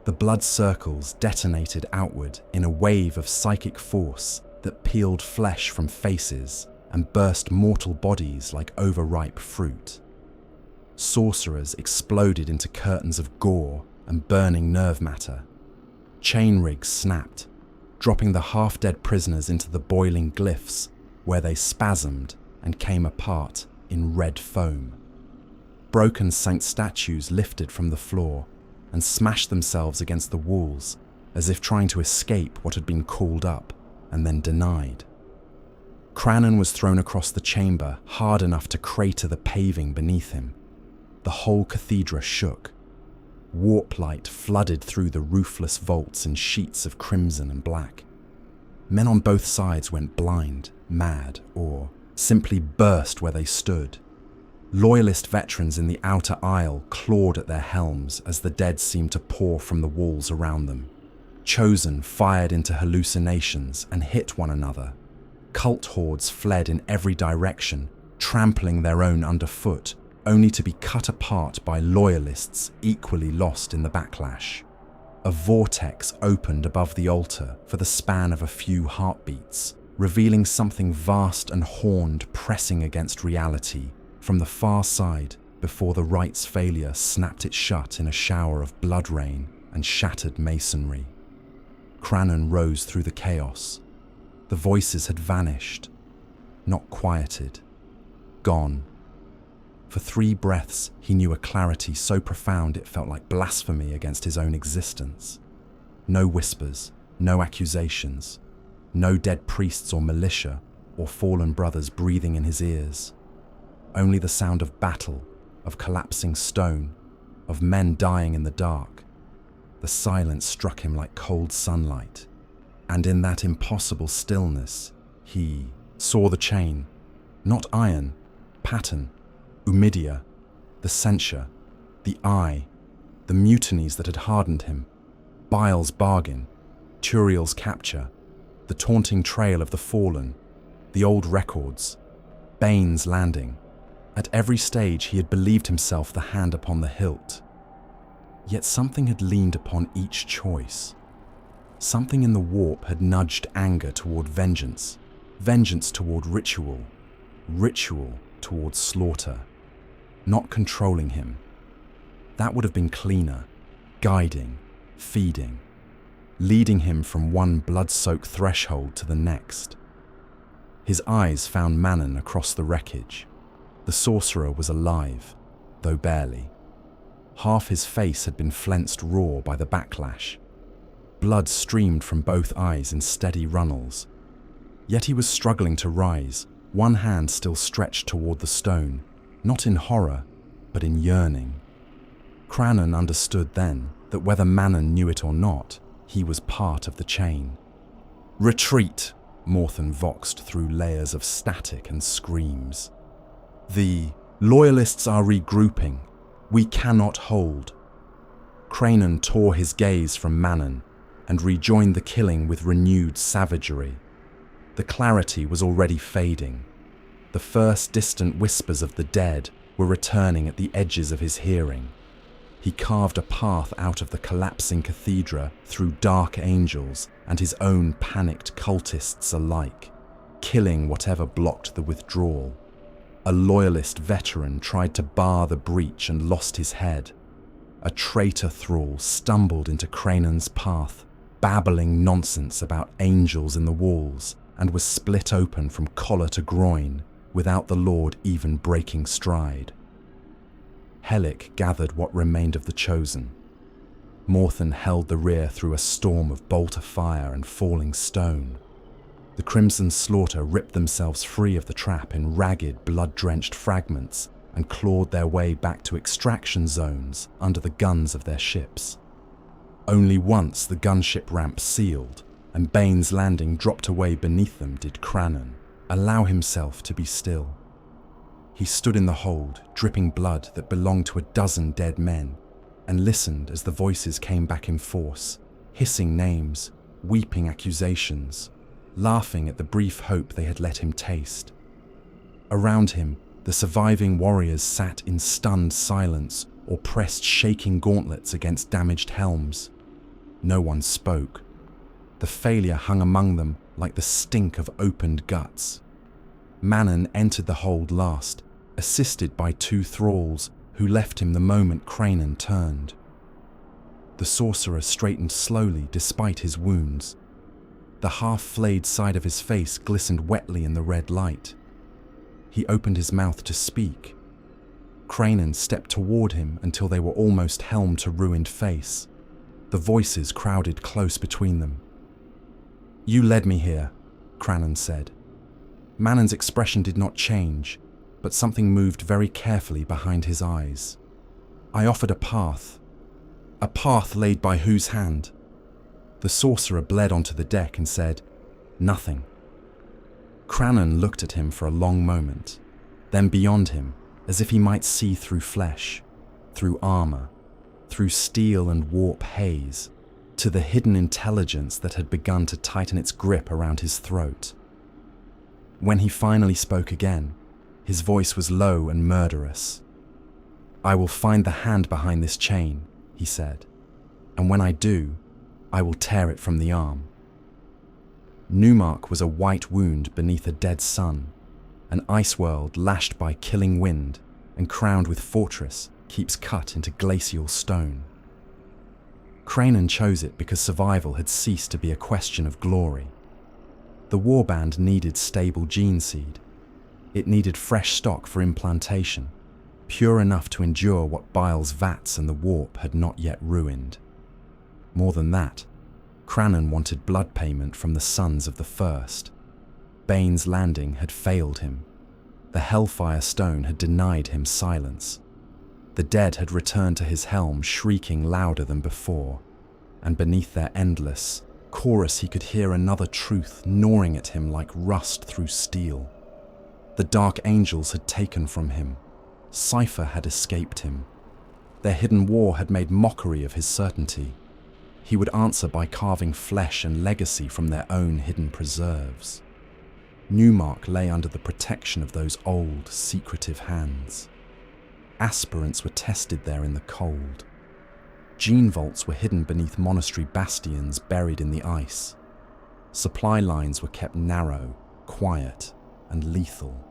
The blood circles detonated outward in a wave of psychic force that peeled flesh from faces and burst mortal bodies like overripe fruit. Sorcerers exploded into curtains of gore and burning nerve matter. Chain rigs snapped, dropping the half-dead prisoners into the boiling glyphs, where they spasmed and came apart in red foam. Broken saint statues lifted from the floor and smashed themselves against the walls, as if trying to escape what had been called up and then denied. Kranon was thrown across the chamber hard enough to crater the paving beneath him. The whole cathedra shook. Warp light flooded through the roofless vaults in sheets of crimson and black. Men on both sides went blind, mad, or simply burst where they stood. Loyalist veterans in the outer aisle clawed at their helms as the dead seemed to pour from the walls around them. Chosen fired into hallucinations and hit one another. Cult hordes fled in every direction, trampling their own underfoot, only to be cut apart by loyalists equally lost in the backlash. A vortex opened above the altar for the span of a few heartbeats, revealing something vast and horned pressing against reality from the far side before the rite's failure snapped it shut in a shower of blood rain and shattered masonry. Kranon rose through the chaos. The voices had vanished, not quieted, gone. For 3 breaths, he knew a clarity so profound it felt like blasphemy against his own existence. No whispers, no accusations, no dead priests or militia or fallen brothers breathing in his ears. Only the sound of battle, of collapsing stone, of men dying in the dark. The silence struck him like cold sunlight, and in that impossible stillness, he saw the chain, not iron, pattern, Umidia, the censure, the eye, the mutinies that had hardened him, Bile's bargain, Turiel's capture, the taunting trail of the fallen, the old records, Bane's landing. At every stage he had believed himself the hand upon the hilt. Yet something had leaned upon each choice. Something in the warp had nudged anger toward vengeance, vengeance toward ritual, ritual toward slaughter. Not controlling him. That would have been cleaner, guiding, feeding, leading him from one blood-soaked threshold to the next. His eyes found Manon across the wreckage. The sorcerer was alive, though barely. Half his face had been flensed raw by the backlash. Blood streamed from both eyes in steady runnels. Yet he was struggling to rise, one hand still stretched toward the stone, not in horror, but in yearning. Kranon understood then that whether Manon knew it or not, he was part of the chain. "Retreat!" Morthen voxed through layers of static and screams. "The loyalists are regrouping. We cannot hold." Kranon tore his gaze from Manon and rejoined the killing with renewed savagery. The clarity was already fading. The first distant whispers of the dead were returning at the edges of his hearing. He carved a path out of the collapsing cathedra through dark angels and his own panicked cultists alike, killing whatever blocked the withdrawal. A loyalist veteran tried to bar the breach and lost his head. A traitor thrall stumbled into Kranon's path, babbling nonsense about angels in the walls, and was split open from collar to groin, without the Lord even breaking stride. Helic gathered what remained of the chosen. Morthen held the rear through a storm of bolter fire and falling stone. The Crimson Slaughter ripped themselves free of the trap in ragged, blood-drenched fragments and clawed their way back to extraction zones under the guns of their ships. Only once the gunship ramp sealed and Bane's landing dropped away beneath them did Kranon allow himself to be still. He stood in the hold, dripping blood that belonged to a dozen dead men, and listened as the voices came back in force, hissing names, weeping accusations, laughing at the brief hope they had let him taste. Around him, the surviving warriors sat in stunned silence or pressed shaking gauntlets against damaged helms. No one spoke. The failure hung among them like the stink of opened guts. Manon entered the hold last, assisted by 2 thralls who left him the moment Kranon turned. The sorcerer straightened slowly despite his wounds. The half-flayed side of his face glistened wetly in the red light. He opened his mouth to speak. Kranon stepped toward him until they were almost helm to ruined face. The voices crowded close between them. "You led me here," Kranon said. Manon's expression did not change, but something moved very carefully behind his eyes. "I offered a path laid by whose hand?" The sorcerer bled onto the deck and said, "Nothing." Kranon looked at him for a long moment, then beyond him, as if he might see through flesh, through armor, through steel and warp haze, to the hidden intelligence that had begun to tighten its grip around his throat. When he finally spoke again, his voice was low and murderous. "I will find the hand behind this chain," he said, "and when I do, I will tear it from the arm." Newark was a white wound beneath a dead sun, an ice world lashed by killing wind and crowned with fortress keeps cut into glacial stone. Kranon chose it because survival had ceased to be a question of glory. The warband needed stable gene seed. It needed fresh stock for implantation, pure enough to endure what Bile's vats and the warp had not yet ruined. More than that, Kranon wanted blood payment from the sons of the First. Bane's landing had failed him. The Hellfire Stone had denied him silence. The dead had returned to his helm, shrieking louder than before, and beneath their endless chorus he could hear another truth gnawing at him like rust through steel. The Dark Angels had taken from him. Cypher had escaped him. Their hidden war had made mockery of his certainty. He would answer by carving flesh and legacy from their own hidden preserves. Newark lay under the protection of those old, secretive hands. Aspirants were tested there in the cold. Gene vaults were hidden beneath monastery bastions buried in the ice. Supply lines were kept narrow, quiet, and lethal.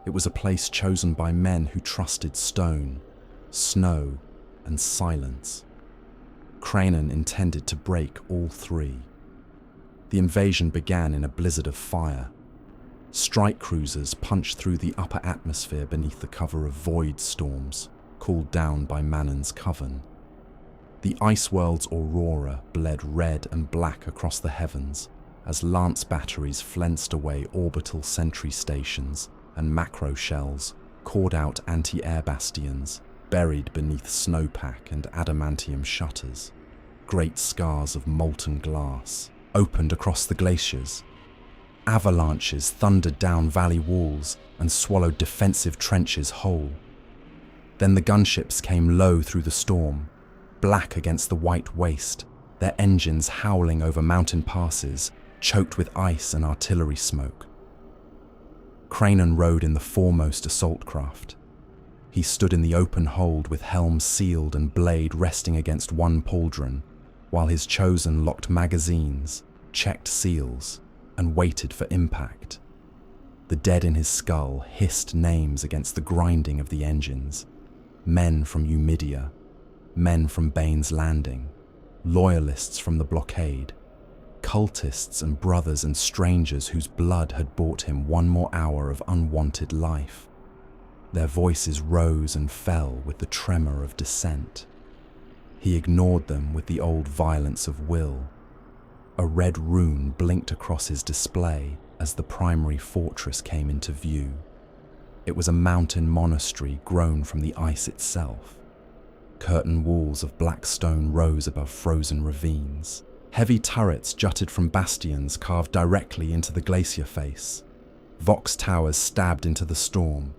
It was a place chosen by men who trusted stone, snow, and silence. Kranon intended to break all three. The invasion began in a blizzard of fire. Strike cruisers punched through the upper atmosphere beneath the cover of void storms, called down by Manon's coven. The ice world's aurora bled red and black across the heavens as lance batteries flensed away orbital sentry stations and macro shells cawed out anti-air bastions buried beneath snowpack and adamantium shutters. Great scars of molten glass opened across the glaciers. Avalanches thundered down valley walls and swallowed defensive trenches whole. Then the gunships came low through the storm, black against the white waste, their engines howling over mountain passes, choked with ice and artillery smoke. Kranon rode in the foremost assault craft. He stood in the open hold with helm sealed and blade resting against one pauldron, while his chosen locked magazines, checked seals, and waited for impact. The dead in his skull hissed names against the grinding of the engines. Men from Umidia, men from Bane's Landing, loyalists from the blockade, cultists and brothers and strangers whose blood had bought him one more hour of unwanted life. Their voices rose and fell with the tremor of dissent. He ignored them with the old violence of will. A red rune blinked across his display as the primary fortress came into view. It was a mountain monastery grown from the ice itself. Curtain walls of black stone rose above frozen ravines. Heavy turrets jutted from bastions carved directly into the glacier face. Vox towers stabbed into the storm.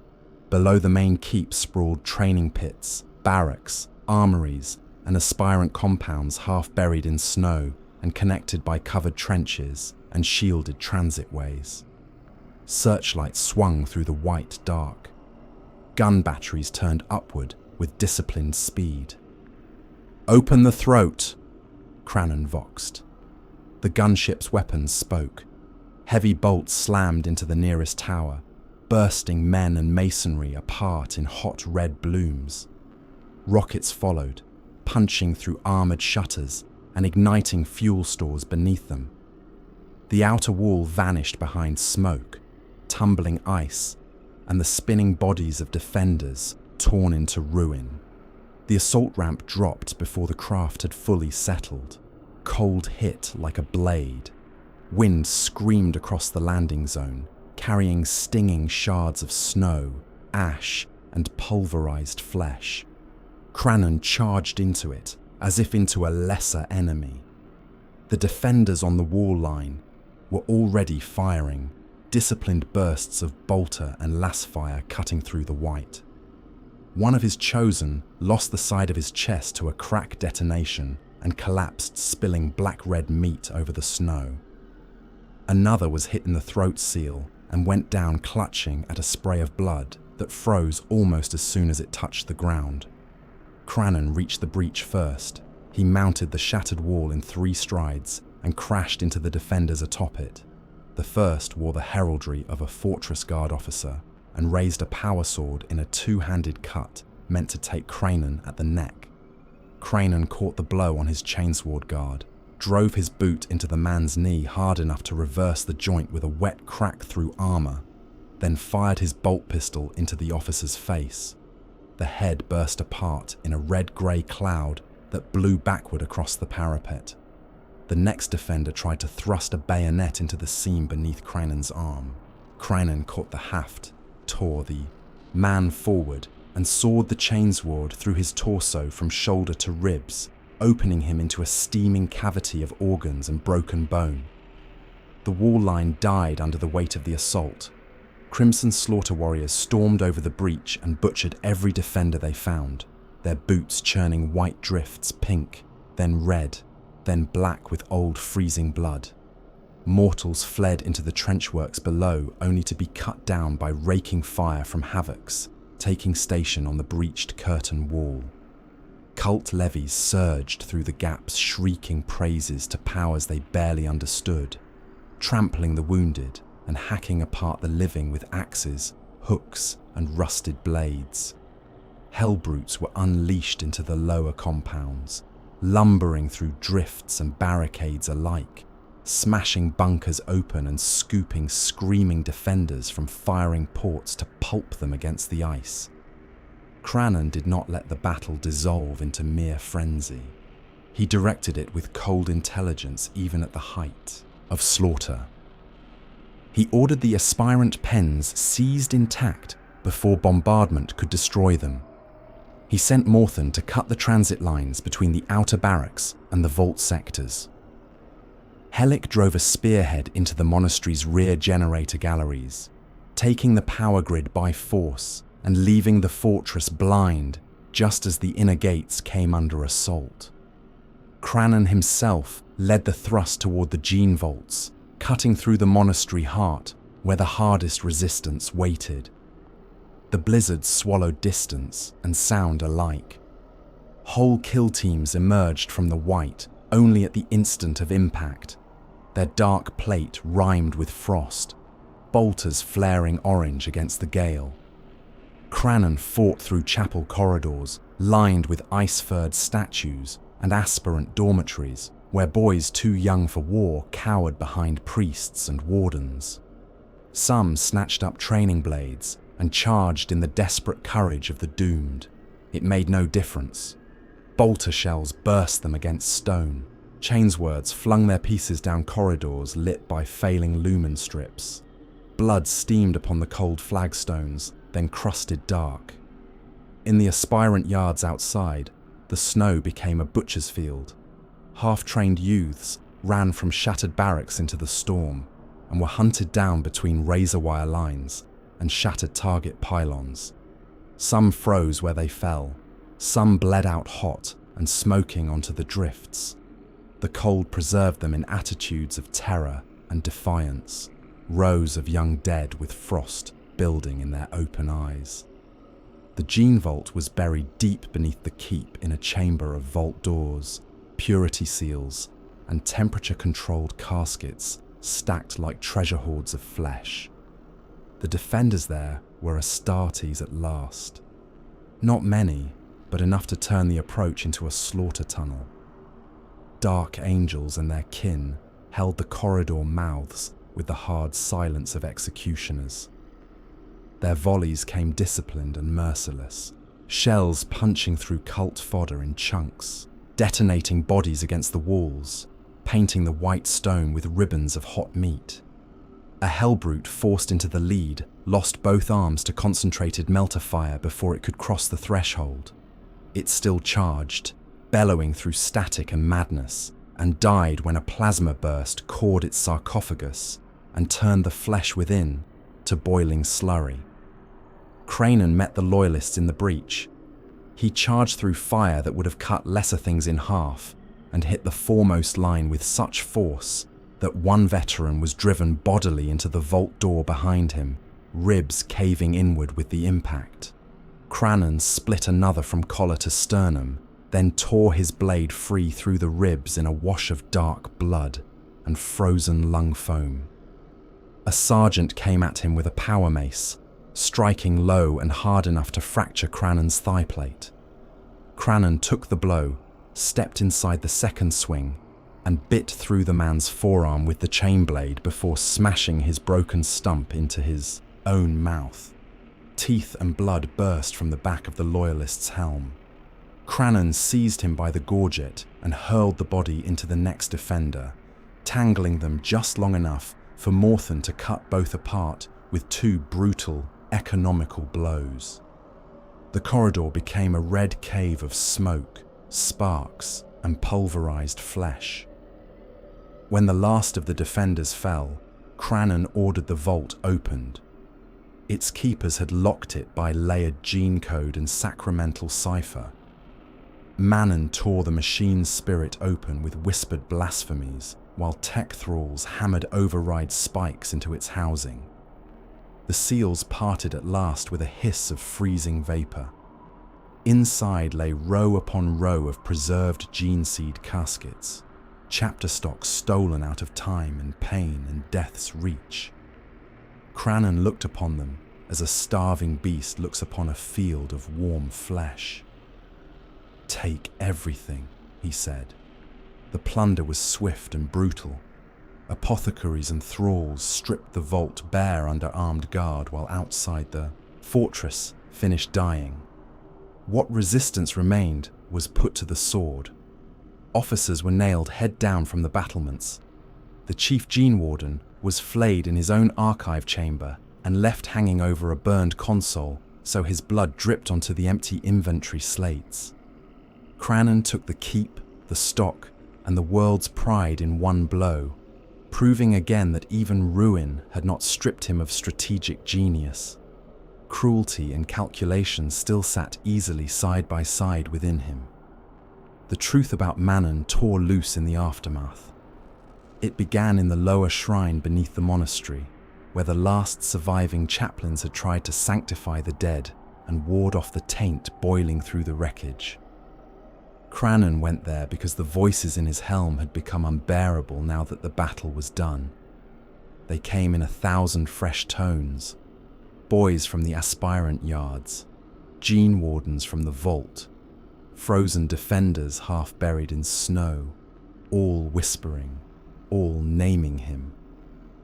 Below the main keep sprawled training pits, barracks, armories, and aspirant compounds half buried in snow and connected by covered trenches and shielded transitways. Searchlights swung through the white dark. Gun batteries turned upward with disciplined speed. "Open the throat," Kranon voxed. The gunship's weapons spoke. Heavy bolts slammed into the nearest tower, bursting men and masonry apart in hot red blooms. Rockets followed, punching through armored shutters and igniting fuel stores beneath them. The outer wall vanished behind smoke, tumbling ice, and the spinning bodies of defenders torn into ruin. The assault ramp dropped before the craft had fully settled. Cold hit like a blade. Wind screamed across the landing zone, carrying stinging shards of snow, ash, and pulverized flesh. Kranon charged into it, as if into a lesser enemy. The defenders on the wall line were already firing, disciplined bursts of bolter and lasfire cutting through the white. One of his chosen lost the side of his chest to a crack detonation and collapsed, spilling black-red meat over the snow. Another was hit in the throat seal and went down clutching at a spray of blood that froze almost as soon as it touched the ground. Kranon reached the breach first. He mounted the shattered wall in 3 strides and crashed into the defenders atop it. The first wore the heraldry of a fortress guard officer and raised a power sword in a 2-handed cut meant to take Kranon at the neck. Kranon caught the blow on his chainsword guard, drove his boot into the man's knee hard enough to reverse the joint with a wet crack through armor. then fired his bolt pistol into the officer's face. The head burst apart in a red-grey cloud that blew backward across the parapet. The next defender tried to thrust a bayonet into the seam beneath Kranon's arm. Kranon caught the haft, tore the man forward, and sawed the chainsword through his torso from shoulder to ribs, opening him into a steaming cavity of organs and broken bone. The wall line died under the weight of the assault. Crimson Slaughter Warriors stormed over the breach and butchered every defender they found, their boots churning white drifts pink, then red, then black with old freezing blood. Mortals fled into the trenchworks below only to be cut down by raking fire from havocs, taking station on the breached curtain wall. Cult levies surged through the gaps, shrieking praises to powers they barely understood, trampling the wounded and hacking apart the living with axes, hooks, and rusted blades. Hellbrutes were unleashed into the lower compounds, lumbering through drifts and barricades alike, smashing bunkers open and scooping screaming defenders from firing ports to pulp them against the ice. Kranon did not let the battle dissolve into mere frenzy. He directed it with cold intelligence even at the height of slaughter. He ordered the aspirant pens seized intact before bombardment could destroy them. He sent Morthen to cut the transit lines between the outer barracks and the vault sectors. Hellick drove a spearhead into the monastery's rear generator galleries, taking the power grid by force and leaving the fortress blind just as the inner gates came under assault. Kranon himself led the thrust toward the gene vaults, cutting through the monastery heart where the hardest resistance waited. The blizzard swallowed distance and sound alike. Whole kill teams emerged from the white only at the instant of impact, their dark plate rimed with frost, bolters flaring orange against the gale. Kranon fought through chapel corridors lined with ice-furred statues and aspirant dormitories where boys too young for war cowered behind priests and wardens. Some snatched up training blades and charged in the desperate courage of the doomed. It made no difference. Bolter shells burst them against stone. Chainswords flung their pieces down corridors lit by failing lumen strips. Blood steamed upon the cold flagstones, then crusted dark. In the aspirant yards outside, the snow became a butcher's field. Half-trained youths ran from shattered barracks into the storm and were hunted down between razor wire lines and shattered target pylons. Some froze where they fell, some bled out hot and smoking onto the drifts. The cold preserved them in attitudes of terror and defiance, rows of young dead with frost building in their open eyes. The gene vault was buried deep beneath the keep in a chamber of vault doors, purity seals, and temperature-controlled caskets stacked like treasure hoards of flesh. The defenders there were Astartes at last. Not many, but enough to turn the approach into a slaughter tunnel. Dark angels and their kin held the corridor mouths with the hard silence of executioners. Their volleys came disciplined and merciless, shells punching through cult fodder in chunks, detonating bodies against the walls, painting the white stone with ribbons of hot meat. A hellbrute forced into the lead lost both arms to concentrated melter fire before it could cross the threshold. It still charged, bellowing through static and madness, and died when a plasma burst cored its sarcophagus and turned the flesh within to boiling slurry. Kranon met the loyalists in the breach. He charged through fire that would have cut lesser things in half and hit the foremost line with such force that one veteran was driven bodily into the vault door behind him, ribs caving inward with the impact. Kranon split another from collar to sternum, then tore his blade free through the ribs in a wash of dark blood and frozen lung foam. A sergeant came at him with a power mace, striking low and hard enough to fracture Kranon's thigh plate. Kranon took the blow, stepped inside the second swing, and bit through the man's forearm with the chain blade before smashing his broken stump into his own mouth. Teeth and blood burst from the back of the loyalist's helm. Kranon seized him by the gorget and hurled the body into the next defender, tangling them just long enough for Morthen to cut both apart with two brutal, economical blows. The corridor became a red cave of smoke, sparks, and pulverized flesh. When the last of the defenders fell, Kranon ordered the vault opened. Its keepers had locked it by layered gene code and sacramental cipher. Manon tore the machine's spirit open with whispered blasphemies, while tech thralls hammered override spikes into its housing. The seals parted at last with a hiss of freezing vapor. Inside lay row upon row of preserved gene seed caskets, chapter stock stolen out of time and pain and death's reach. Kranon looked upon them as a starving beast looks upon a field of warm flesh. "Take everything," he said. The plunder was swift and brutal. Apothecaries and thralls stripped the vault bare under armed guard while outside the fortress finished dying. What resistance remained was put to the sword. Officers were nailed head down from the battlements. The chief gene warden was flayed in his own archive chamber and left hanging over a burned console so his blood dripped onto the empty inventory slates. Kranon took the keep, the stock, and the world's pride in one blow, proving again that even ruin had not stripped him of strategic genius. Cruelty and calculation still sat easily side by side within him. The truth about Manon tore loose in the aftermath. It began in the lower shrine beneath the monastery, where the last surviving chaplains had tried to sanctify the dead and ward off the taint boiling through the wreckage. Kranon went there because the voices in his helm had become unbearable now that the battle was done. They came in 1,000 fresh tones. Boys from the aspirant yards, gene wardens from the vault, frozen defenders half buried in snow, all whispering, all naming him.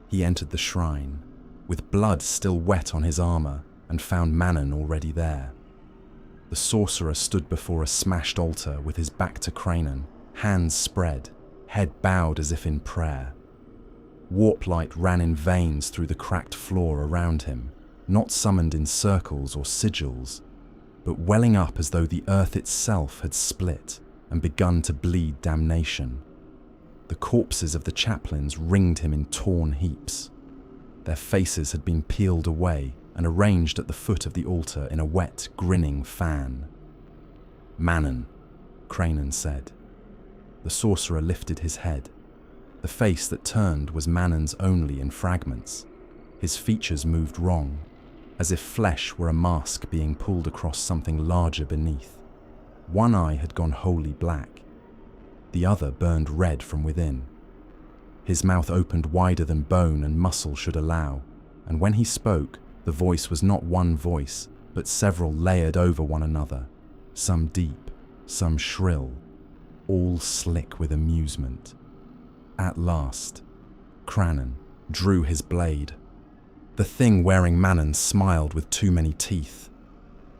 He entered the shrine, with blood still wet on his armor, and found Manon already there. The sorcerer stood before a smashed altar with his back to Kranon, hands spread, head bowed as if in prayer. Warp light ran in veins through the cracked floor around him, not summoned in circles or sigils, but welling up as though the earth itself had split and begun to bleed damnation. The corpses of the chaplains ringed him in torn heaps. Their faces had been peeled away and arranged at the foot of the altar in a wet, grinning fan. "Manon," Kranon said. The sorcerer lifted his head. The face that turned was Manon's only in fragments. His features moved wrong, as if flesh were a mask being pulled across something larger beneath. One eye had gone wholly black. The other burned red from within. His mouth opened wider than bone and muscle should allow, and when he spoke, the voice was not one voice, but several layered over one another, some deep, some shrill, all slick with amusement. At last, Kranon drew his blade. The thing wearing Manon smiled with too many teeth.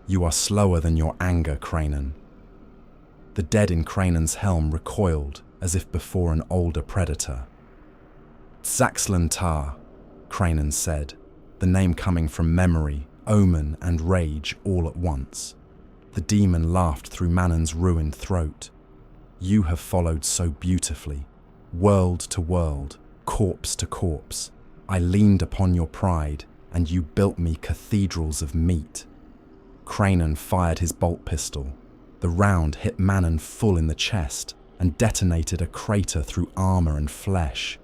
"You are slower than your anger, Kranon." The dead in Kranon's helm recoiled as if before an older predator. "Zaxlantar," Kranon said, the name coming from memory, omen, and rage all at once. The demon laughed through Manon's ruined throat. "You have followed so beautifully, world to world, corpse to corpse. I leaned upon your pride, and you built me cathedrals of meat." Kranon fired his bolt pistol. The round hit Manon full in the chest and detonated a crater through armor and flesh.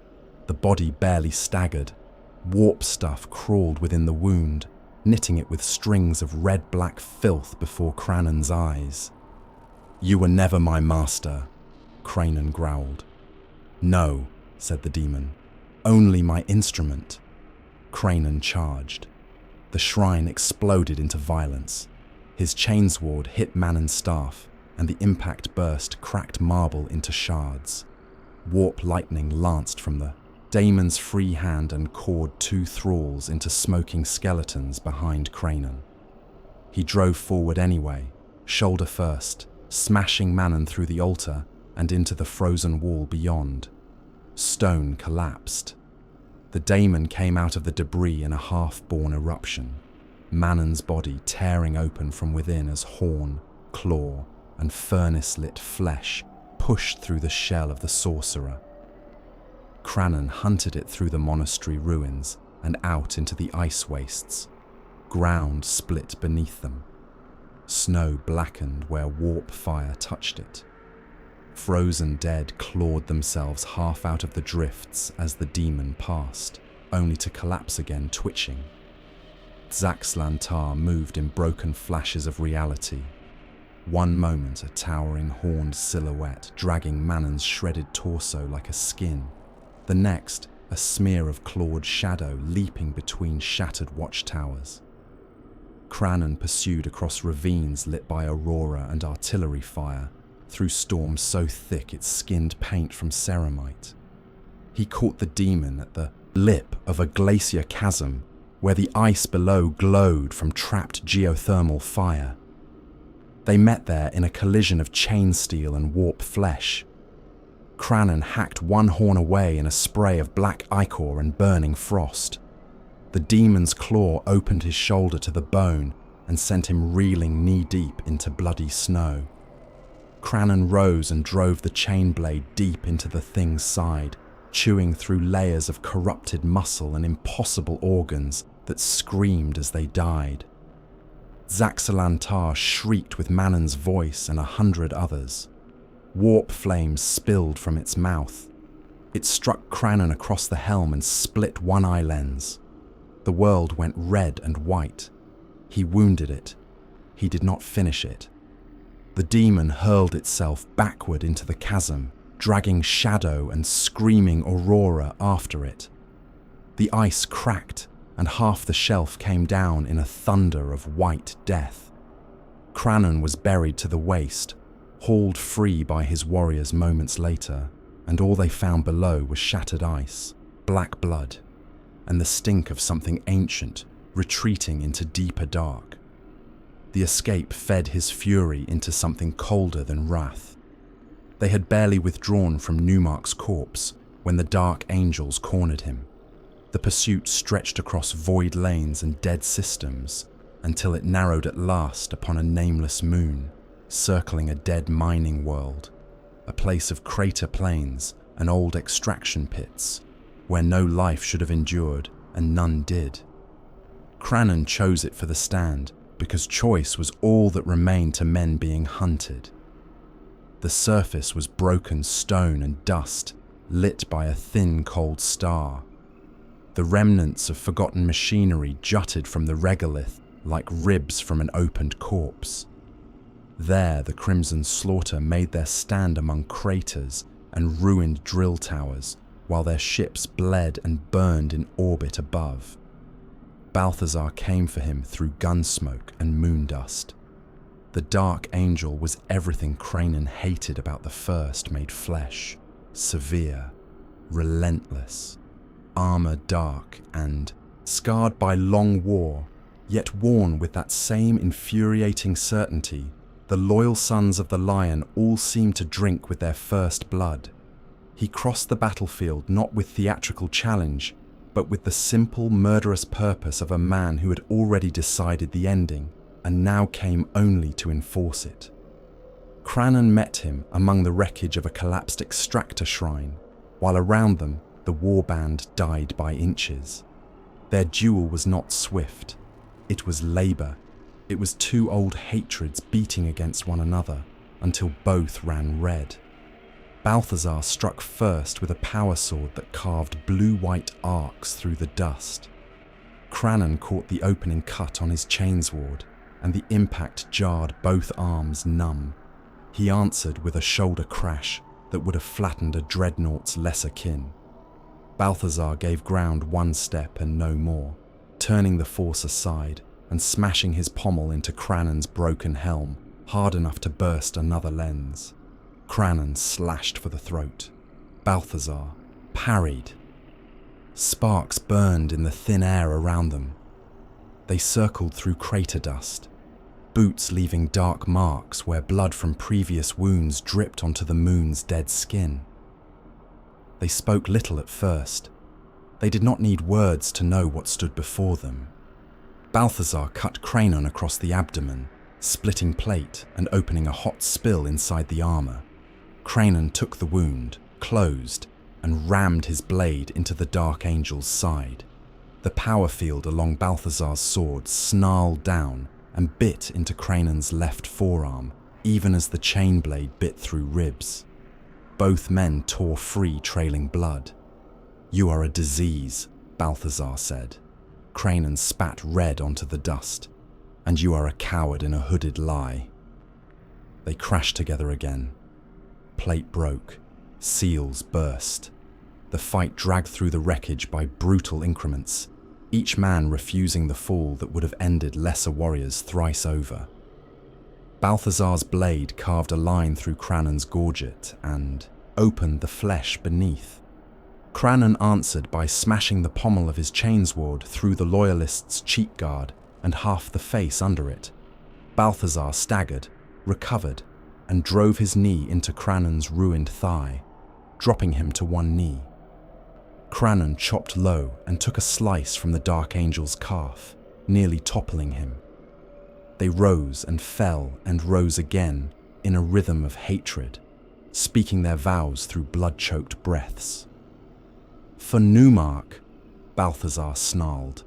The body barely staggered. Warp stuff crawled within the wound, knitting it with strings of red-black filth before Kranon's eyes. "You were never my master," Kranon growled. "No," said the demon. "Only my instrument." Kranon charged. The shrine exploded into violence. His chainsword hit Manon's staff, and the impact burst cracked marble into shards. Warp lightning lanced from the Daemon's free hand uncawed 2 thralls into smoking skeletons behind Kranon. He drove forward anyway, shoulder first, smashing Manon through the altar and into the frozen wall beyond. Stone collapsed. The Daemon came out of the debris in a half-born eruption, Manon's body tearing open from within as horn, claw, and furnace-lit flesh pushed through the shell of the sorcerer. Kranon hunted it through the monastery ruins and out into the ice wastes. Ground split beneath them. Snow blackened where warp fire touched it. Frozen dead clawed themselves half out of the drifts as the demon passed, only to collapse again, twitching. Zaxlantar moved in broken flashes of reality. One moment a towering horned silhouette dragging Manon's shredded torso like a skin. The next, a smear of clawed shadow leaping between shattered watchtowers. Kranon pursued across ravines lit by aurora and artillery fire, through storms so thick it skinned paint from ceramite. He caught the demon at the lip of a glacier chasm, where the ice below glowed from trapped geothermal fire. They met there in a collision of chain steel and warp flesh. Kranon hacked one horn away in a spray of black ichor and burning frost. The demon's claw opened his shoulder to the bone and sent him reeling knee-deep into bloody snow. Kranon rose and drove the chain blade deep into the thing's side, chewing through layers of corrupted muscle and impossible organs that screamed as they died. Zaxlantar shrieked with Manon's voice and 100 others. Warp flames spilled from its mouth. It struck Kranon across the helm and split one eye lens. The world went red and white. He wounded it. He did not finish it. The demon hurled itself backward into the chasm, dragging shadow and screaming aurora after it. The ice cracked, and half the shelf came down in a thunder of white death. Kranon was buried to the waist, hauled free by his warriors moments later, and all they found below was shattered ice, black blood, and the stink of something ancient retreating into deeper dark. The escape fed his fury into something colder than wrath. They had barely withdrawn from Newark's corpse when the dark angels cornered him. The pursuit stretched across void lanes and dead systems until it narrowed at last upon a nameless moon, circling a dead mining world, a place of crater plains and old extraction pits, where no life should have endured and none did. Kranon chose it for the stand because choice was all that remained to men being hunted. The surface was broken stone and dust, lit by a thin cold star. The remnants of forgotten machinery jutted from the regolith like ribs from an opened corpse. There the Crimson Slaughter made their stand among craters and ruined drill towers, while their ships bled and burned in orbit above. Balthazar came for him through gunsmoke and moondust. The Dark Angel was everything Kranon hated about the first made flesh, severe, relentless, armor dark and, scarred by long war, yet worn with that same infuriating certainty, the loyal sons of the Lion all seemed to drink with their first blood. He crossed the battlefield not with theatrical challenge, but with the simple, murderous purpose of a man who had already decided the ending, and now came only to enforce it. Kranon met him among the wreckage of a collapsed extractor shrine, while around them the warband died by inches. Their duel was not swift. It was labor. It was 2 old hatreds beating against one another until both ran red. Balthazar struck first with a power sword that carved blue-white arcs through the dust. Kranon caught the opening cut on his chainsword, and the impact jarred both arms numb. He answered with a shoulder crash that would have flattened a dreadnought's lesser kin. Balthazar gave ground one step and no more, turning the force aside and smashing his pommel into Kranon's broken helm, hard enough to burst another lens. Kranon slashed for the throat. Balthazar parried. Sparks burned in the thin air around them. They circled through crater dust, boots leaving dark marks where blood from previous wounds dripped onto the moon's dead skin. They spoke little at first. They did not need words to know what stood before them. Balthazar cut Kranon across the abdomen, splitting plate and opening a hot spill inside the armor. Kranon took the wound, closed, and rammed his blade into the Dark Angel's side. The power field along Balthazar's sword snarled down and bit into Kranon's left forearm, even as the chain blade bit through ribs. Both men tore free, trailing blood. "You are a disease," Balthazar said. Kranon spat red onto the dust. "And you are a coward in a hooded lie." They crashed together again. Plate broke. Seals burst. The fight dragged through the wreckage by brutal increments, each man refusing the fall that would have ended lesser warriors thrice over. Balthazar's blade carved a line through Kranon's gorget and opened the flesh beneath. Kranon answered by smashing the pommel of his chainsword through the loyalist's cheek guard and half the face under it. Balthazar staggered, recovered, and drove his knee into Kranon's ruined thigh, dropping him to one knee. Kranon chopped low and took a slice from the Dark Angel's calf, nearly toppling him. They rose and fell and rose again in a rhythm of hatred, speaking their vows through blood-choked breaths. "For Newark," Balthazar snarled.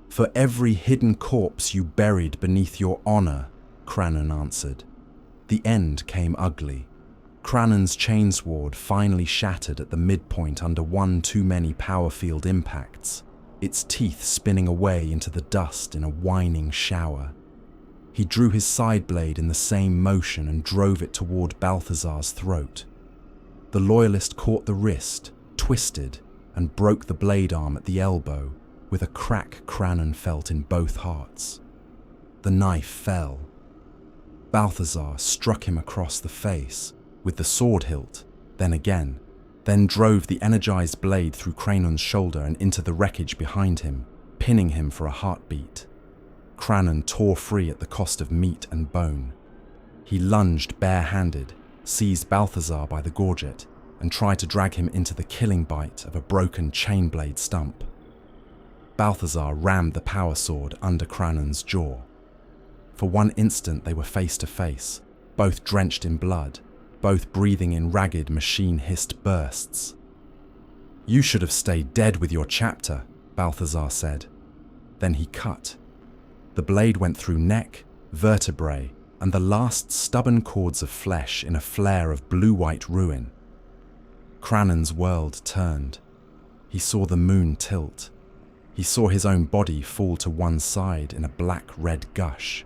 "For every hidden corpse you buried beneath your honor," Kranon answered. The end came ugly. Kranon's chainsword finally shattered at the midpoint under one too many power field impacts, its teeth spinning away into the dust in a whining shower. He drew his side blade in the same motion and drove it toward Balthazar's throat. The loyalist caught the wrist, twisted, and broke the blade arm at the elbow, with a crack Kranon felt in both hearts. The knife fell. Balthazar struck him across the face, with the sword hilt, then again, then drove the energized blade through Kranon's shoulder and into the wreckage behind him, pinning him for a heartbeat. Kranon tore free at the cost of meat and bone. He lunged bare-handed, seized Balthazar by the gorget, and tried to drag him into the killing bite of a broken chain blade stump. Balthazar rammed the power sword under Kranon's jaw. For one instant they were face to face, both drenched in blood, both breathing in ragged machine-hissed bursts. "You should have stayed dead with your chapter," Balthazar said. Then he cut. The blade went through neck, vertebrae, and the last stubborn cords of flesh in a flare of blue-white ruin. Kranon's world turned. He saw the moon tilt. He saw his own body fall to one side in a black-red gush.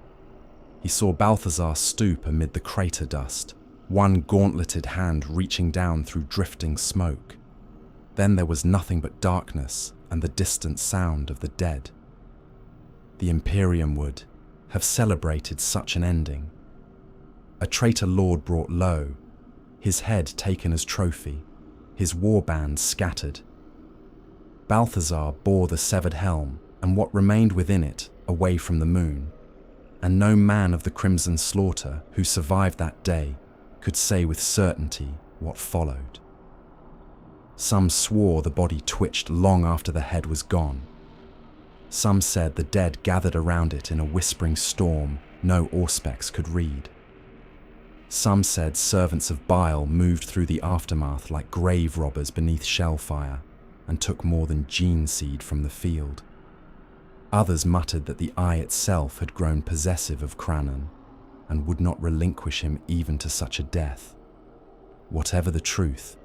He saw Balthazar stoop amid the crater dust, one gauntleted hand reaching down through drifting smoke. Then there was nothing but darkness and the distant sound of the dead. The Imperium would have celebrated such an ending. A traitor lord brought low, his head taken as trophy, his warband scattered. Balthazar bore the severed helm and what remained within it away from the moon, and no man of the Crimson Slaughter who survived that day could say with certainty what followed. Some swore the body twitched long after the head was gone. Some said the dead gathered around it in a whispering storm no auspex could read. Some said servants of Bile moved through the aftermath like grave robbers beneath shellfire and took more than gene seed from the field. Others muttered that the eye itself had grown possessive of Kranon and would not relinquish him even to such a death. Whatever the truth,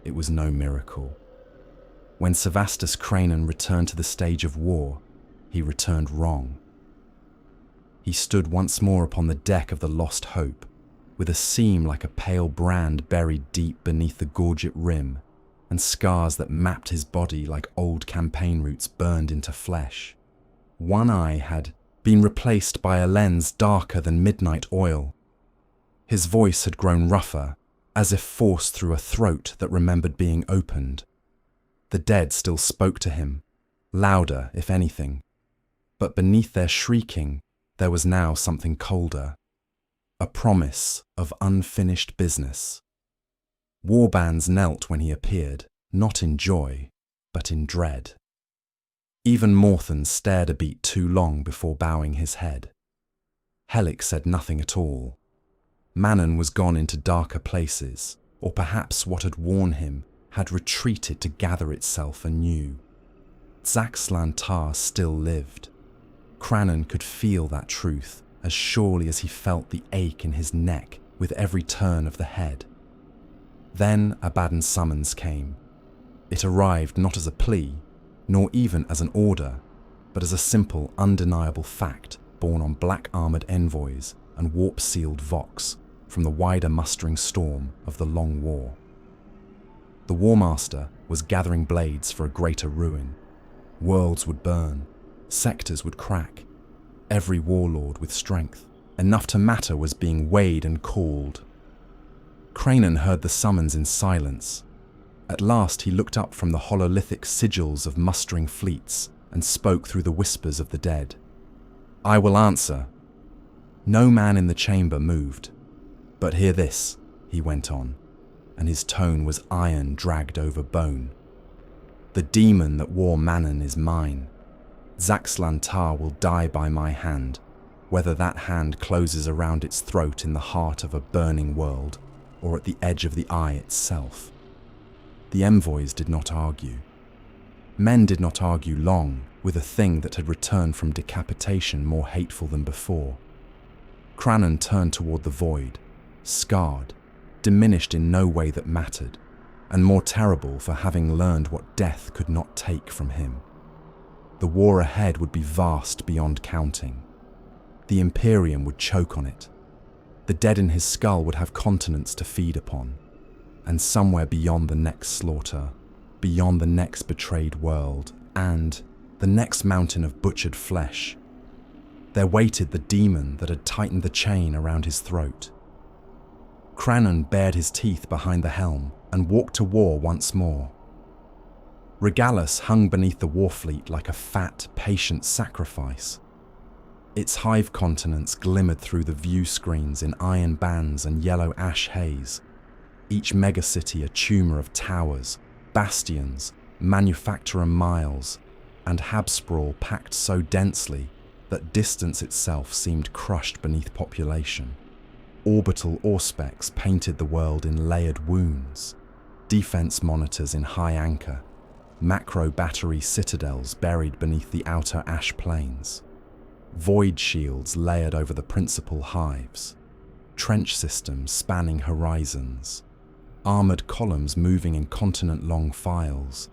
it was no miracle. When Sevastus Kranon returned to the stage of war, he returned wrong. He stood once more upon the deck of the Lost Hope, with a seam like a pale brand buried deep beneath the gorget rim, and scars that mapped his body like old campaign routes burned into flesh. One eye had been replaced by a lens darker than midnight oil. His voice had grown rougher, as if forced through a throat that remembered being opened. The dead still spoke to him, louder if anything. But beneath their shrieking, there was now something colder. A promise of unfinished business. Warbands knelt when he appeared, not in joy, but in dread. Even Morthon stared a beat too long before bowing his head. Hellick said nothing at all. Manon was gone into darker places, or perhaps what had worn him had retreated to gather itself anew. Zax'Lantar still lived. Kranon could feel that truth as surely as he felt the ache in his neck with every turn of the head. Then Abaddon's summons came. It arrived not as a plea, nor even as an order, but as a simple, undeniable fact borne on black-armoured envoys and warp-sealed vox from the wider mustering storm of the Long War. The Warmaster was gathering blades for a greater ruin. Worlds would burn, sectors would crack, every warlord with strength enough to matter was being weighed and called. Kranon heard the summons in silence. At last he looked up from the hololithic sigils of mustering fleets and spoke through the whispers of the dead. "I will answer." No man in the chamber moved. "But hear this," he went on, and his tone was iron dragged over bone. "The demon that wore Manon is mine. Zax'Lantar will die by my hand, whether that hand closes around its throat in the heart of a burning world or at the edge of the eye itself." The envoys did not argue. Men did not argue long with a thing that had returned from decapitation more hateful than before. Kranon turned toward the void, scarred, diminished in no way that mattered, and more terrible for having learned what death could not take from him. The war ahead would be vast beyond counting. The Imperium would choke on it. The dead in his skull would have continents to feed upon. And somewhere beyond the next slaughter, beyond the next betrayed world, and the next mountain of butchered flesh, there waited the demon that had tightened the chain around his throat. Kranon bared his teeth behind the helm and walked to war once more. Regalas hung beneath the warfleet like a fat, patient sacrifice. Its hive continents glimmered through the view screens in iron bands and yellow ash haze, each megacity a tumor of towers, bastions, manufacturer miles, and habsprawl packed so densely that distance itself seemed crushed beneath population. Orbital auspex painted the world in layered wounds, defense monitors in high anchor, macro battery citadels buried beneath the outer ash plains, void shields layered over the principal hives, trench systems spanning horizons, armoured columns moving in continent-long files,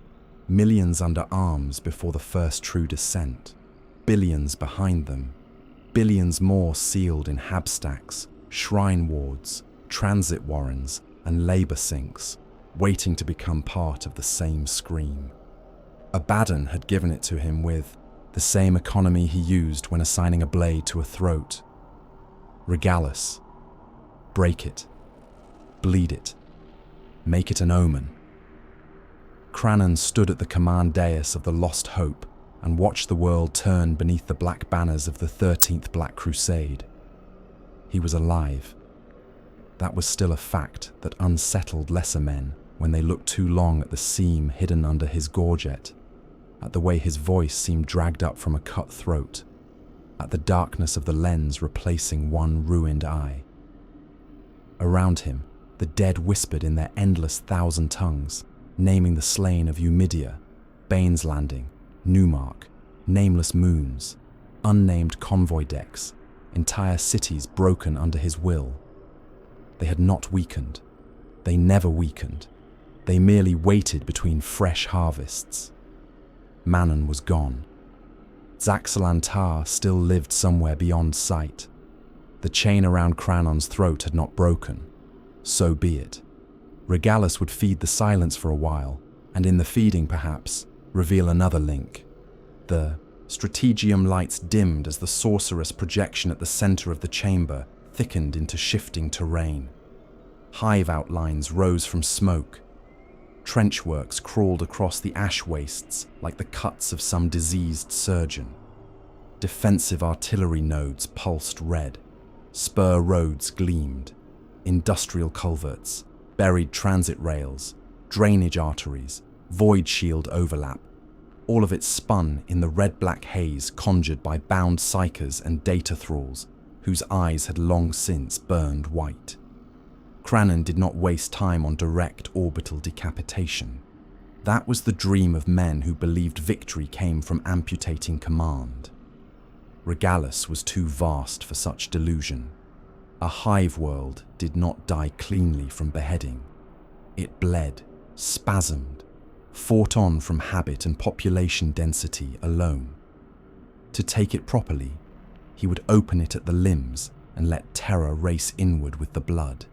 millions under arms before the first true descent, billions behind them, billions more sealed in habstacks, shrine wards, transit warrens, and labour sinks, waiting to become part of the same scream. Abaddon had given it to him with the same economy he used when assigning a blade to a throat. Regalas. Break it. Bleed it. Make it an omen. Kranon stood at the command dais of the Lost Hope and watched the world turn beneath the black banners of the 13th Black Crusade. He was alive. That was still a fact that unsettled lesser men when they looked too long at the seam hidden under his gorget, at the way his voice seemed dragged up from a cut throat, at the darkness of the lens replacing one ruined eye. Around him, the dead whispered in their endless 1,000 tongues, naming the slain of Umidia, Bane's Landing, Newark, nameless moons, unnamed convoy decks, entire cities broken under his will. They had not weakened. They never weakened. They merely waited between fresh harvests. Manon was gone. Zax'Lantar still lived somewhere beyond sight. The chain around Kranon's throat had not broken. So be it. Regalas would feed the silence for a while, and in the feeding perhaps, reveal another link. The strategium lights dimmed as the sorceress projection at the center of the chamber thickened into shifting terrain. Hive outlines rose from smoke. Trenchworks crawled across the ash wastes like the cuts of some diseased surgeon. Defensive artillery nodes pulsed red. Spur roads gleamed. Industrial culverts, buried transit rails, drainage arteries, void shield overlap. All of it spun in the red-black haze conjured by bound psychers and data thralls whose eyes had long since burned white. Kranon did not waste time on direct orbital decapitation. That was the dream of men who believed victory came from amputating command. Regalas was too vast for such delusion. A hive world did not die cleanly from beheading. It bled, spasmed, fought on from habit and population density alone. To take it properly, he would open it at the limbs and let terror race inward with the blood.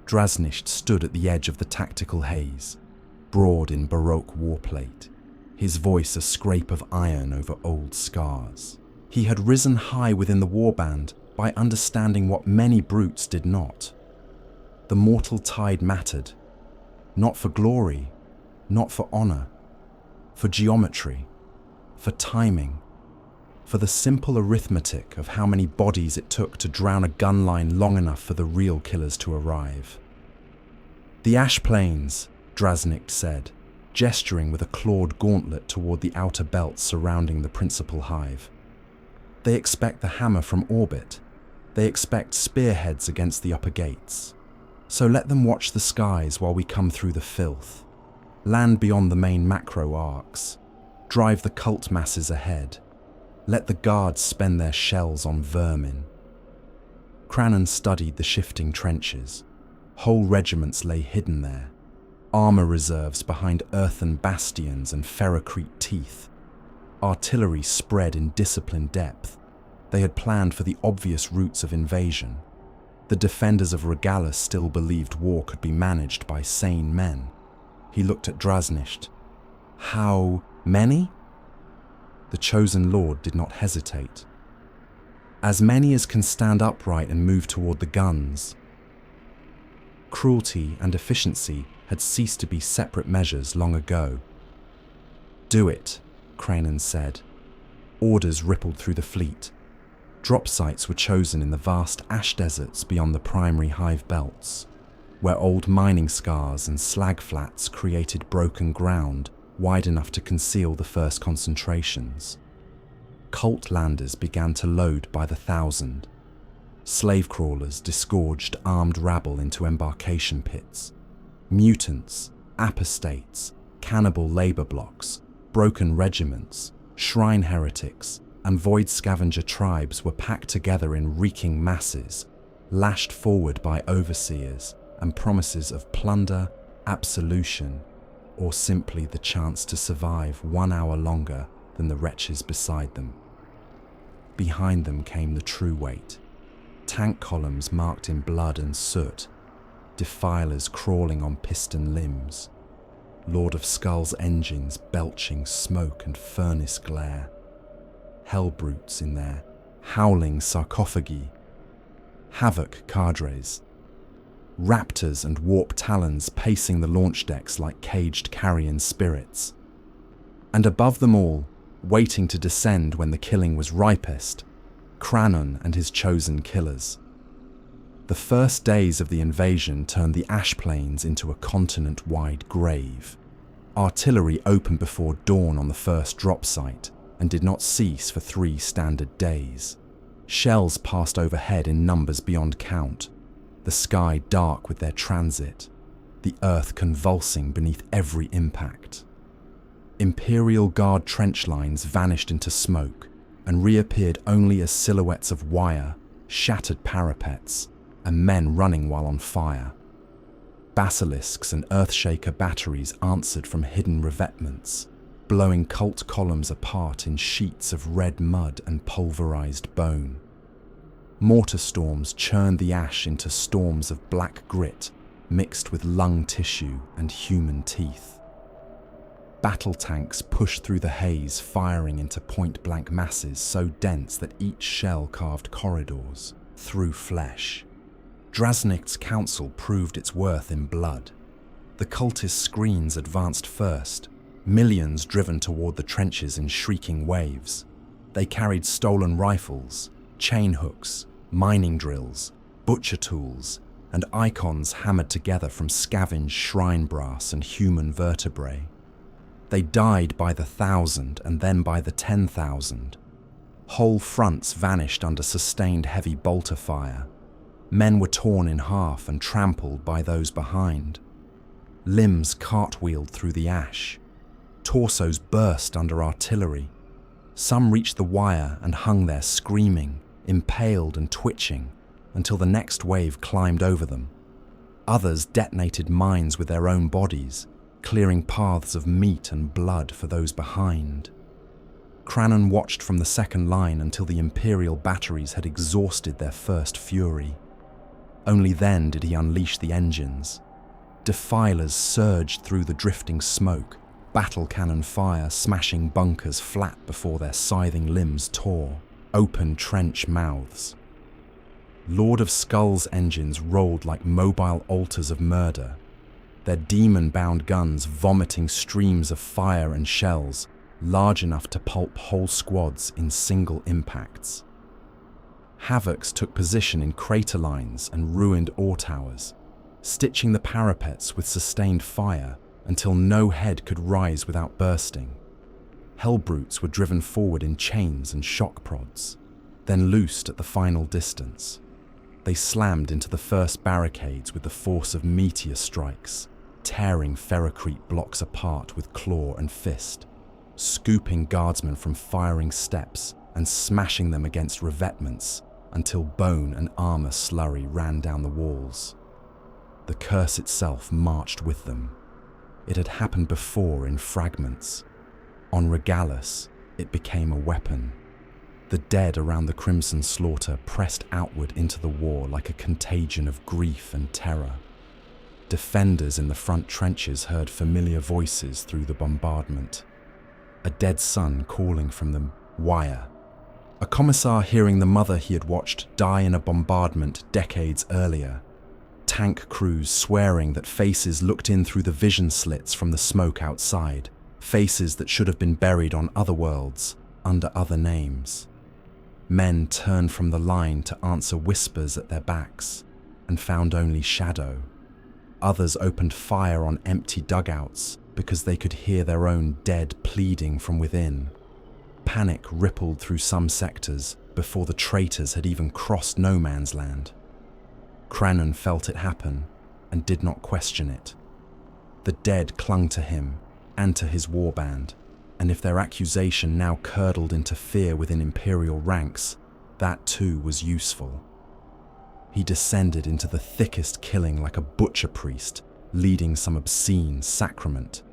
Drasnisht stood at the edge of the tactical haze, broad in Baroque warplate, his voice a scrape of iron over old scars. He had risen high within the warband by understanding what many brutes did not. The mortal tide mattered, not for glory, not for honor, for geometry, for timing, for the simple arithmetic of how many bodies it took to drown a gun line long enough for the real killers to arrive. "The ash plains," Drasnicht said, gesturing with a clawed gauntlet toward the outer belt surrounding the principal hive. "They expect the hammer from orbit. They expect spearheads against the upper gates. So let them watch the skies while we come through the filth. Land beyond the main macro arcs. Drive the cult masses ahead. Let the guards spend their shells on vermin." Kranon studied the shifting trenches. Whole regiments lay hidden there. Armor reserves behind earthen bastions and ferrocrete teeth. Artillery spread in disciplined depth. They had planned for the obvious routes of invasion. The defenders of Regalas still believed war could be managed by sane men. He looked at Drasnisht. "How many?" The chosen lord did not hesitate. "As many as can stand upright and move toward the guns." Cruelty and efficiency had ceased to be separate measures long ago. "Do it," Kranon said. Orders rippled through the fleet. Drop sites were chosen in the vast ash deserts beyond the primary hive belts, where old mining scars and slag flats created broken ground wide enough to conceal the first concentrations. Cult landers began to load by the thousand. Slave crawlers disgorged armed rabble into embarkation pits. Mutants, apostates, cannibal labor blocks, broken regiments, shrine heretics, and void scavenger tribes were packed together in reeking masses, lashed forward by overseers and promises of plunder, absolution, or simply the chance to survive 1 hour longer than the wretches beside them. Behind them came the true weight. Tank columns marked in blood and soot, defilers crawling on piston limbs, Lord of Skull's engines belching smoke and furnace glare, hell brutes in their howling sarcophagi, havoc cadres, raptors and warp talons pacing the launch decks like caged carrion spirits. And above them all, waiting to descend when the killing was ripest, Kranon and his chosen killers. The first days of the invasion turned the ash plains into a continent-wide grave. Artillery opened before dawn on the first drop site and did not cease for 3 standard days. Shells passed overhead in numbers beyond count, the sky dark with their transit, the earth convulsing beneath every impact. Imperial Guard trench lines vanished into smoke and reappeared only as silhouettes of wire, shattered parapets, and men running while on fire. Basilisks and Earthshaker batteries answered from hidden revetments, blowing cult columns apart in sheets of red mud and pulverized bone. Mortar storms churned the ash into storms of black grit mixed with lung tissue and human teeth. Battle tanks pushed through the haze, firing into point-blank masses so dense that each shell carved corridors through flesh. Drasnicht's counsel proved its worth in blood. The cultist screens advanced first, millions driven toward the trenches in shrieking waves. They carried stolen rifles, chain hooks, mining drills, butcher tools, and icons hammered together from scavenged shrine brass and human vertebrae. They died by the 1,000 and then by the 10,000. Whole fronts vanished under sustained heavy bolter fire. Men were torn in half and trampled by those behind. Limbs cartwheeled through the ash. Torsos burst under artillery. Some reached the wire and hung there screaming, impaled and twitching, until the next wave climbed over them. Others detonated mines with their own bodies, clearing paths of meat and blood for those behind. Kranon watched from the second line until the Imperial batteries had exhausted their first fury. Only then did he unleash the engines. Defilers surged through the drifting smoke, battle cannon fire smashing bunkers flat before their scything limbs tore open trench mouths. Lord of Skull's engines rolled like mobile altars of murder, their demon-bound guns vomiting streams of fire and shells large enough to pulp whole squads in single impacts. Havocs took position in crater lines and ruined ore towers, stitching the parapets with sustained fire until no head could rise without bursting. Hellbrutes were driven forward in chains and shock prods, then loosed at the final distance. They slammed into the first barricades with the force of meteor strikes, tearing ferrocrete blocks apart with claw and fist, scooping guardsmen from firing steps and smashing them against revetments until bone and armor slurry ran down the walls. The curse itself marched with them. It had happened before in fragments. On Regalas, it became a weapon. The dead around the Crimson Slaughter pressed outward into the war like a contagion of grief and terror. Defenders in the front trenches heard familiar voices through the bombardment. A dead son calling from the wire. A commissar hearing the mother he had watched die in a bombardment decades earlier. Tank crews swearing that faces looked in through the vision slits from the smoke outside, faces that should have been buried on other worlds, under other names. Men turned from the line to answer whispers at their backs, and found only shadow. Others opened fire on empty dugouts because they could hear their own dead pleading from within. Panic rippled through some sectors before the traitors had even crossed no man's land. Kranon felt it happen and did not question it. The dead clung to him and to his warband, and if their accusation now curdled into fear within Imperial ranks, that too was useful. He descended into the thickest killing like a butcher priest, leading some obscene sacrament.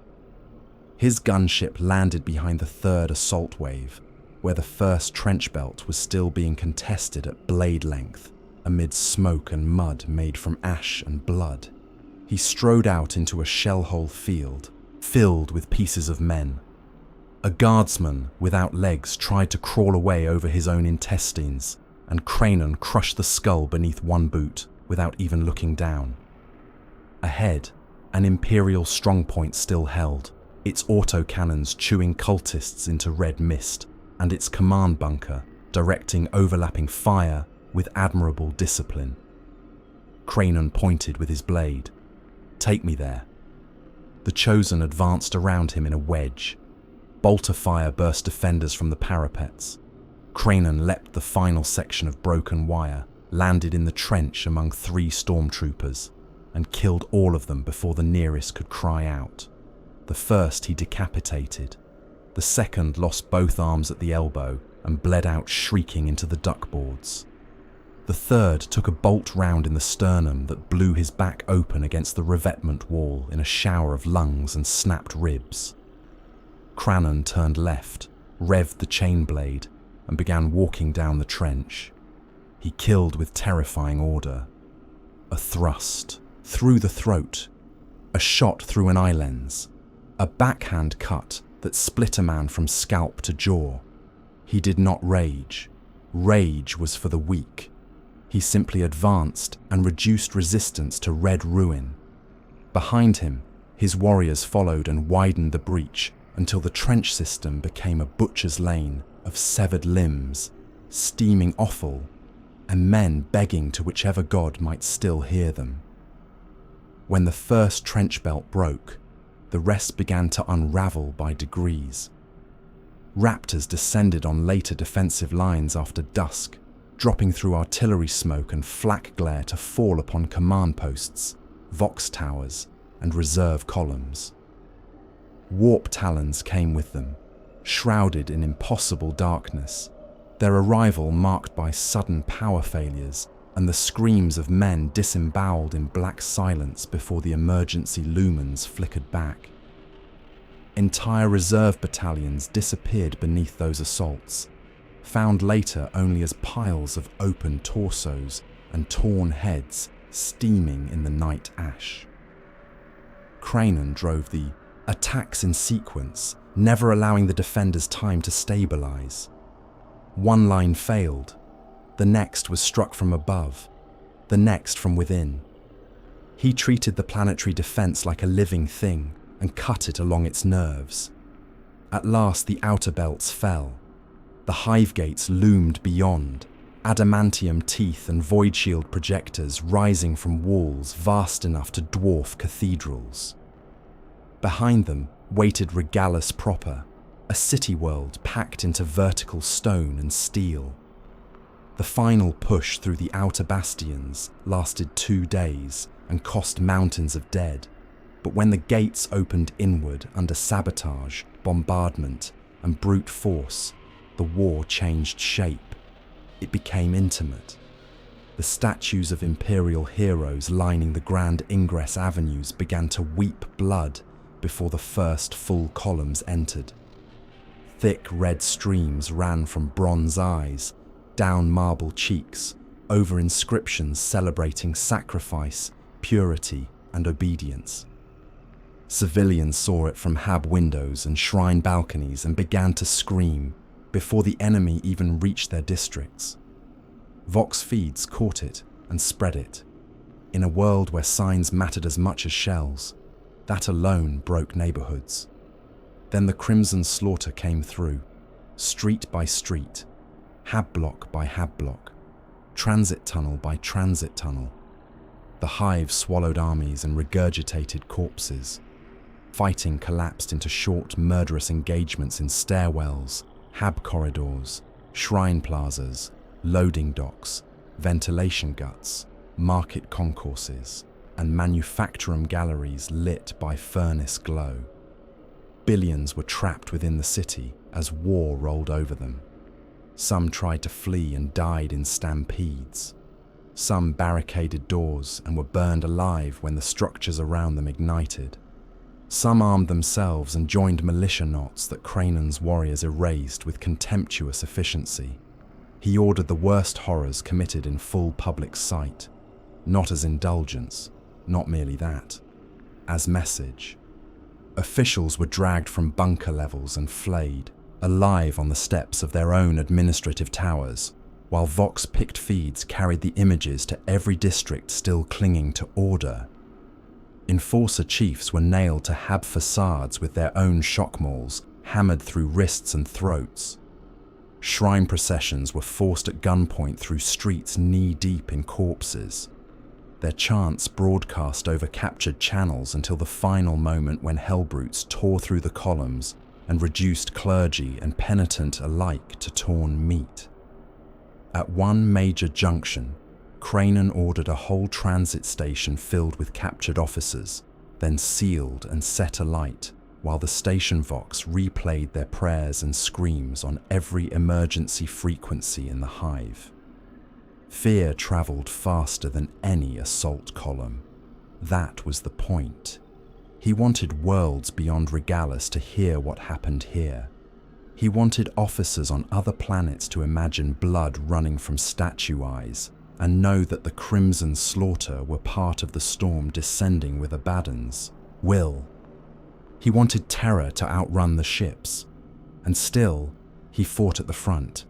His gunship landed behind the third assault wave, where the first trench belt was still being contested at blade length, amid smoke and mud made from ash and blood. He strode out into a shell-hole field, filled with pieces of men. A guardsman without legs tried to crawl away over his own intestines, and Kranon crushed the skull beneath one boot without even looking down. Ahead, an Imperial strongpoint still held, its autocannons chewing cultists into red mist, and its command bunker directing overlapping fire with admirable discipline. Kranon pointed with his blade. "Take me there." The Chosen advanced around him in a wedge. Bolter fire burst defenders from the parapets. Kranon leapt the final section of broken wire, landed in the trench among 3 stormtroopers, and killed all of them before the nearest could cry out. The first he decapitated. The second lost both arms at the elbow and bled out shrieking into the duckboards. The third took a bolt round in the sternum that blew his back open against the revetment wall in a shower of lungs and snapped ribs. Kranon turned left, revved the chain blade, and began walking down the trench. He killed with terrifying order. A thrust, through the throat, a shot through an eye lens, a backhand cut that split a man from scalp to jaw. He did not rage. Rage was for the weak. He simply advanced and reduced resistance to red ruin. Behind him, His warriors followed and widened the breach until the trench system became a butcher's lane of severed limbs, steaming offal, and men begging to whichever god might still hear them. When the first trench belt broke, the rest began to unravel by degrees. Raptors descended on later defensive lines after dusk, dropping through artillery smoke and flak glare to fall upon command posts, vox towers, and reserve columns. Warp talons came with them, shrouded in impossible darkness, their arrival marked by sudden power failures and the screams of men disemboweled in black silence before the emergency lumens flickered back. Entire reserve battalions disappeared beneath those assaults, found later only as piles of open torsos and torn heads steaming in the night ash. Kranon drove the attacks in sequence, never allowing the defenders time to stabilize. One line failed, the next was struck from above, the next from within. He treated the planetary defense like a living thing and cut it along its nerves. At last the outer belts fell. The hive gates loomed beyond, adamantium teeth and void shield projectors rising from walls vast enough to dwarf cathedrals. Behind them waited Regalas proper, a city world packed into vertical stone and steel. The final push through the outer bastions lasted 2 days and cost mountains of dead, but when the gates opened inward under sabotage, bombardment, and brute force, the war changed shape. It became intimate. The statues of imperial heroes lining the grand ingress avenues began to weep blood before the first full columns entered. Thick red streams ran from bronze eyes, down marble cheeks, over inscriptions celebrating sacrifice, purity, and obedience. Civilians saw it from hab windows and shrine balconies and began to scream before the enemy even reached their districts. Vox feeds caught it and spread it. In a world where signs mattered as much as shells, that alone broke neighborhoods. Then the crimson slaughter came through, street by street, hab block by hab block, transit tunnel by transit tunnel. The hive swallowed armies and regurgitated corpses. Fighting collapsed into short, murderous engagements in stairwells, hab corridors, shrine plazas, loading docks, ventilation guts, market concourses, and manufactorum galleries lit by furnace glow. Billions were trapped within the city as war rolled over them. Some tried to flee and died in stampedes. Some barricaded doors and were burned alive when the structures around them ignited. Some armed themselves and joined militia knots that Kranon's warriors erased with contemptuous efficiency. He ordered the worst horrors committed in full public sight, not as indulgence, not merely that, as message. Officials were dragged from bunker levels and flayed, alive on the steps of their own administrative towers, while Vox-picked feeds carried the images to every district still clinging to order. Enforcer chiefs were nailed to hab facades with their own shock mauls hammered through wrists and throats. Shrine processions were forced at gunpoint through streets knee-deep in corpses. Their chants broadcast over captured channels until the final moment when hellbrutes tore through the columns and reduced clergy and penitent alike to torn meat. At one major junction, Kranon ordered a whole transit station filled with captured officers, then sealed and set alight, while the station vox replayed their prayers and screams on every emergency frequency in the hive. Fear travelled faster than any assault column. That was the point. He wanted worlds beyond Regalas to hear what happened here. He wanted officers on other planets to imagine blood running from statue eyes and know that the crimson slaughter were part of the storm descending with Abaddon's will. He wanted terror to outrun the ships, and still, he fought at the front.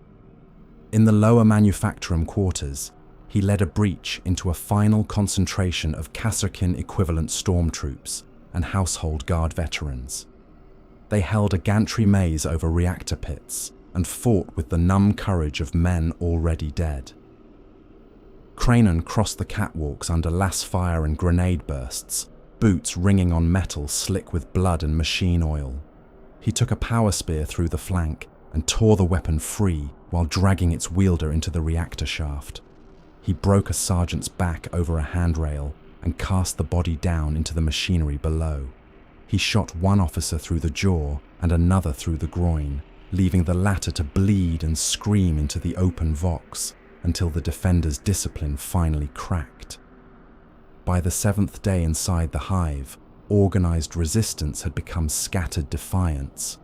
In the lower manufactorum quarters, he led a breach into a final concentration of Kasserkin-equivalent stormtroops, and household guard veterans. They held a gantry maze over reactor pits and fought with the numb courage of men already dead. Kranon crossed the catwalks under las fire and grenade bursts, boots ringing on metal slick with blood and machine oil. He took a power spear through the flank and tore the weapon free while dragging its wielder into the reactor shaft. He broke a sergeant's back over a handrail and cast the body down into the machinery below. He shot one officer through the jaw and another through the groin, leaving the latter to bleed and scream into the open vox until the defender's discipline finally cracked. By the 7th day inside the hive, organized resistance had become scattered defiance.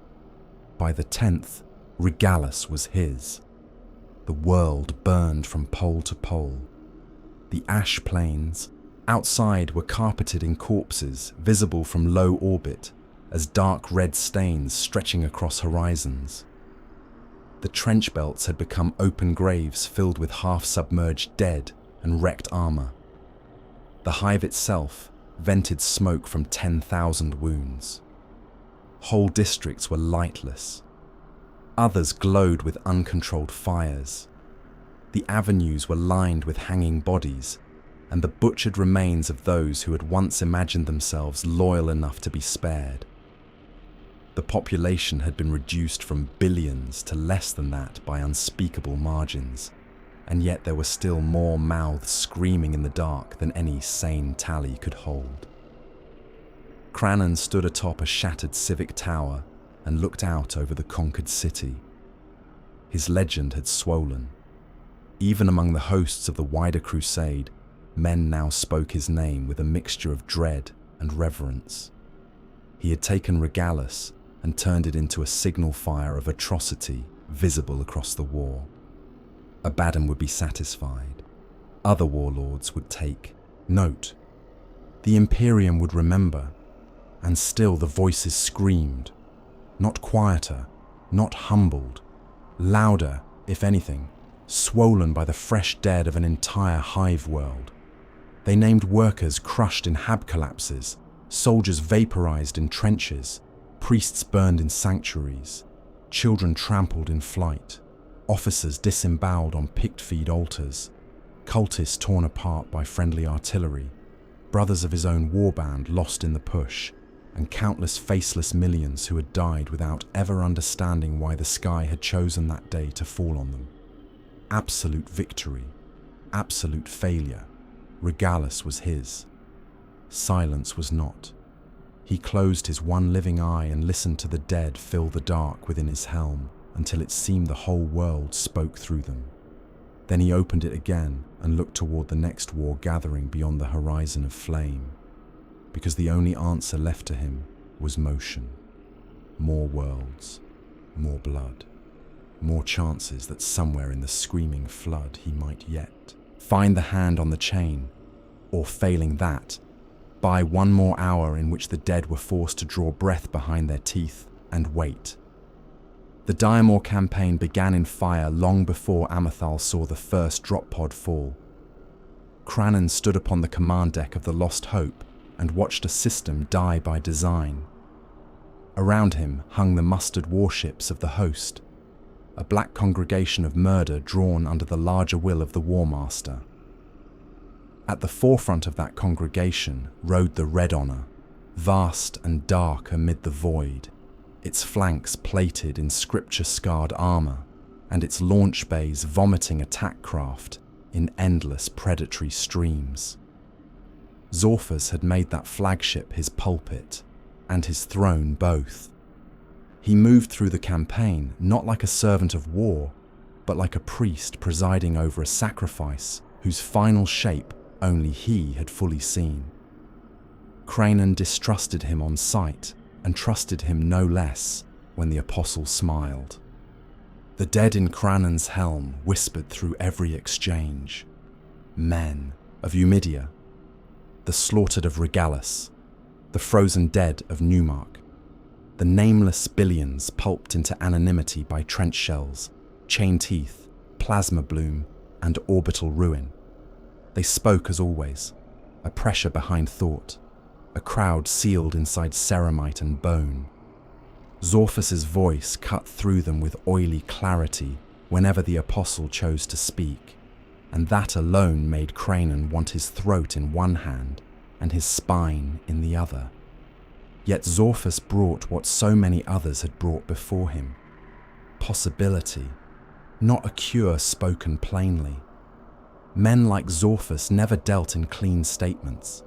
By the 10th, Regalas was his. The world burned from pole to pole. The ash plains outside were carpeted in corpses visible from low orbit as dark red stains stretching across horizons. The trench belts had become open graves filled with half-submerged dead and wrecked armor. The hive itself vented smoke from 10,000 wounds. Whole districts were lightless. Others glowed with uncontrolled fires. The avenues were lined with hanging bodies and the butchered remains of those who had once imagined themselves loyal enough to be spared. The population had been reduced from billions to less than that by unspeakable margins, and yet there were still more mouths screaming in the dark than any sane tally could hold. Kranon stood atop a shattered civic tower and looked out over the conquered city. His legend had swollen. Even among the hosts of the wider crusade, men now spoke his name with a mixture of dread and reverence. He had taken Regalas and turned it into a signal fire of atrocity visible across the war. Abaddon would be satisfied. Other warlords would take note. The Imperium would remember. And still the voices screamed. Not quieter, not humbled. Louder, if anything, swollen by the fresh dead of an entire hive world. They named workers crushed in hab collapses, soldiers vaporized in trenches, priests burned in sanctuaries, children trampled in flight, officers disemboweled on picked-feed altars, cultists torn apart by friendly artillery, brothers of his own warband lost in the push, and countless faceless millions who had died without ever understanding why the sky had chosen that day to fall on them. Absolute victory, absolute failure. Regalas was his. Silence was not. He closed his one living eye and listened to the dead fill the dark within his helm until it seemed the whole world spoke through them. Then he opened it again and looked toward the next war gathering beyond the horizon of flame, because the only answer left to him was motion. More worlds, more blood, more chances that somewhere in the screaming flood he might yet find the hand on the chain, or failing that, buy one more hour in which the dead were forced to draw breath behind their teeth and wait. The Diamore campaign began in fire long before Amethal saw the first drop pod fall. Kranon stood upon the command deck of the Lost Hope and watched a system die by design. Around him hung the mustered warships of the host, a black congregation of murder drawn under the larger will of the War Master. At the forefront of that congregation rode the Red Honor, vast and dark amid the void, its flanks plated in scripture-scarred armor, and its launch bays vomiting attack craft in endless predatory streams. Zorphas had made that flagship his pulpit, and his throne both. He moved through the campaign not like a servant of war, but like a priest presiding over a sacrifice whose final shape only he had fully seen. Kranon distrusted him on sight and trusted him no less when the apostle smiled. The dead in Kranon's helm whispered through every exchange. Men of Eumidia, the slaughtered of Regalas, the frozen dead of Newark, the nameless billions pulped into anonymity by trench shells, chain teeth, plasma bloom, and orbital ruin. They spoke as always, a pressure behind thought, a crowd sealed inside ceramite and bone. Zorphus's voice cut through them with oily clarity whenever the apostle chose to speak, and that alone made Kranon want his throat in one hand and his spine in the other. Yet Zorphus brought what so many others had brought before him: possibility, not a cure spoken plainly. Men like Zorphus never dealt in clean statements,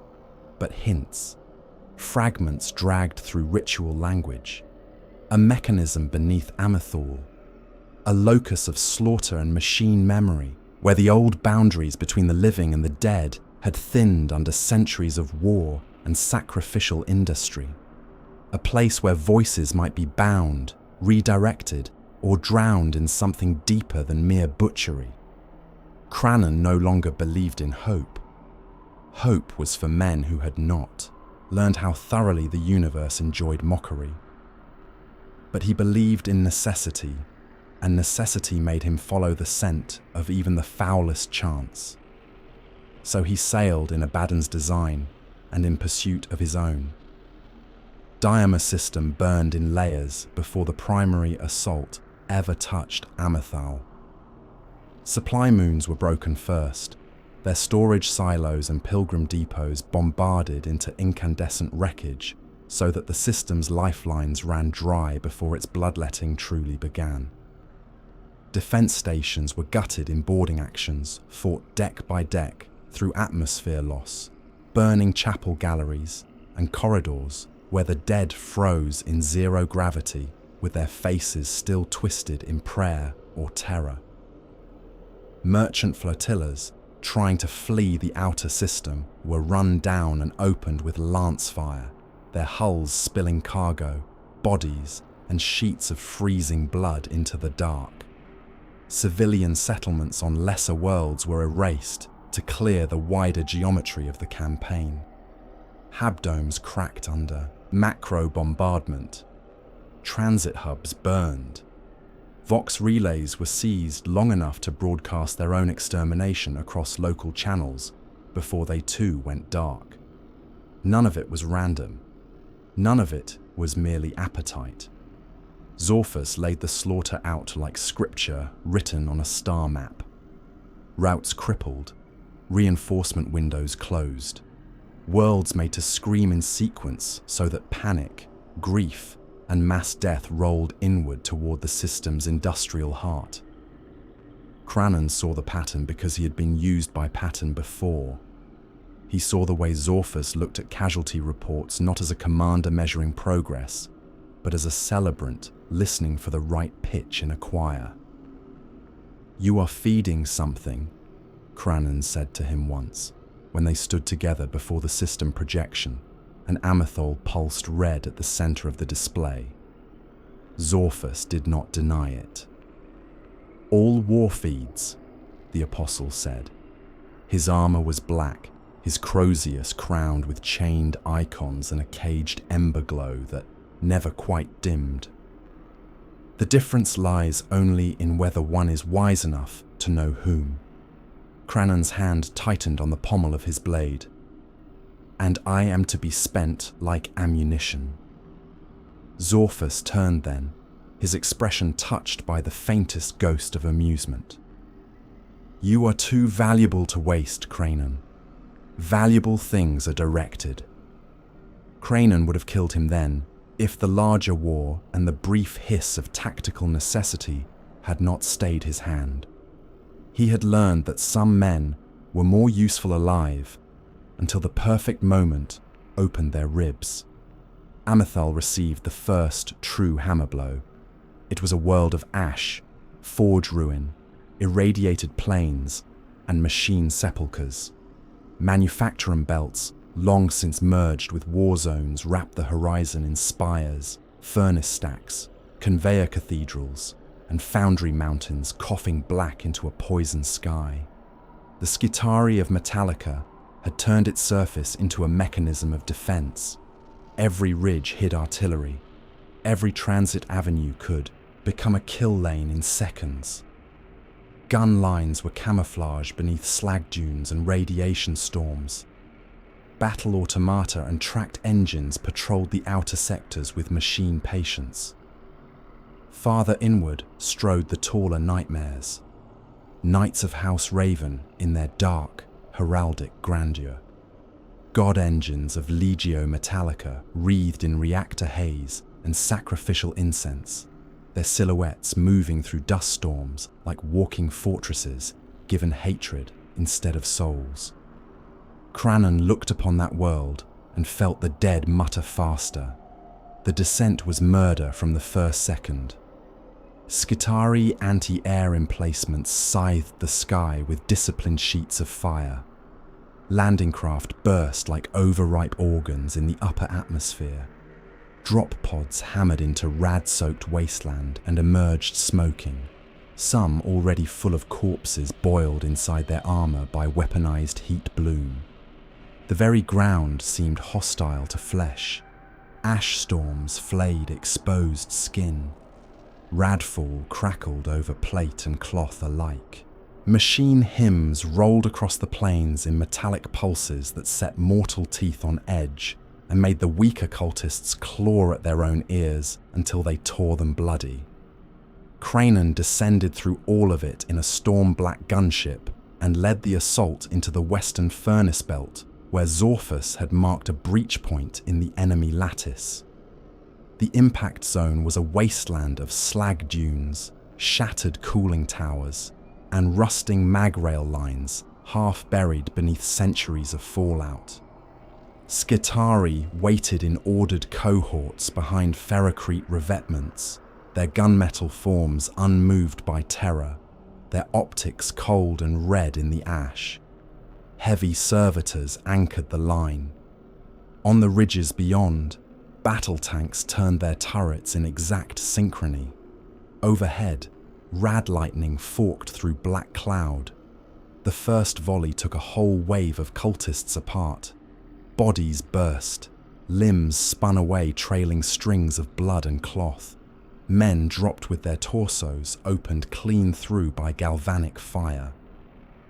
but hints, fragments dragged through ritual language, a mechanism beneath Amethal, a locus of slaughter and machine memory, where the old boundaries between the living and the dead had thinned under centuries of war and sacrificial industry. A place where voices might be bound, redirected, or drowned in something deeper than mere butchery. Kranon no longer believed in hope. Hope was for men who had not learned how thoroughly the universe enjoyed mockery. But he believed in necessity, and necessity made him follow the scent of even the foulest chance. So he sailed in Abaddon's design and in pursuit of his own. Diarma system burned in layers before the primary assault ever touched Amethal. Supply moons were broken first, their storage silos and pilgrim depots bombarded into incandescent wreckage so that the system's lifelines ran dry before its bloodletting truly began. Defense stations were gutted in boarding actions, fought deck by deck through atmosphere loss, burning chapel galleries and corridors where the dead froze in zero gravity with their faces still twisted in prayer or terror. Merchant flotillas trying to flee the outer system were run down and opened with lance fire, their hulls spilling cargo, bodies, and sheets of freezing blood into the dark. Civilian settlements on lesser worlds were erased to clear the wider geometry of the campaign. Habdomes cracked under macro bombardment. Transit hubs burned. Vox relays were seized long enough to broadcast their own extermination across local channels before they too went dark. None of it was random. None of it was merely appetite. Zorphus laid the slaughter out like scripture written on a star map. Routes crippled, reinforcement windows closed, worlds made to scream in sequence so that panic, grief, and mass death rolled inward toward the system's industrial heart. Kranon saw the pattern because he had been used by pattern before. He saw the way Zorphus looked at casualty reports not as a commander measuring progress, but as a celebrant listening for the right pitch in a choir. "You are feeding something," Kranon said to him once, when they stood together before the system projection, and Amethal pulsed red at the center of the display. Zorphus did not deny it. "All war feeds," the apostle said. His armor was black, his crozius crowned with chained icons and a caged ember glow that never quite dimmed. The difference lies only in whether one is wise enough to know whom. Kranon's hand tightened on the pommel of his blade. "And I am to be spent like ammunition." Zorphus turned then, his expression touched by the faintest ghost of amusement. "You are too valuable to waste, Kranon. Valuable things are directed." Kranon would have killed him then, if the larger war and the brief hiss of tactical necessity had not stayed his hand. He had learned that some men were more useful alive until the perfect moment opened their ribs. Amethal received the first true hammer blow. It was a world of ash, forge ruin, irradiated plains, and machine sepulchres. Manufacturing belts, long since merged with war zones, wrapped the horizon in spires, furnace stacks, conveyor cathedrals, and foundry mountains coughing black into a poison sky. The Skitari of Metallica had turned its surface into a mechanism of defense. Every ridge hid artillery. Every transit avenue could become a kill lane in seconds. Gun lines were camouflaged beneath slag dunes and radiation storms. battle automata and tracked engines patrolled the outer sectors with machine patience. Farther inward strode the taller nightmares, knights of House Raven in their dark, heraldic grandeur. God engines of Legio Metallica wreathed in reactor haze and sacrificial incense, their silhouettes moving through dust storms like walking fortresses given hatred instead of souls. Kranon looked upon that world and felt the dead mutter faster. The descent was murder from the first second. Skitarii anti-air emplacements scythed the sky with disciplined sheets of fire. Landing craft burst like overripe organs in the upper atmosphere. Drop pods hammered into rad-soaked wasteland and emerged smoking, some already full of corpses boiled inside their armor by weaponized heat bloom. The very ground seemed hostile to flesh. Ash storms flayed exposed skin. Radfall crackled over plate and cloth alike. Machine hymns rolled across the plains in metallic pulses that set mortal teeth on edge and made the weaker cultists claw at their own ears until they tore them bloody. Kranon descended through all of it in a storm-black gunship and led the assault into the western furnace belt, where Zorphus had marked a breach point in the enemy lattice. The impact zone was a wasteland of slag dunes, shattered cooling towers, and rusting magrail lines half buried beneath centuries of fallout. Skitarii waited in ordered cohorts behind ferrocrete revetments, their gunmetal forms unmoved by terror, their optics cold and red in the ash. Heavy servitors anchored the line. On the ridges beyond, battle tanks turned their turrets in exact synchrony. Overhead, rad lightning forked through black cloud. The first volley took a whole wave of cultists apart. Bodies burst, limbs spun away trailing strings of blood and cloth. Men dropped with their torsos opened clean through by galvanic fire.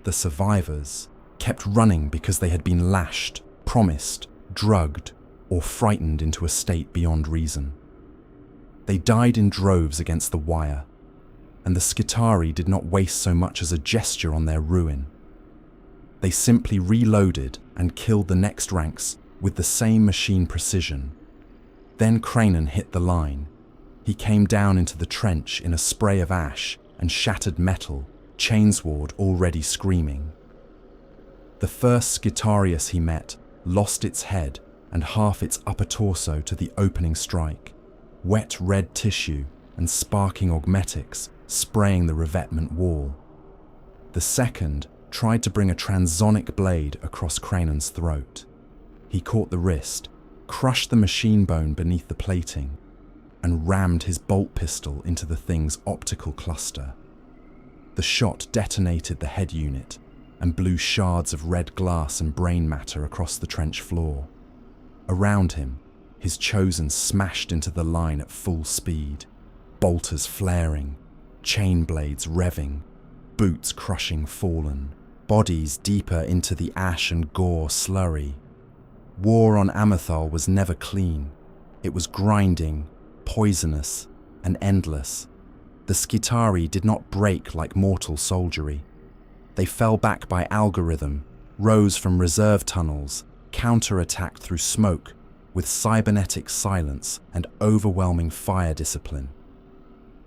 The survivors kept running because they had been lashed, promised, drugged, or frightened into a state beyond reason. They died in droves against the wire, and the Skitarii did not waste so much as a gesture on their ruin. They simply reloaded and killed the next ranks with the same machine precision. Then Kranon hit the line. He came down into the trench in a spray of ash and shattered metal, Chainsword already screaming. The first Skitarius he met lost its head and half its upper torso to the opening strike, wet red tissue and sparking augmetics spraying the revetment wall. The second tried to bring a transonic blade across Kranon's throat. He caught the wrist, crushed the machine bone beneath the plating, and rammed his bolt pistol into the thing's optical cluster. The shot detonated the head unit and blew shards of red glass and brain matter across the trench floor. Around him, his chosen smashed into the line at full speed, bolters flaring, chain blades revving, boots crushing fallen, bodies deeper into the ash and gore slurry. War on Amathal was never clean. It was grinding, poisonous, and endless. The Skitarii did not break like mortal soldiery. They fell back by algorithm, rose from reserve tunnels, counter-attacked through smoke, with cybernetic silence and overwhelming fire discipline.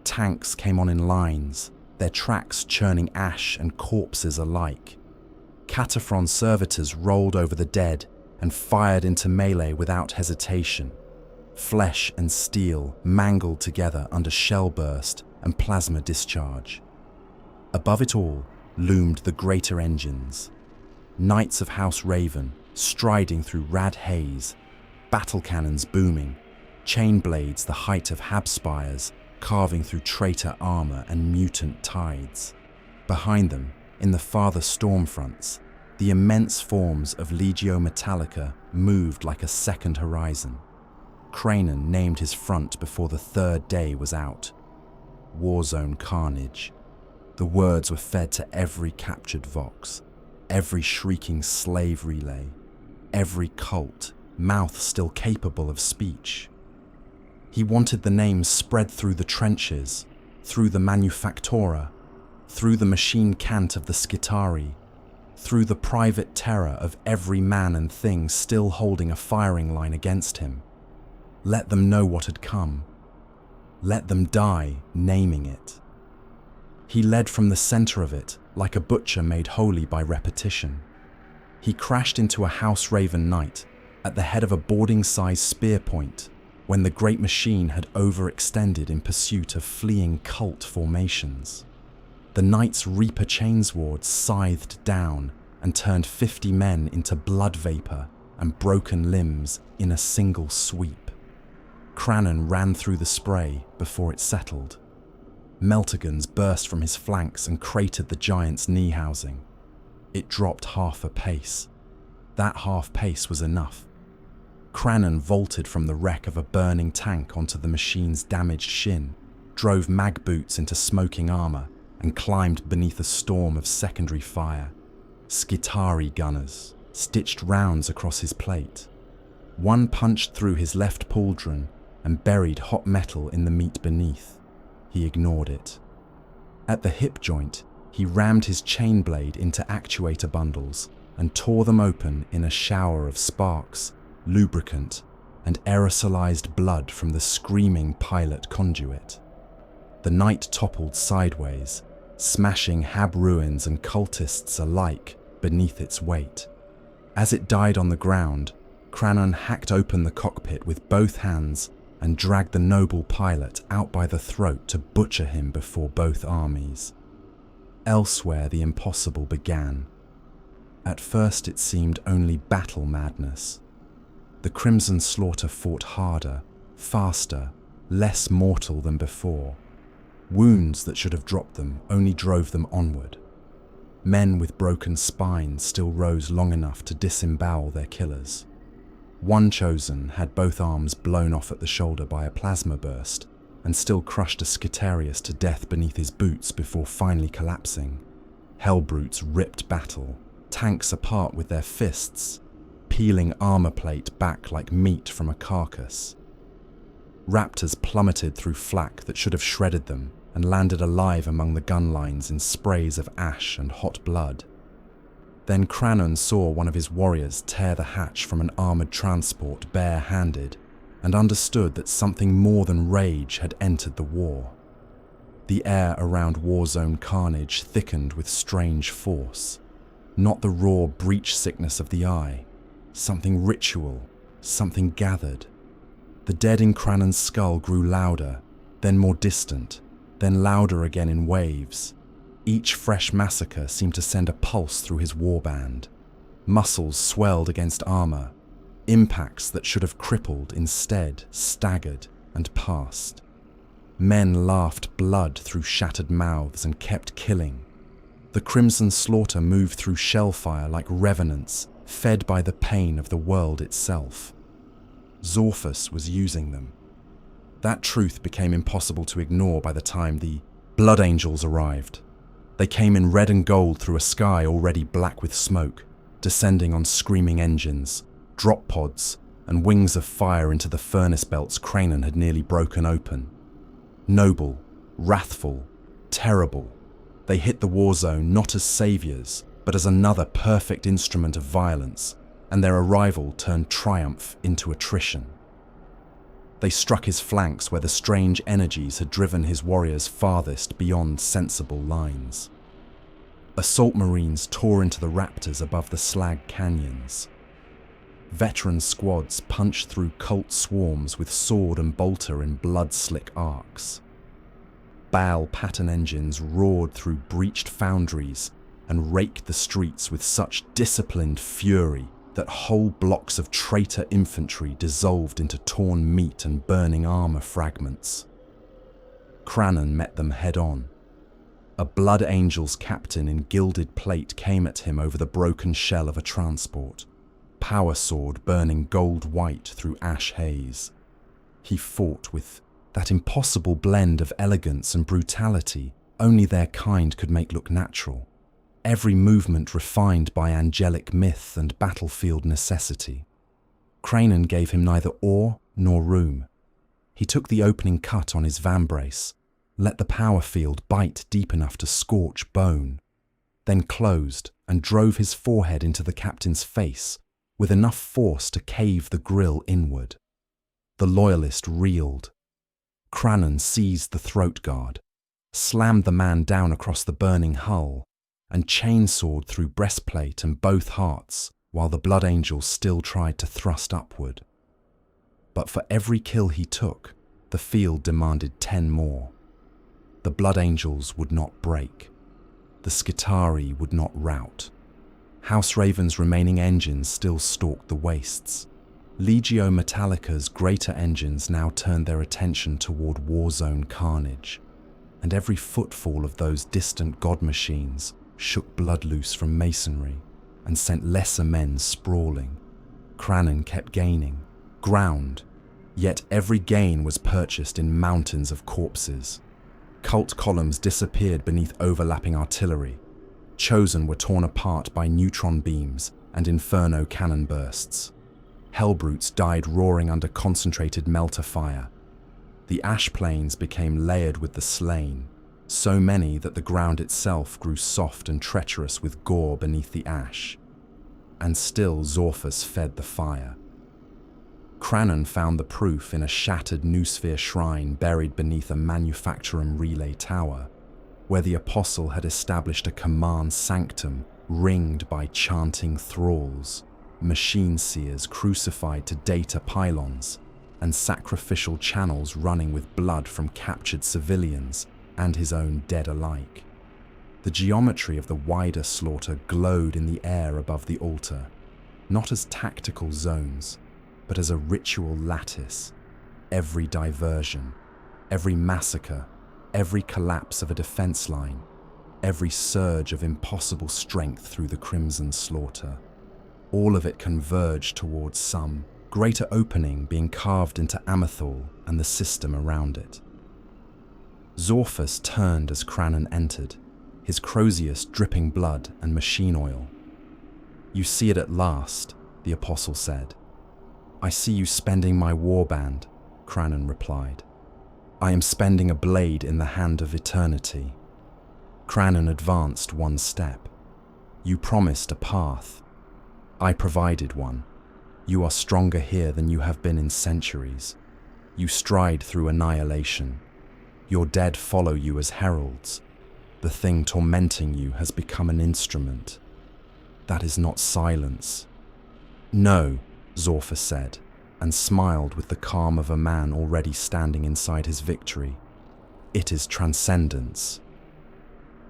Tanks came on in lines, their tracks churning ash and corpses alike. Cataphron servitors rolled over the dead and fired into melee without hesitation. Flesh and steel mangled together under shell burst and plasma discharge. Above it all loomed the greater engines. Knights of House Raven striding through rad haze, battle cannons booming, chain blades the height of Habspires carving through traitor armor and mutant tides. Behind them, in the farther storm fronts, the immense forms of Legio Metallica moved like a second horizon. Kranon named his front before the third day was out. Warzone carnage. The words were fed to every captured Vox, every shrieking slave relay, every cult, mouth still capable of speech. He wanted the names spread through the trenches, through the manufactura, through the machine cant of the Skitari, through the private terror of every man and thing still holding a firing line against him. Let them know what had come. Let them die naming it. He led from the center of it, like a butcher made holy by repetition. He crashed into a house raven knight at the head of a boarding-sized spear point when the great machine had overextended in pursuit of fleeing cult formations. The knight's Reaper chainsword scythed down and turned 50 men into blood vapor and broken limbs in a single sweep. Kranon ran through the spray before it settled. Meltagans burst from his flanks and cratered the giant's knee housing. It dropped half a pace. That half pace was enough. Kranon vaulted from the wreck of a burning tank onto the machine's damaged shin, drove mag boots into smoking armor, and climbed beneath a storm of secondary fire. Skitari gunners stitched rounds across his plate. One punched through his left pauldron and buried hot metal in the meat beneath. He ignored it. At the hip joint, he rammed his chain blade into actuator bundles and tore them open in a shower of sparks, lubricant, and aerosolized blood from the screaming pilot conduit. The knight toppled sideways, smashing Hab ruins and cultists alike beneath its weight. As it died on the ground, Kranon hacked open the cockpit with both hands and dragged the noble pilot out by the throat to butcher him before both armies. Elsewhere the impossible began. At first it seemed only battle madness. The Crimson Slaughter fought harder, faster, less mortal than before. Wounds that should have dropped them only drove them onward. Men with broken spines still rose long enough to disembowel their killers. One chosen had both arms blown off at the shoulder by a plasma burst and still crushed a Skitarius to death beneath his boots before finally collapsing. Hellbrutes ripped battle, tanks apart with their fists, peeling armor plate back like meat from a carcass. Raptors plummeted through flak that should have shredded them and landed alive among the gun lines in sprays of ash and hot blood. Then Kranon saw one of his warriors tear the hatch from an armoured transport bare-handed and understood that something more than rage had entered the war. The air around war-zone carnage thickened with strange force, not the raw breach sickness of the eye, something ritual, something gathered. The dead in Kranon's skull grew louder, then more distant, then louder again in waves. Each fresh massacre seemed to send a pulse through his warband. Muscles swelled against armor. Impacts that should have crippled instead staggered and passed. Men laughed blood through shattered mouths and kept killing. The Crimson Slaughter moved through shellfire like revenants, fed by the pain of the world itself. Zorphus was using them. That truth became impossible to ignore by the time the Blood Angels arrived. They came in red and gold through a sky already black with smoke, descending on screaming engines, drop pods, and wings of fire into the furnace belts Kranon had nearly broken open. Noble, wrathful, terrible, they hit the war zone not as saviors, but as another perfect instrument of violence, and their arrival turned triumph into attrition. They struck his flanks where the strange energies had driven his warriors farthest beyond sensible lines. Assault Marines tore into the raptors above the slag canyons. Veteran squads punched through cult swarms with sword and bolter in blood-slick arcs. Bile pattern engines roared through breached foundries and raked the streets with such disciplined fury that whole blocks of traitor infantry dissolved into torn meat and burning armor fragments. Kranon met them head-on. A Blood Angels captain in gilded plate came at him over the broken shell of a transport, power sword burning gold-white through ash haze. He fought with that impossible blend of elegance and brutality only their kind could make look natural. every movement refined by angelic myth and battlefield necessity. Kranon gave him neither awe nor room. He took the opening cut on his vambrace, let the power field bite deep enough to scorch bone, then closed and drove his forehead into the captain's face with enough force to cave the grill inward. The loyalist reeled. Kranon seized the throat guard, slammed the man down across the burning hull, and chainsawed through breastplate and both hearts while the Blood Angels still tried to thrust upward. But for every kill he took, the field demanded 10 more. The Blood Angels would not break. The Skitarii would not rout. House Raven's remaining engines still stalked the wastes. Legio Metallica's greater engines now turned their attention toward warzone carnage, and every footfall of those distant god machines shook blood loose from masonry and sent lesser men sprawling. Kranon kept gaining ground, yet every gain was purchased in mountains of corpses. Cult columns disappeared beneath overlapping artillery. Chosen were torn apart by neutron beams and inferno cannon bursts. Hellbrutes died roaring under concentrated melter fire. The ash plains became layered with the slain, so many that the ground itself grew soft and treacherous with gore beneath the ash. And still Zorphus fed the fire. Kranon found the proof in a shattered noosphere shrine buried beneath a manufacturum relay tower, where the apostle had established a command sanctum ringed by chanting thralls, machine seers crucified to data pylons, and sacrificial channels running with blood from captured civilians and his own dead alike. The geometry of the wider slaughter glowed in the air above the altar, not as tactical zones, but as a ritual lattice. Every diversion, every massacre, every collapse of a defense line, every surge of impossible strength through the crimson slaughter, all of it converged towards some greater opening being carved into Amathal and the system around it. Zorphus turned as Kranon entered, his Crozius dripping blood and machine oil. "You see it at last," the apostle said. "I see you spending my warband," Kranon replied. "I am spending a blade in the hand of eternity." Kranon advanced one step. "You promised a path. I provided one. You are stronger here than you have been in centuries. You stride through annihilation. Your dead follow you as heralds. The thing tormenting you has become an instrument. That is not silence." "No," Zorphus said, and smiled with the calm of a man already standing inside his victory. "It is transcendence."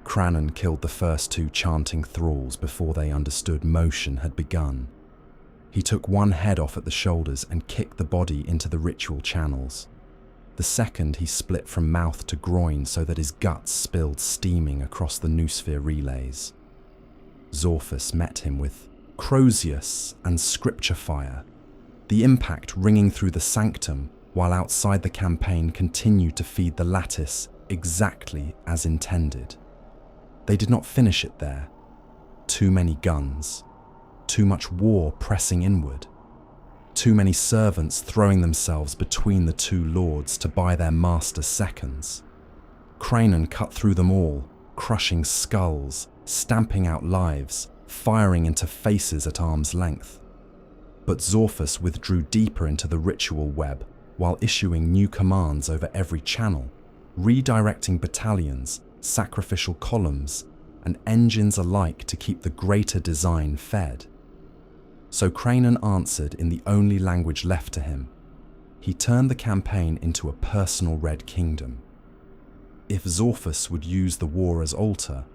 Kranon killed the first 2 chanting thralls before they understood motion had begun. He took one head off at the shoulders and kicked the body into the ritual channels. The second he split from mouth to groin so that his guts spilled steaming across the noosphere relays. Zorphus met him with Crozius and scripture fire, the impact ringing through the sanctum while outside the campaign continued to feed the lattice exactly as intended. They did not finish it there. Too many guns, too much war pressing inward, too many servants throwing themselves between the 2 lords to buy their master seconds. Kranon cut through them all, crushing skulls, stamping out lives, firing into faces at arm's length. But Zorphus withdrew deeper into the ritual web while issuing new commands over every channel, redirecting battalions, sacrificial columns, and engines alike to keep the greater design fed. So Kranon answered in the only language left to him. He turned the campaign into a personal Red Kingdom. If Zorphus would use the war as altar,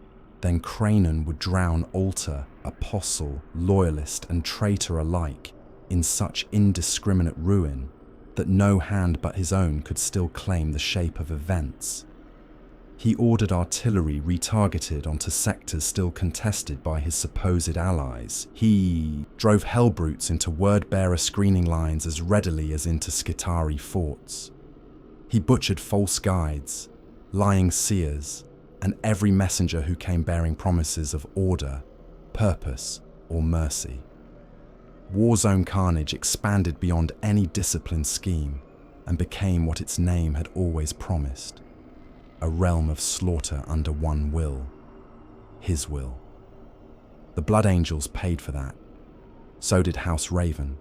then Kranon would drown altar, apostle, loyalist, and traitor alike in such indiscriminate ruin that no hand but his own could still claim the shape of events. He ordered artillery retargeted onto sectors still contested by his supposed allies. He drove Hellbrutes into word-bearer screening lines as readily as into Skitarii forts. He butchered false guides, lying seers, and every messenger who came bearing promises of order, purpose, or mercy. Warzone carnage expanded beyond any disciplined scheme and became what its name had always promised, a realm of slaughter under one will, his will. The Blood Angels paid for that. So did House Raven.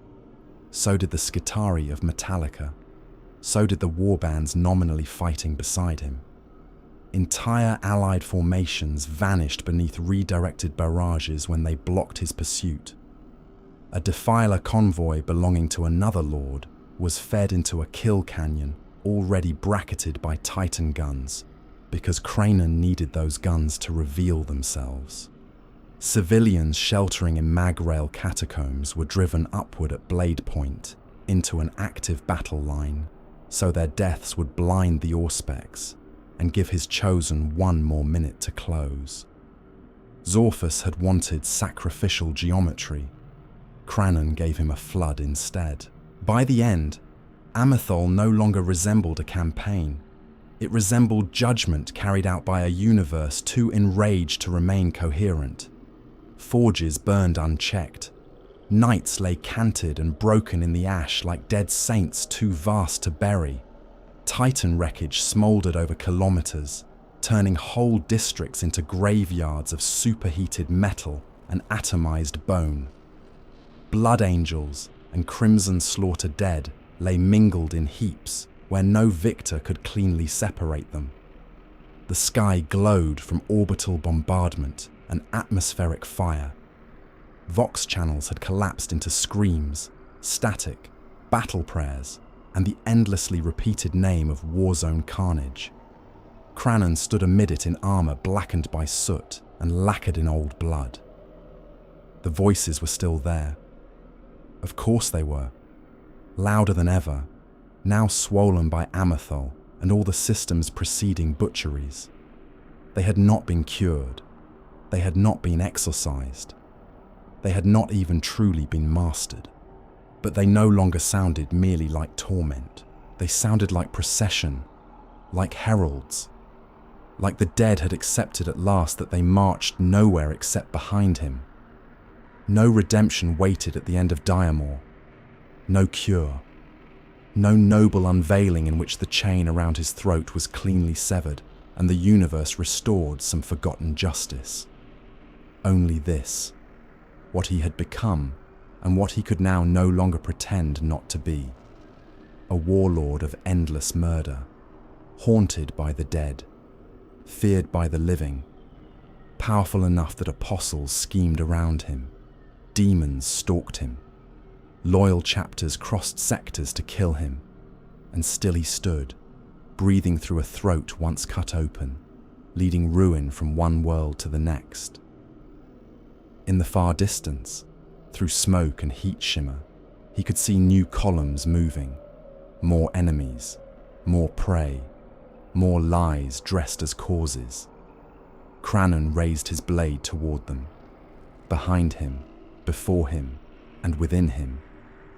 So did the Skitarii of Metallica. So did the warbands nominally fighting beside him. Entire allied formations vanished beneath redirected barrages when they blocked his pursuit. A Defiler convoy belonging to another lord was fed into a kill canyon already bracketed by Titan guns, because Kranon needed those guns to reveal themselves. Civilians sheltering in Magrail catacombs were driven upward at blade point into an active battle line, so their deaths would blind the Auspex and give his chosen one more minute to close. Zorphus had wanted sacrificial geometry. Kranon gave him a flood instead. By the end, Amethol no longer resembled a campaign. It resembled judgment carried out by a universe too enraged to remain coherent. Forges burned unchecked. Knights lay canted and broken in the ash like dead saints too vast to bury. Titan wreckage smoldered over kilometers, turning whole districts into graveyards of superheated metal and atomized bone. Blood Angels and Crimson Slaughter dead lay mingled in heaps where no victor could cleanly separate them. The sky glowed from orbital bombardment and atmospheric fire. Vox channels had collapsed into screams, static, battle prayers, and the endlessly repeated name of Warzone carnage. Kranon stood amid it in armor blackened by soot and lacquered in old blood. The voices were still there. Of course they were. Louder than ever, now swollen by Amethol and all the system's preceding butcheries. They had not been cured. They had not been exorcised. They had not even truly been mastered. But they no longer sounded merely like torment. They sounded like procession, like heralds. Like the dead had accepted at last that they marched nowhere except behind him. No redemption waited at the end of Diamor. No cure. No noble unveiling in which the chain around his throat was cleanly severed and the universe restored some forgotten justice. Only this, what he had become and what he could now no longer pretend not to be. A warlord of endless murder, haunted by the dead, feared by the living, powerful enough that apostles schemed around him, demons stalked him, loyal chapters crossed sectors to kill him, and still he stood, breathing through a throat once cut open, leading ruin from one world to the next. In the far distance, through smoke and heat shimmer, he could see new columns moving, more enemies, more prey, more lies dressed as causes. Kranon raised his blade toward them. Behind him, before him, and within him,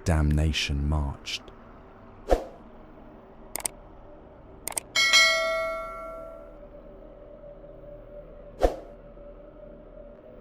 damnation marched.